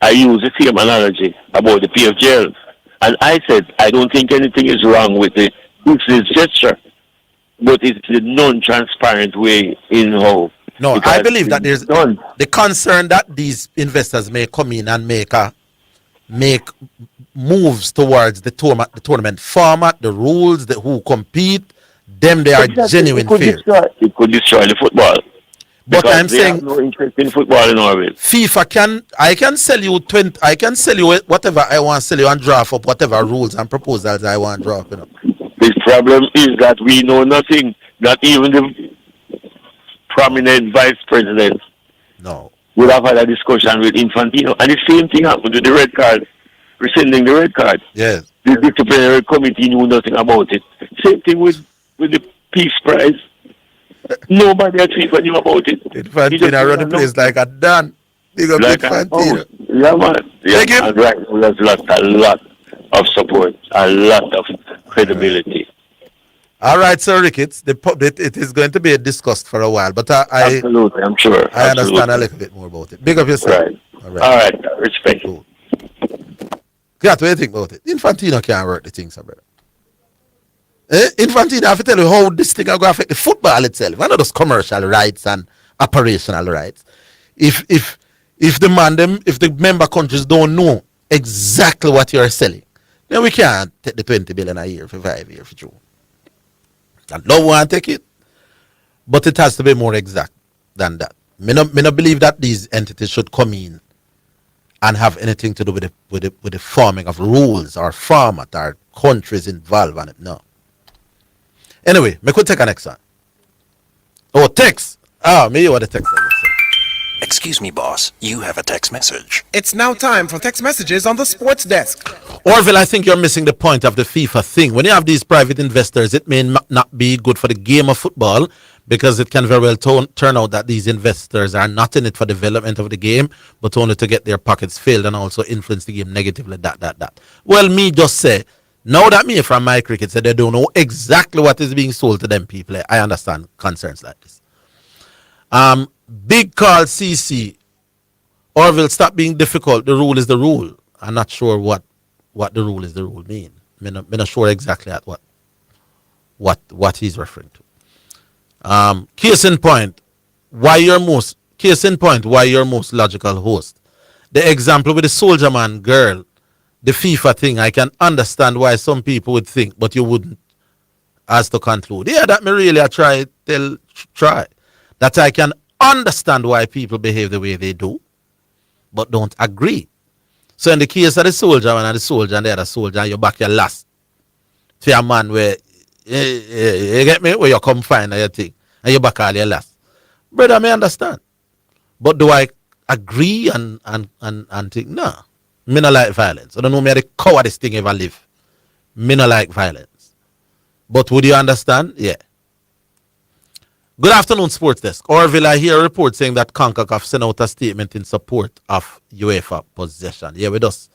I used the same analogy about the PFGL. And I said, I don't think anything is wrong with it. It's a gesture. But it's the non-transparent way in how. No, I believe that there's the concern that these investors may come in and make moves towards the tournament format, the rules, who compete. Them they are genuine fear. It could destroy the football. But I'm saying have no interest in football in Orville. FIFA I can sell you whatever I want to sell you and draft up whatever rules and proposals I want to draw up. The problem is that we know nothing. Not even the prominent vice president would have had a discussion with Infantino. And the same thing happened with the red card, rescinding the red card. Yes. The disciplinary committee knew nothing about it. Same thing with the Peace Prize. Nobody at FIFA knew about it. Infantino run the place like a Dan. Big up Infantino. Yeah, man. Yeah, and right now there's a lot of support, a lot of credibility. All right, Sir Ricketts, it is going to be discussed for a while, but absolutely, I'm sure. I understand a little bit more about it. Big up yourself. Right. All right. Respect. Cool. What do you think about it? Infantino can't work the things, brother. Infantino have to tell you how this thing is going to affect the football itself. Not just commercial rights and operational rights. If the member countries don't know exactly what you're selling, then we can't take the 20 billion a year for 5 years for sure. I don't want to take it, but it has to be more exact than that. Me not believe that these entities should come in and have anything to do with the forming of rules or format or countries involved on it. No. Anyway, me could take a next one. Oh, text. Me you want the text. Excuse me, boss. You have a text message. It's now time for text messages on the sports desk. Orville, I think you're missing the point of the FIFA thing. When you have these private investors, it may not be good for the game of football because it can very well turn out that these investors are not in it for development of the game, but only to get their pockets filled and also influence the game negatively. Well, me just say, now that me from my cricket said they don't know exactly what is being sold to them people, I understand concerns like this. Big call CC. Orville, stop being difficult. The rule is the rule. I'm not sure what the rule is the rule mean. I'm not sure exactly at what he's referring to. Case in point, why your most logical host. The example with the soldier man girl, the FIFA thing, I can understand why some people would think, but you wouldn't, as to conclude. Yeah, that me really try. That I can understand why people behave the way they do, but don't agree. So in the case of the soldier man and the soldier and the other soldier, and you back your last to a man where you get me, where you come find your thing and you back all your last. Brother, I may understand. But do I agree and think? No. Me not like violence. I don't know me the cowardice thing ever live. Me not like violence. But would you understand? Yeah. Good afternoon, Sports Desk. Orville, I hear a report saying that CONCACAF sent out a statement in support of UEFA possession. Yeah, we just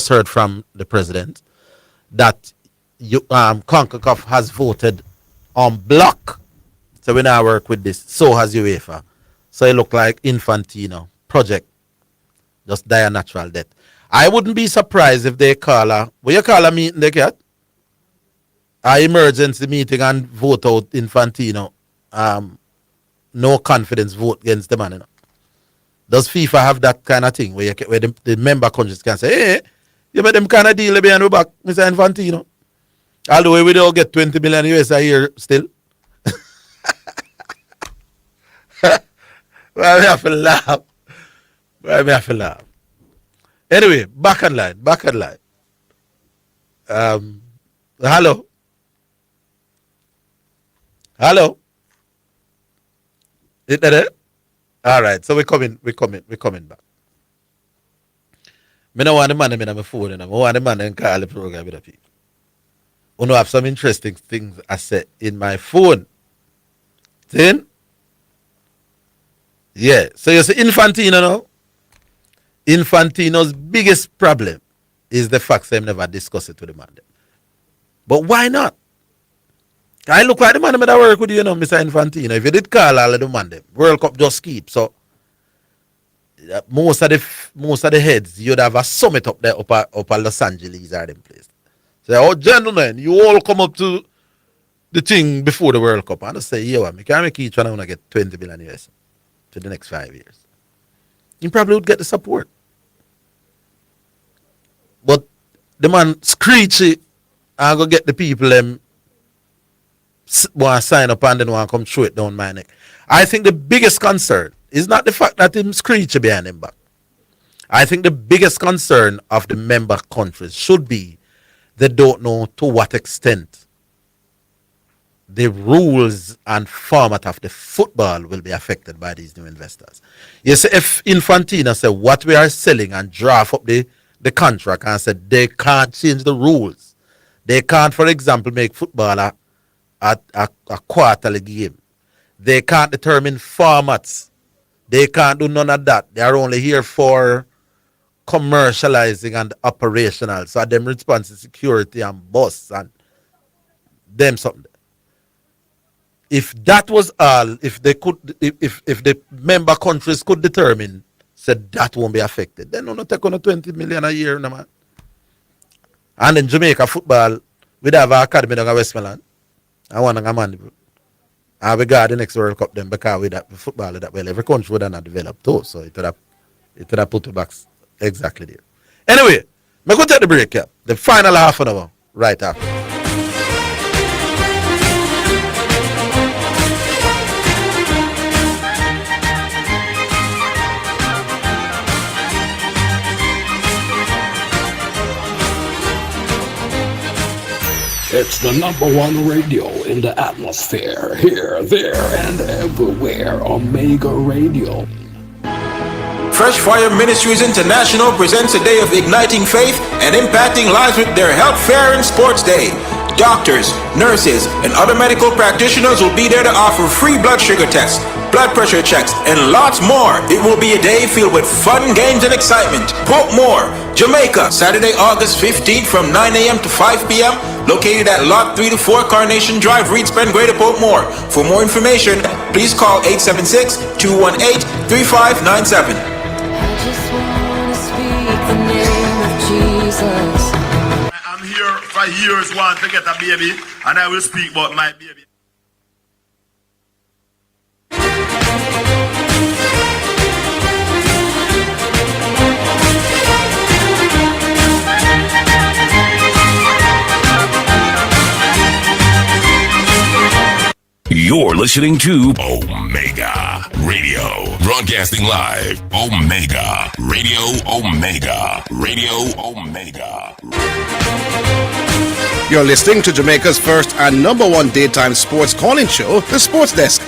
heard from the president that CONCACAF has voted on block. So we now work with this. So has UEFA. So it look like Infantino project just die a natural death. I wouldn't be surprised if they call a meeting they get? An emergency meeting and vote out Infantino. No confidence vote against the man. Does FIFA have that kind of thing where the member countries can say, hey, You make them kind of deal behind the back, Mr. Infantino. Although we don't get 20 million US a year still. Well, I have to laugh. Well, I have to laugh. Anyway, back on line. Hello. Is that it? All right, so we're coming back. I don't want the man in my phone, I want the man in call the program with the people. I have some interesting things I said in my phone. Then? Yeah, so you see Infantino now? Infantino's biggest problem is the fact that they never discuss it with the man. But why not? I look at the man that work with you, Mr. Infantino. If you did call all of the man, World Cup just keep. So most of the heads, you'd have a summit up there up at Los Angeles or them place. Say, oh gentlemen, you all come up to the thing before the World Cup. And I say, yeah, I can't make each one want to get 20 billion US for the next 5 years. You probably would get the support. But the man screechy and go get the people them want to sign up and then want to come throw it down my neck. I think the biggest concern is not the fact that him screechy behind him back. I think the biggest concern of the member countries should be they don't know to what extent the rules and format of the football will be affected by these new investors. You see, if Infantino said what we are selling and draft up the contract and said they can't change the rules. They can't, for example, make football a quarterly game. They can't determine formats. They can't do none of that. They are only here for commercializing and operational. So them response to security and bus and them something. If that was all, if they could, if the member countries could determine, said that won't be affected, then no take on 20 million a year, no man. And in Jamaica football, we have an academy down in Westmoreland. I want a man. And we got the next World Cup then because with that football that well, every country would have not developed too. So it would have put the backs exactly there. Anyway, I'm going to take the break here. The final half an hour right after. It's the #1 radio in the atmosphere, here, there, and everywhere. Omega Radio. Fresh Fire Ministries International presents a day of igniting faith and impacting lives with their Health Fair and Sports Day. Doctors, nurses, and other medical practitioners will be there to offer free blood sugar tests, blood pressure checks, and lots more. It will be a day filled with fun, games, and excitement. Portmore, Jamaica, Saturday, August 15th from 9 a.m. to 5 p.m., located at Lot 3 to 4 Carnation Drive, Reedspen, Greater Portmore. For more information, please call 876-218-3597. I'm here for years want to get a baby, and I will speak about my baby. You're listening to Omega Radio, broadcasting live. Omega Radio, Omega Radio, Omega. You're listening to Jamaica's first and #1 daytime sports calling show, The Sports Desk.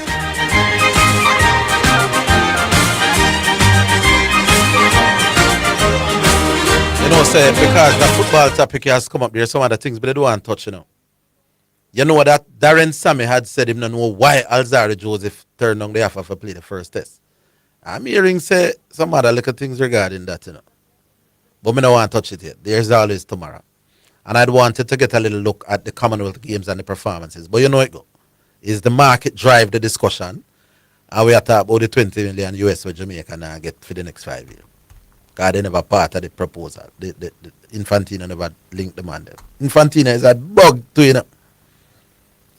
You know, say, because the football topic has come up, there's some other things, but they don't want to touch, you know. You know that Darren Sammy had said him don't know why Alzari Joseph turned on the offer to play the first test. I'm hearing say some other little things regarding that, you know. But I don't want to touch it yet. There's always tomorrow. And I'd wanted to get a little look at the Commonwealth Games and the performances. But you know it go. Is the market drive the discussion? And we are talking about the 20 million US for Jamaica now get for the next 5 years. Because they never part of the proposal. The Infantino never linked the man there. Infantino is a bug to you know.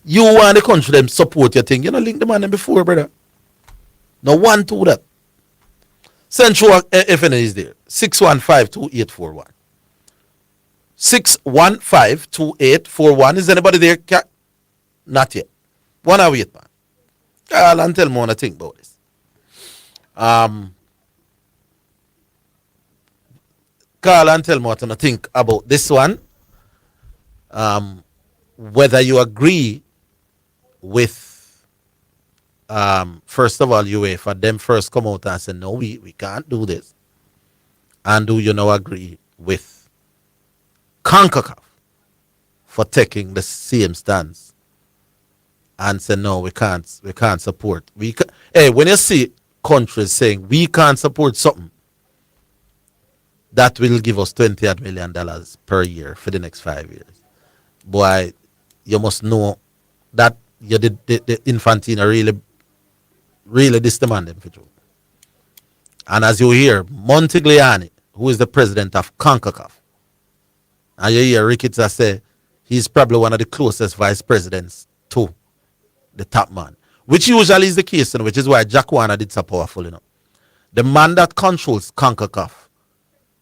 You want the country them support your thing. You know, link the man them before, brother. No one to that. Central FNA is there. 615-2841. 615-2841. Is anybody there? Not yet. One hour wait, man. Call and tell me what I think about this. Call and tell me what I think about this one. Whether you agree with, first of all, UEFA, them first come out and say, no, we can't do this. And do you now agree with CONCACAF for taking the same stance and say, no, we can't support. Hey, when you see countries saying we can't support something, that will give us $28 million per year for the next 5 years. Boy, you must know that you did the Infantino really demand them for you. And as you hear, Montigliani, who is the president of CONCACAF, and you hear Ricketts say he's probably one of the closest vice presidents to the top man, which usually is the case, which is why Jack Warner did so powerful. The man that controls CONCACAF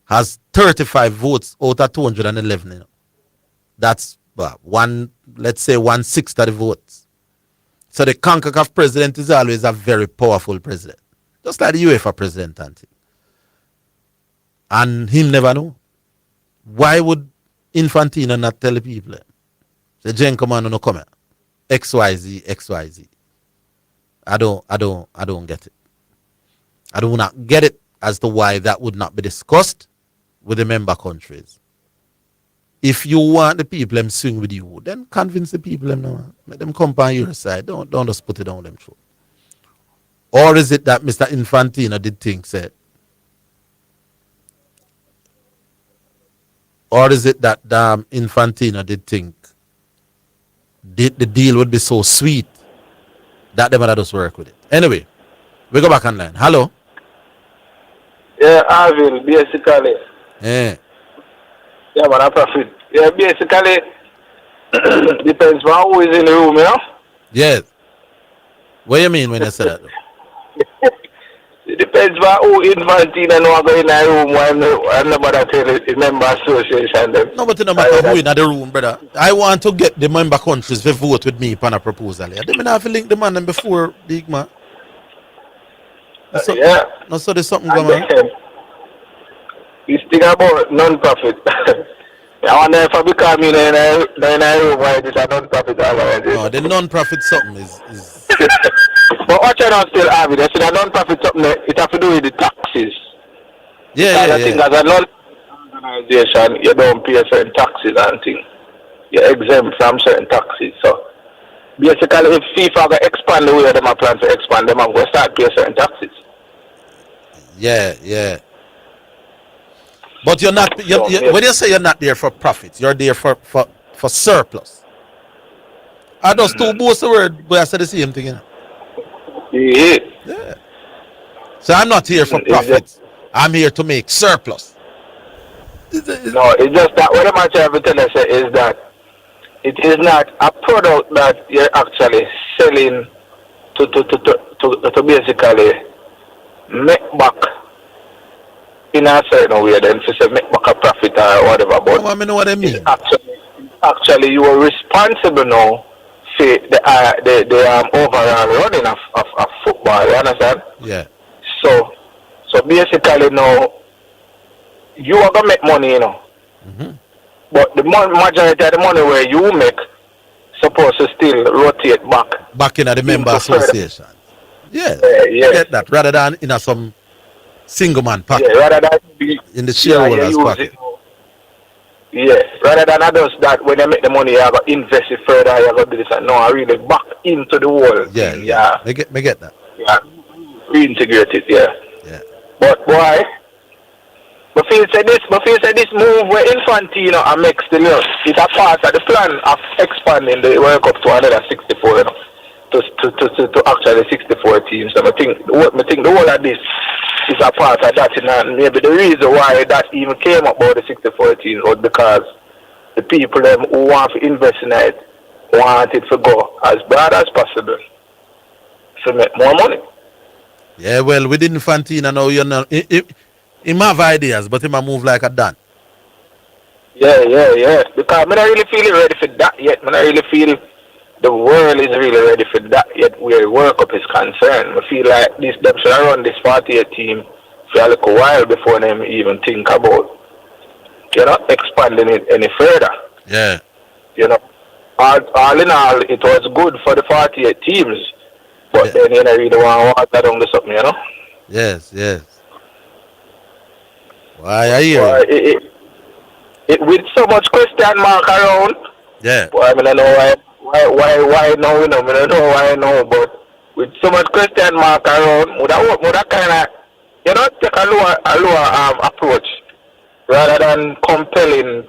has 35 votes out of 211. That's let's say 1/6 of the votes. So the CONCACAF president is always a very powerful president, just like the UEFA president. And he'll never know. Why would Infantino not tell the people? The Jen command no come here. XYZ. I don't get it. I do not get it as to why that would not be discussed with the member countries. If you want the people them swing with you, then convince the people them now. Let them come on your side. Don't just put it on them through. Or is it that Mr. Infantino did think said? Or is it that Infantino did think the deal would be so sweet that they might just work with it? Anyway, we go back online. Hello? Yeah, Orville, basically. Yeah. Yeah, man, I profit. Yeah, basically, depends on who is in the room, you know? Yes. What do you mean when you say that? It depends on who Infantino know go in the room when nobody tell the member association. Them. No, but no matter who in the room, brother. I want to get the member countries to vote with me on a proposal. They don't have to link the man before, big man. Yeah. No, so there's something going on. This thing about non-profit. I wonder if I become in a room why it is a non-profit organization. No, the non-profit something is... But what I don't still have it, I said a non-profit something, it have to do with the taxes. Yeah. I think as a non-organization, you don't pay certain taxes and things. You're exempt from certain taxes. So basically, if FIFA go expand the way they plan to expand, them and go start paying certain taxes. Yeah. But you're not. When you say you're not there for profits, you're there for surplus. I just two both the word, but I said the same thing. Yeah. So I'm not here for profits. I'm here to make surplus. No, it's just that what I'm trying to tell you is that it is not a product that you're actually selling to basically make back in a certain way, then to say make back a profit or whatever. But I know what I mean. Actually, you are responsible now for the overall running of football. You understand? Yeah. So basically now you are gonna make money, you know. Mm-hmm. But the majority of the money where you make supposed to still rotate back in the member association. Yeah. Get that rather than in some single man pocket. Yeah, rather than in the shareholders pocket. Rather than others that when they make the money, you have to invest it further, you have to do this and no, I really back into the world. Yeah. Me get that. Yeah. Reintegrate it, yeah. But why? But feel say this move where Infantino and makes the news is a part of the plan of expanding the World Cup to another 64, you know. To actually 64 teams. So I think the whole of this is a part of that, and maybe the reason why that even came up about the 64 teams was because the people them who want to invest in it want it to go as broad as possible to make more money. Yeah, well, with Infantino now, you know, he have ideas, but he might move like a Dan. Yeah. Because I don't really feel it ready for that yet. I don't really feel the world is really ready for that yet where World Cup is concerned. I feel like them should run this 48 team for a little while before them even think about, expanding it any further. Yeah. All in all, it was good for the 48 teams, but then you really want to water down the something, Yes. Why are you? It with so much question mark around. Yeah. Well, I don't know why now, I don't know why now, but with so much question mark around, would I kind of, take a lower approach rather than compelling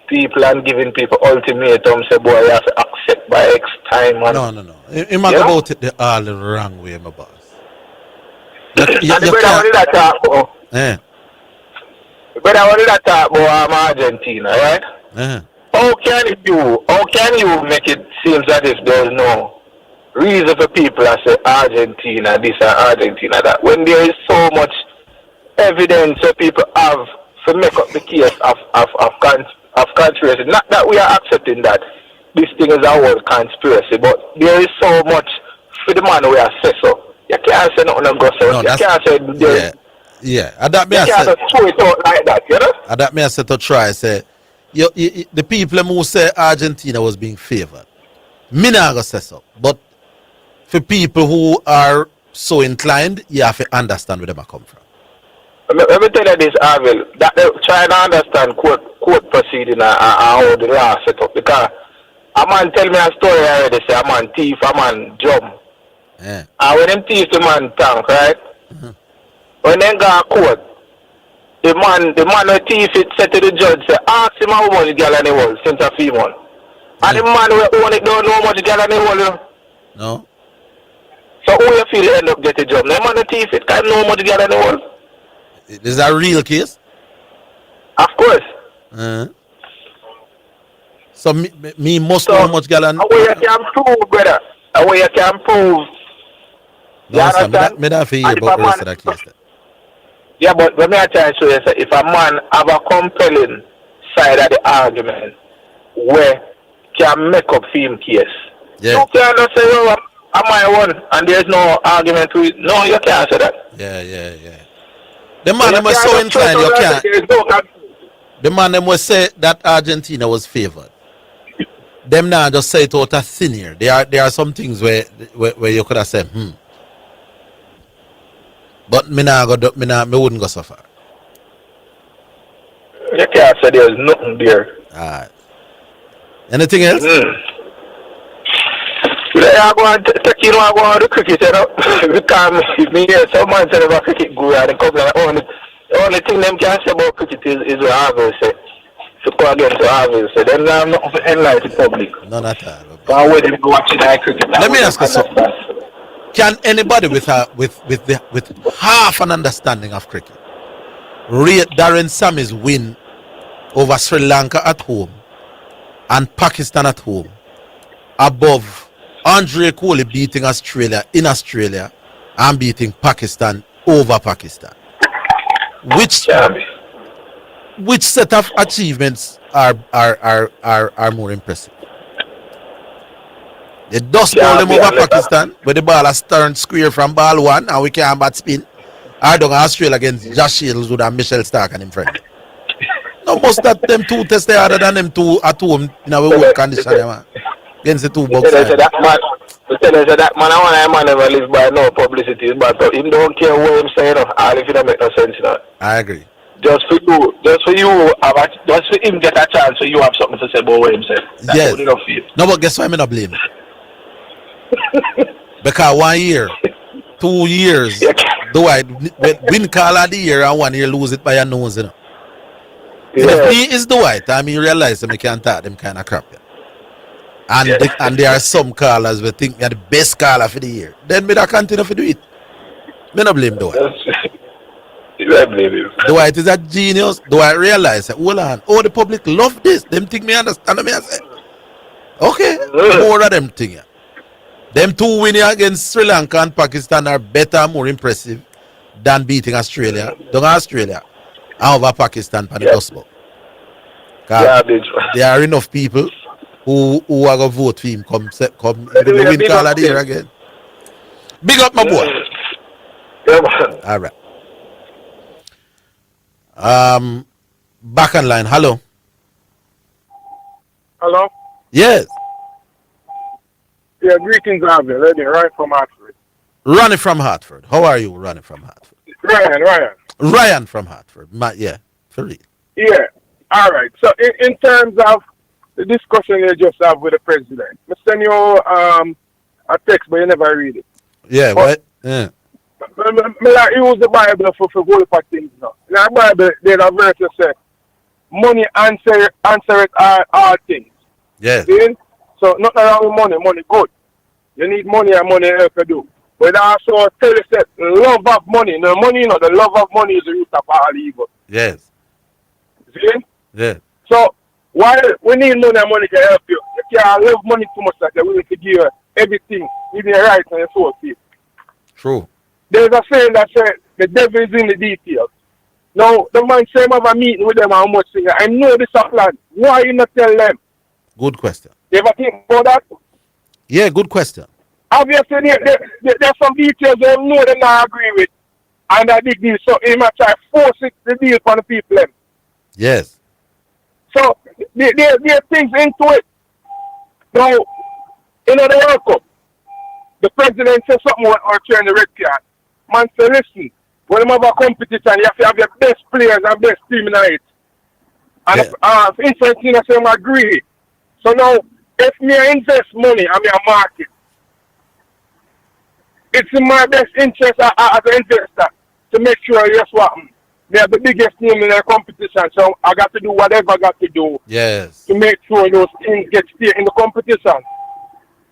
people and giving people ultimatums, say, boy, you have to accept by X time. And, No. You might go about it all the wrong way, my boss. And the brother wanted that talk about. Yeah. The brother wanted that talk about Argentina, right? Uh-huh. How can you make it seem as if there's no reason for people to say Argentina this or Argentina that, when there is so much evidence that people have to make up the case of conspiracy? Not that we are accepting that this thing is a whole conspiracy, but there is so much for the man we are say so. You can't say nothing and go so. No, you can't say yeah. And that you can't throw it out like that, And that me I said to try say the people who say Argentina was being favored. Me not gonna say so. But for people who are so inclined, you have to understand where them come from. Let me tell you this, Orville, that try to understand court proceeding and how the law set up. Because a man tell me a story already, say a man thief, a man jump. Yeah. And when them thief the man tank, right? Mm-hmm. When they go to court, the man who thief it said to the judge, say, ask him how much girl in the world since a few months. And the man who own it don't know how much girl in the world. No. So who you feel end up get a job? The man who thief it can't know how much girl in the world. Is that a real case? Of course. So me must know how much gallon. How you can prove, brother? How you can prove? No, sir, me not feel about the rest of that case. Yeah, but when I try to show you, if a man have a compelling side of the argument where can make up for him case, you can't just say, oh, am I one? And there's no argument to it. No, you can't say that. Yeah. The man them was so inclined, you can't. The man them was say that Argentina was favored. Them now just say it out of thin air. There are some things where you could have said, But me wouldn't go so far. You can't say there's nothing there. Alright. Anything else? I go and take you I go on the cricket, because if me hear someone say about cricket go and couple of the only thing them can say about cricket is what Orville say. To go against what Orville say. Then I'm not for enlighten the public. None at all. But where they go watching that cricket. Let me ask you something. Can anybody with half an understanding of cricket rate Darren Sammy's win over Sri Lanka at home and Pakistan at home above Andre Kohli beating Australia in Australia and beating Pakistan over Pakistan? Which set of achievements are more impressive? They dust ball them over Pakistan, where the ball has turned square from ball one and we can't bat spin. I don't Australia against Josh Shields with Michelle Stark and him friend. No, most of them two tests they harder than them two at home in a world condition, man. Against the two box. That man, I want to never live by no publicity, but him don't care what him saying, all if it don't make no sense, I agree. Just for you, just for him get a chance, so you have something to say about what him said. That's yes. good enough for you. No, but guess why I'm not blame him? Because 1 year, 2 years, do I win call of the year and 1 year lose it by your nose, you know? Yeah. If he is the white, I mean, realize that we can't talk them kind of crap. Yeah. And there are some callers who think they're the best caller for the year. Then me not continue to do it. Me not blame the white. I blame him. The white is a genius. Do I realize that, hold on, the public love this. Them think me understand me. I say, okay, more of them thing. Yeah. Them two winning against Sri Lanka and Pakistan are better, more impressive than beating Australia. Don't Australia over Pakistan for the gospel. Garbage. There are enough people who are going to vote for him come in the win call of the year again. Big up, my boy. Yeah, man. All right. Back on line. Hello. Hello? Yes. Yeah, greetings, Orville. Right from Hartford. Ronnie from Hartford. How are you, Ronnie from Hartford? Ryan. Ryan from Hartford. Yeah, for real. Yeah. All right. So in terms of the discussion you just have with the president, I send you a text, but you never read it. Yeah, but, what? Yeah. Me like use the Bible for whole for things now. In the Bible, there's a verse that says, money answer it all things. Yes. See? So nothing wrong with money. Money good. You need money and money help you do. But also tell you that love of money. No money, the love of money is the root of all evil. Yes. See? Yeah. So while we need money and money can help you, you can't love money too much that they're willing to give you everything, even your rights and your soul. True. There's a saying that says the devil is in the details. Now the man say him have a meeting with them how much thing. I know this a plan. Why you not tell them? Good question. You ever think about that? Yeah, good question. Obviously, there's some details they know they not agree with. And a big deal. So he might try to force it the deal for the people. Yes. So there are things into it. Now, in the World Cup, the president said something or turn the red card. Man say, listen, when you have a competition, you have to have your best players and best team in it. And Infantino said, I agree. So now, if me invest money and me a market, it's in my best interest as an investor to make sure, yes, what, they are the biggest team in the competition. So I got to do whatever I got to do yes, to make sure those things get stay in the competition.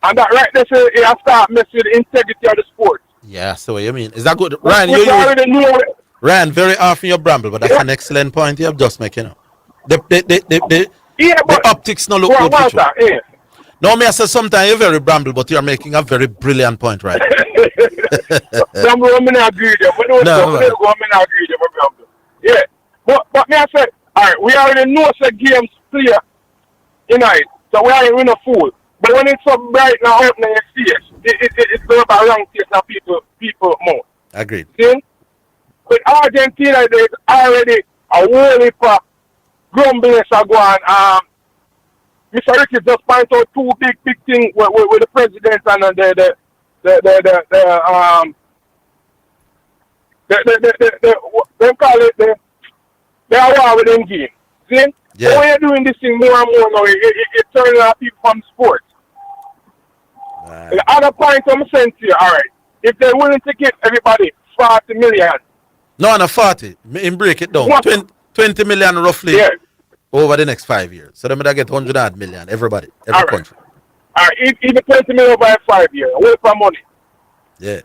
And that right there, so you have to start messing with the integrity of the sport. Yeah, so what you mean? Is that good? Ryan, Ryan, very often you bramble, but that's an excellent point you have just making up. The optics no look good for you. Yeah. No, me I say sometimes you're very bramble, but you're making a very brilliant point right now. Bramble, I'm not agree with you. Yeah. But me I say, alright, we already know the games play tonight, so we already win a fool. But when it's so bright now open in your face, it's going to be wrong face now people more. Agreed. See? With Argentina, there's already a whole heap of grumblings are going. Mr. Ricky just point out two big things with the president and they call it the war with them game. See? Yeah. So when you're doing this thing more and more now, it's turning out people from sports. The other point I'm saying to you, alright, if they're willing to give everybody 40 million. No, 40. In break it down. 20 million roughly over the next 5 years. So they're going to get 100 million, everybody, every country. Alright, even 20 million over 5 years. Wait for money. Yeah.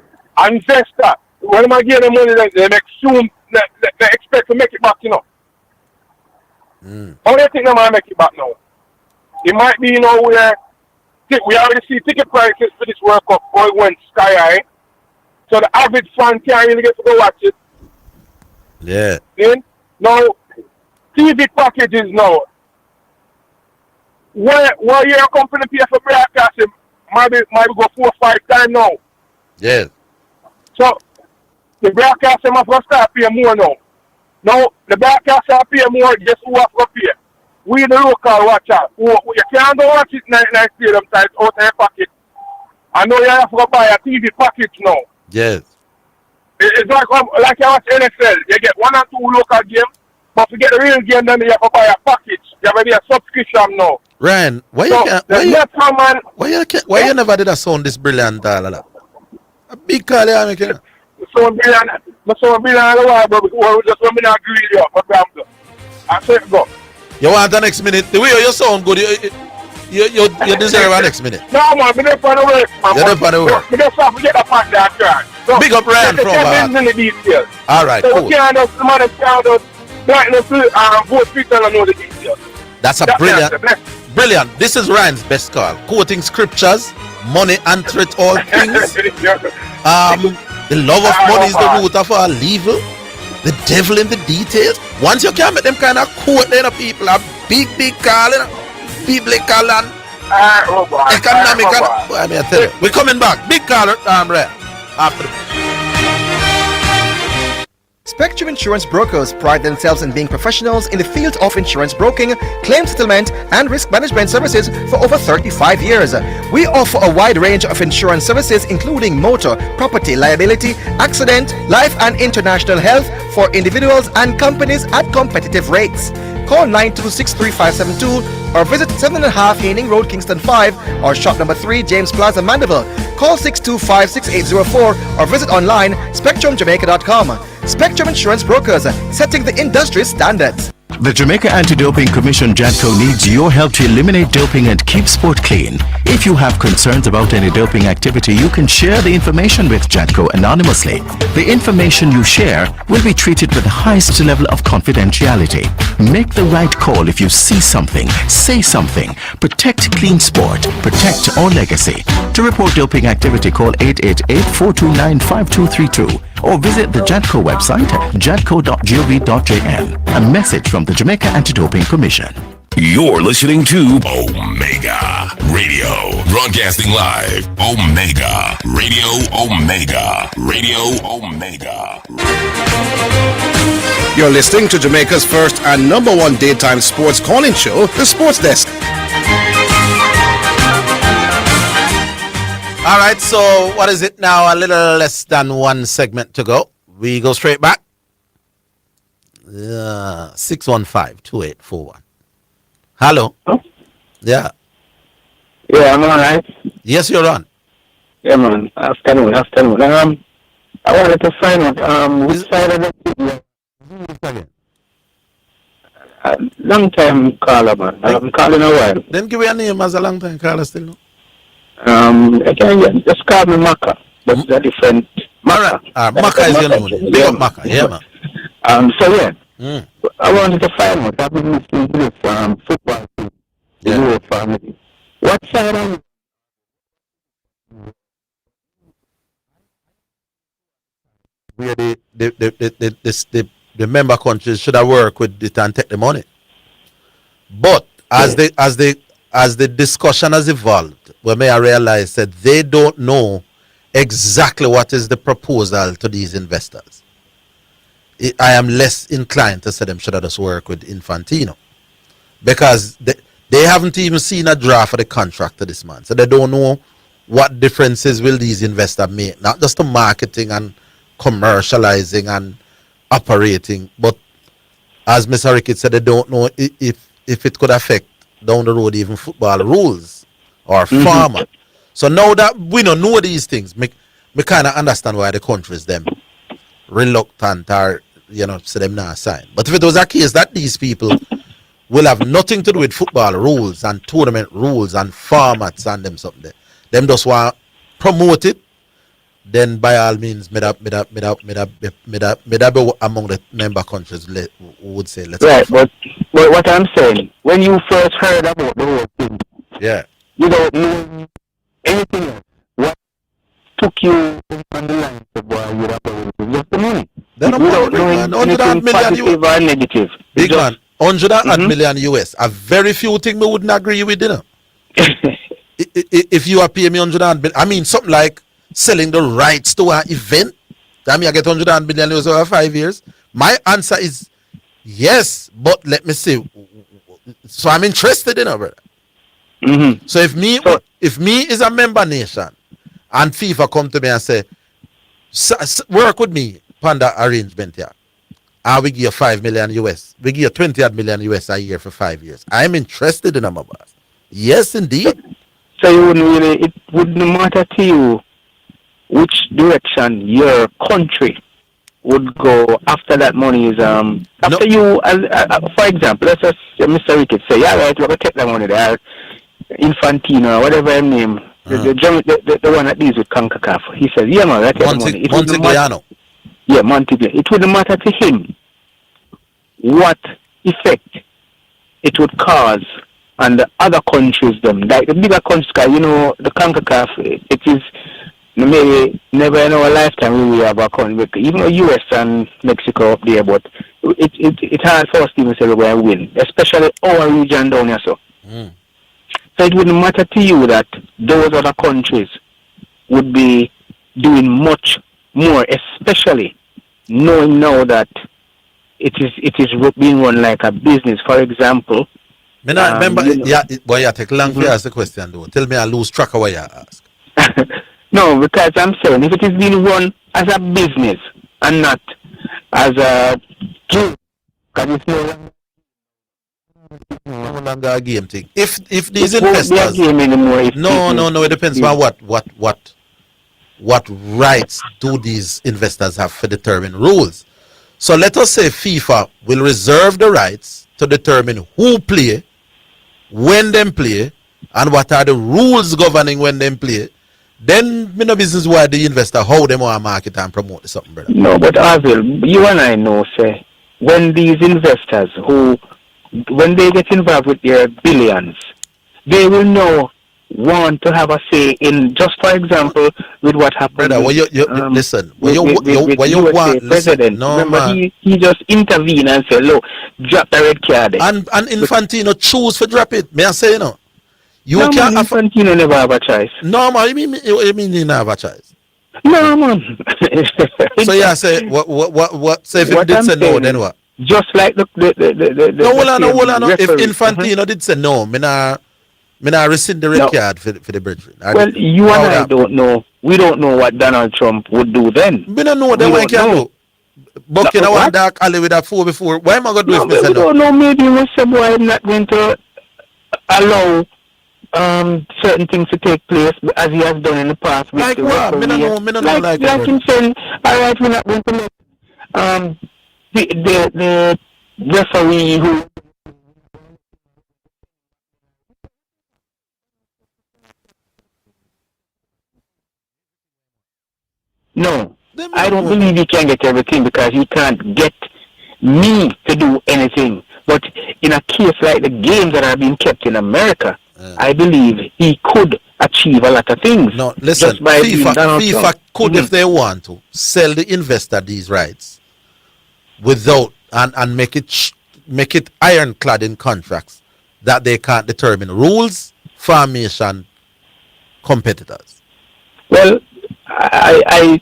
Invest that. When am I getting the money, they make soon, they expect to make it back, you know. How do you think they might make it back now? It might be, where we already see ticket prices for this World Cup all went sky high. So the average fan can't really get to go watch it. Yeah. Then, now, TV packages now. Where your company pay for broadcasting might go 4 or 5 times now. Yeah. So, the broadcaster must start paying more now. Now, the broadcaster pay more, guess who have to pay? We the local watcher. You can't go watch it in the stadium side out of your pocket. I know you have to buy a TV package now. Yes. It's like you watch NFL. You get 1 or 2 local games, but to get the real game, then you have to buy a package. You have to be a subscription now. Ryan, why you never did a sound this brilliant? A big call you are making. Sound brilliant a while, but just when we not agree with you, but I said go. You want the next minute? The way you sound good, you deserve a next minute. No, man, we don't want to work, man. You don't want to work. We just have to get up on that track. So, big up Ryan from in the details. All right, so cool. We can't just, the man can't just vote people and know the details. That's a brilliant. This is Ryan's best call. Quoting scriptures, money answereth all things. The love of money is the root of all evil. The devil in the details. Once you can make them kind of quote, then people are big call, biblical and economical. I mean, I tell you, we're coming back. Big call, right after. Spectrum Insurance Brokers pride themselves in being professionals in the field of insurance broking, claim settlement, and risk management services for over 35 years. We offer a wide range of insurance services including motor, property, liability, accident, life and international health for individuals and companies at competitive rates. Call 926-3572 or visit 7.5 Haining Road, Kingston 5 or shop number 3, James Plaza, Mandeville. Call 625-6804 or visit online spectrumjamaica.com. Spectrum Insurance Brokers, setting the industry standards. The Jamaica Anti-Doping Commission JADCO needs your help to eliminate doping and keep sport clean. If you have concerns about any doping activity, you can share the information with JADCO anonymously. The information you share will be treated with the highest level of confidentiality. Make the right call if you see something, say something. Protect clean sport. Protect our legacy. To report doping activity, call 888-429-5232 or visit the JADCO website, jadco.gov.jn. A message from the Jamaica Anti-Doping Commission. You're listening to Omega Radio, broadcasting live. Omega Radio, Omega Radio, Omega. You're listening to Jamaica's first and number one daytime sports calling show, The Sports Desk. All right, so what is it now? A little less than one segment to go. We go straight back. 615-2841. Hello. Huh? Yeah. Yeah, I'm alright. Yes, you're on. Yeah, man. Afternoon. I wanted to find out which side of the long time caller, man. I'm calling a while. Then give me a name as a long time caller still. No? I can just call me Maka, but it's a different Maka. Maka is your name. Big up Maka, yeah, man. So yeah, I wanted to find out. I've been listening to this football team, the Euro family. What side of where the member countries should have worked with it and take the money. But as the discussion has evolved, we may realize that they don't know exactly what is the proposal to these investors. I am less inclined to say them should have just work with Infantino, because they haven't even seen a draft of the contract to this man, so they don't know what differences will these investors make, not just the marketing and commercializing and operating, but as Mr. Ricketts said, they don't know if it could affect down the road even football rules or format. So now that we don't know these things, me kind of understand why the countries them reluctant or say them not sign. But if it was a case that these people will have nothing to do with football rules and tournament rules and formats and them something, them just want promote it, then by all means, me that be among the member countries who would say let's right. But what I'm saying, when you first heard about the whole thing, you don't know anything else. What took you on the line to boy you have just the money? Then without knowing anything positive or negative. Big man, 100 million US. A very few things me wouldn't agree with, if you are paying me 100 million, I mean something like selling the rights to an event, I mean I get 100 million US over 5 years. My answer is yes, but let me see. So I'm interested in it, brother. So if me is a member nation and FIFA come to me and say, work with me upon that arrangement here, and we give you 5 million US, we give you 20 million US a year for 5 years, I'm interested in them, boss. Yes, indeed. So you wouldn't it wouldn't matter to you which direction your country would go after that money is after you, for example, let's just Mr. Ricketts say, yeah, right, we're gonna take that money there, Infantino or whatever his name, the one that deals with CONCACAF. He says, yeah, man, that's the money. Montigliano. Yeah, Montigliano. It wouldn't matter to him what effect it would cause on the other countries, like the bigger countries, the CONCACAF, it is maybe never in our lifetime we have a country, even the US and Mexico up there, but it's hard for us to even say we're going to win, especially our region down here. So it wouldn't matter to you that those other countries would be doing much more, especially knowing now that it is being run like a business. For example, remember, you take long to ask the question though. Tell me I lose track of what you ask. No, because I'm saying if it is being run as a business and not as a game, because it's no longer a game thing. If these investors, game anymore, no, it depends on what rights do these investors have to determine rules. So let us say FIFA will reserve the rights to determine who play, when them play, and what are the rules governing when them play. Then me no business why the investor how them want to market and promote something, brother. No, but Orville, you and I know, say, when these investors when they get involved with their billions, they will now want to have a say in, just for example, with what happened. Brother, listen, what you want, president. No, remember, man. he just intervened and said, look, drop the red card. And Infantino choose for drop it. May I say, you no, can't man, Infantino never have a choice. No, man, you mean he never have a choice? No, man. So yeah, say what? Say if it did say no, then what? Just like the hold on. If Infantino did say no, me not rescind the red card for the brethren. Well, you and I don't know. We don't know what Donald Trump would do then. We don't know then what he can do. But in one dark alley with a 4x4, why am I going to do if we don't know. Maybe Mr. Boy I'm not going to allow certain things to take place as he has done in the past. Like what? Me don't know like him saying, all right, we're not going to let the referee who no, I don't believe he can get everything because he can't get me to do anything. But in a case like the games that are being kept in America, I believe he could achieve a lot of things. No, listen, just by FIFA could, if they want to, sell the investor these rights without and make it ironclad in contracts that they can't determine rules, formation, competitors. Well, I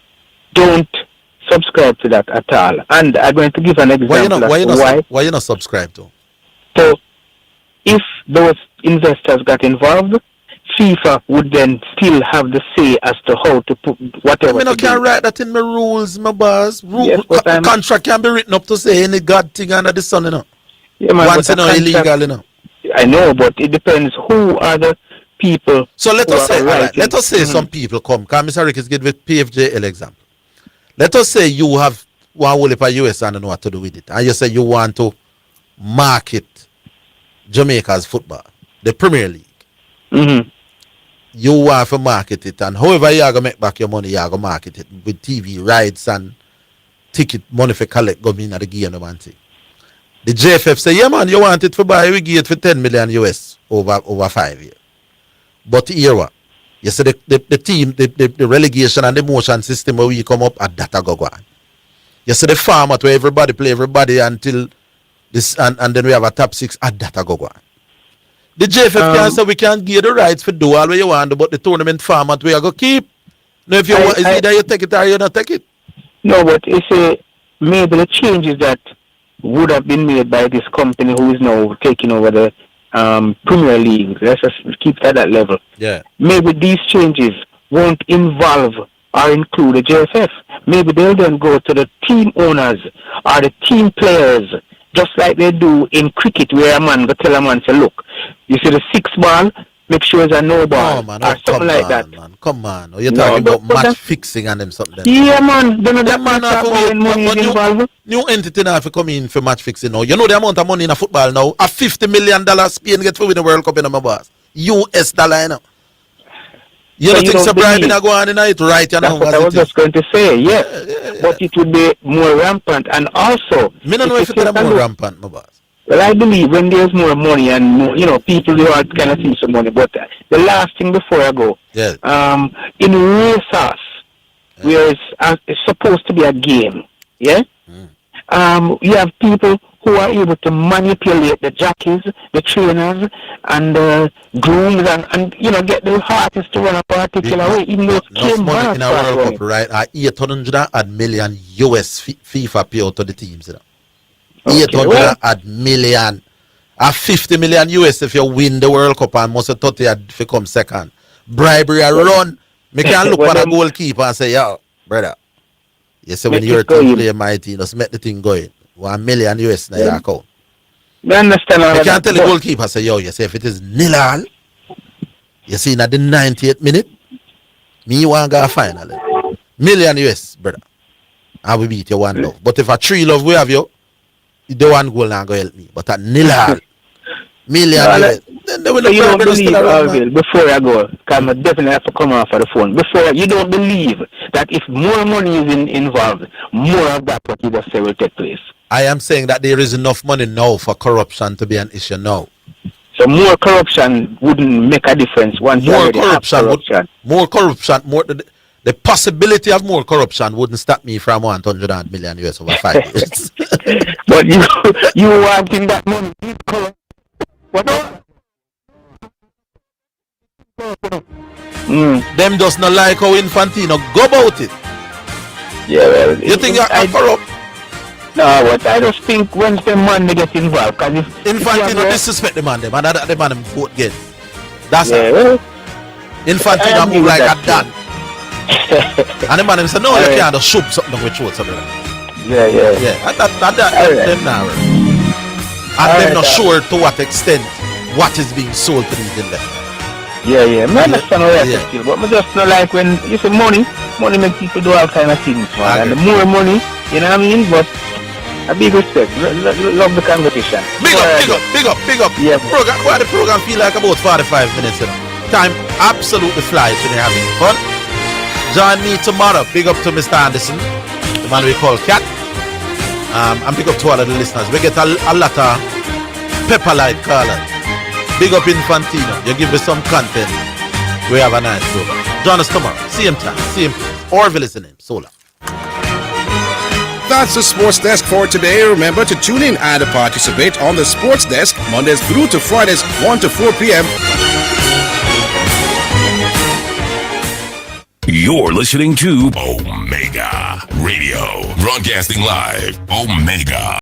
don't subscribe to that at all, and I'm going to give an example. Why you not subscribe to? So, if those investors got involved, FIFA would then still have the say as to how to put whatever. I can't write that in my rules, my boss. Contract can be written up to say any god thing under the sun, Yeah, man, once illegal, I know, but it depends who are the people. So let us say some people come. Mr. Rick is give the PFJL example. Let us say you have one whole heap of US and don't know what to do with it, and you say you want to market Jamaica's football, the Premier League. You want to market it, and however you are going to make back your money, you are going to market it with TV rights and ticket money for collect go in at the game and thing. The JFF say, yeah man, you want it for buy, we give it for 10 million US over 5 years. But here what? You see the team, the relegation and the motion system where we come up at that go on. You see the format where everybody play everybody until this and then we have a top 6 at that go on. The JFF can say we can't give the rights for do all what you want, but the tournament format we are going to keep. Now if you want, it's either you take it or you not take it. No, but it's maybe the changes that would have been made by this company who is now taking over the Premier League. Let's just keep it at that level. Yeah. Maybe these changes won't involve or include the JFF. Maybe they'll then go to the team owners or the team players, just like they do in cricket, where a man go tell a man, say, look, you see the 6 ball, make sure it's a no ball, or something like that. Man. Come on, you're talking about match fixing and them something. Yeah, man. Then that man new entity now if you come in for match fixing now. You know the amount of money in a football now. A $50 million Spain get for win the World Cup in my boss. US dollar, you know. You don't think so bribing go on in it, right? You That's what I was just going to say, yeah. But it would be more rampant, and also... Me don't know if it's more rampant, my boss. Well, I believe when there's more money and more, people who are kind of see some money. But the last thing before I go, in racers, where it's supposed to be a game, yeah, you have people who are able to manipulate the jockeys, the trainers, and the grooms, and get the artists to run a particular way. Even though enough money in a World Cup, right? 800 million US FIFA pay out to the teams. 800 million. 50 million US if you win the World Cup and most 30 if you come second. Bribery a run. Me can look at a goalkeeper and say, yo, brother, you say when you're a team player, my team, just make the thing going. 1 million US in your account. I understand all you that. can't tell the goalkeeper, say, yo, you say if it is 0-0, you see at the 98th minute, me want to go final. Million US, brother. I will beat you 1-0. But if a 3-0 we have you, the one goal not go help me. But at 0-0, million US. Then they will you don't believe, Orville, before I go, because I definitely have to come off of the phone. Before, you don't believe that if more money is involved, more of that what you just say will take place. I am saying that there is enough money now for corruption to be an issue now. So more corruption wouldn't make a difference once you already have corruption. The possibility of more corruption wouldn't stop me from 100 million US over 5 years. But you wanting that money, what? Them does not like how Infantino go about it. Yeah, well, you think I corrupt? No, but I just think once the man they get involved, because if Infantino disrespect the man, and the man vote again. That's well, Infantino move like a Dan. And the man say, no, you can't just shoot something with throat. Yeah. And them now. And them not sure to what extent what is being sold to these investors. Yeah. I understand all that still, but I just not like when you say money make people do all kind of things, man. And the more money, you know what I mean? But a big respect, love the conversation. Big up. Yeah. Why the program feel like about 45 minutes, Time absolutely flies when you're having fun. Join me tomorrow. Big up to Mr. Anderson, the man we call Cat. And big up to all of the listeners. We get a lot of pepper light callers. Big up Infantino. You give us some content. We have a nice program. Join us tomorrow. Same time, same place. Orville is the name. Solar. That's the Sports Desk for today. Remember to tune in and participate on the Sports Desk Mondays through to Fridays 1 to 4 p.m. You're listening to Omega Radio, broadcasting live, Omega.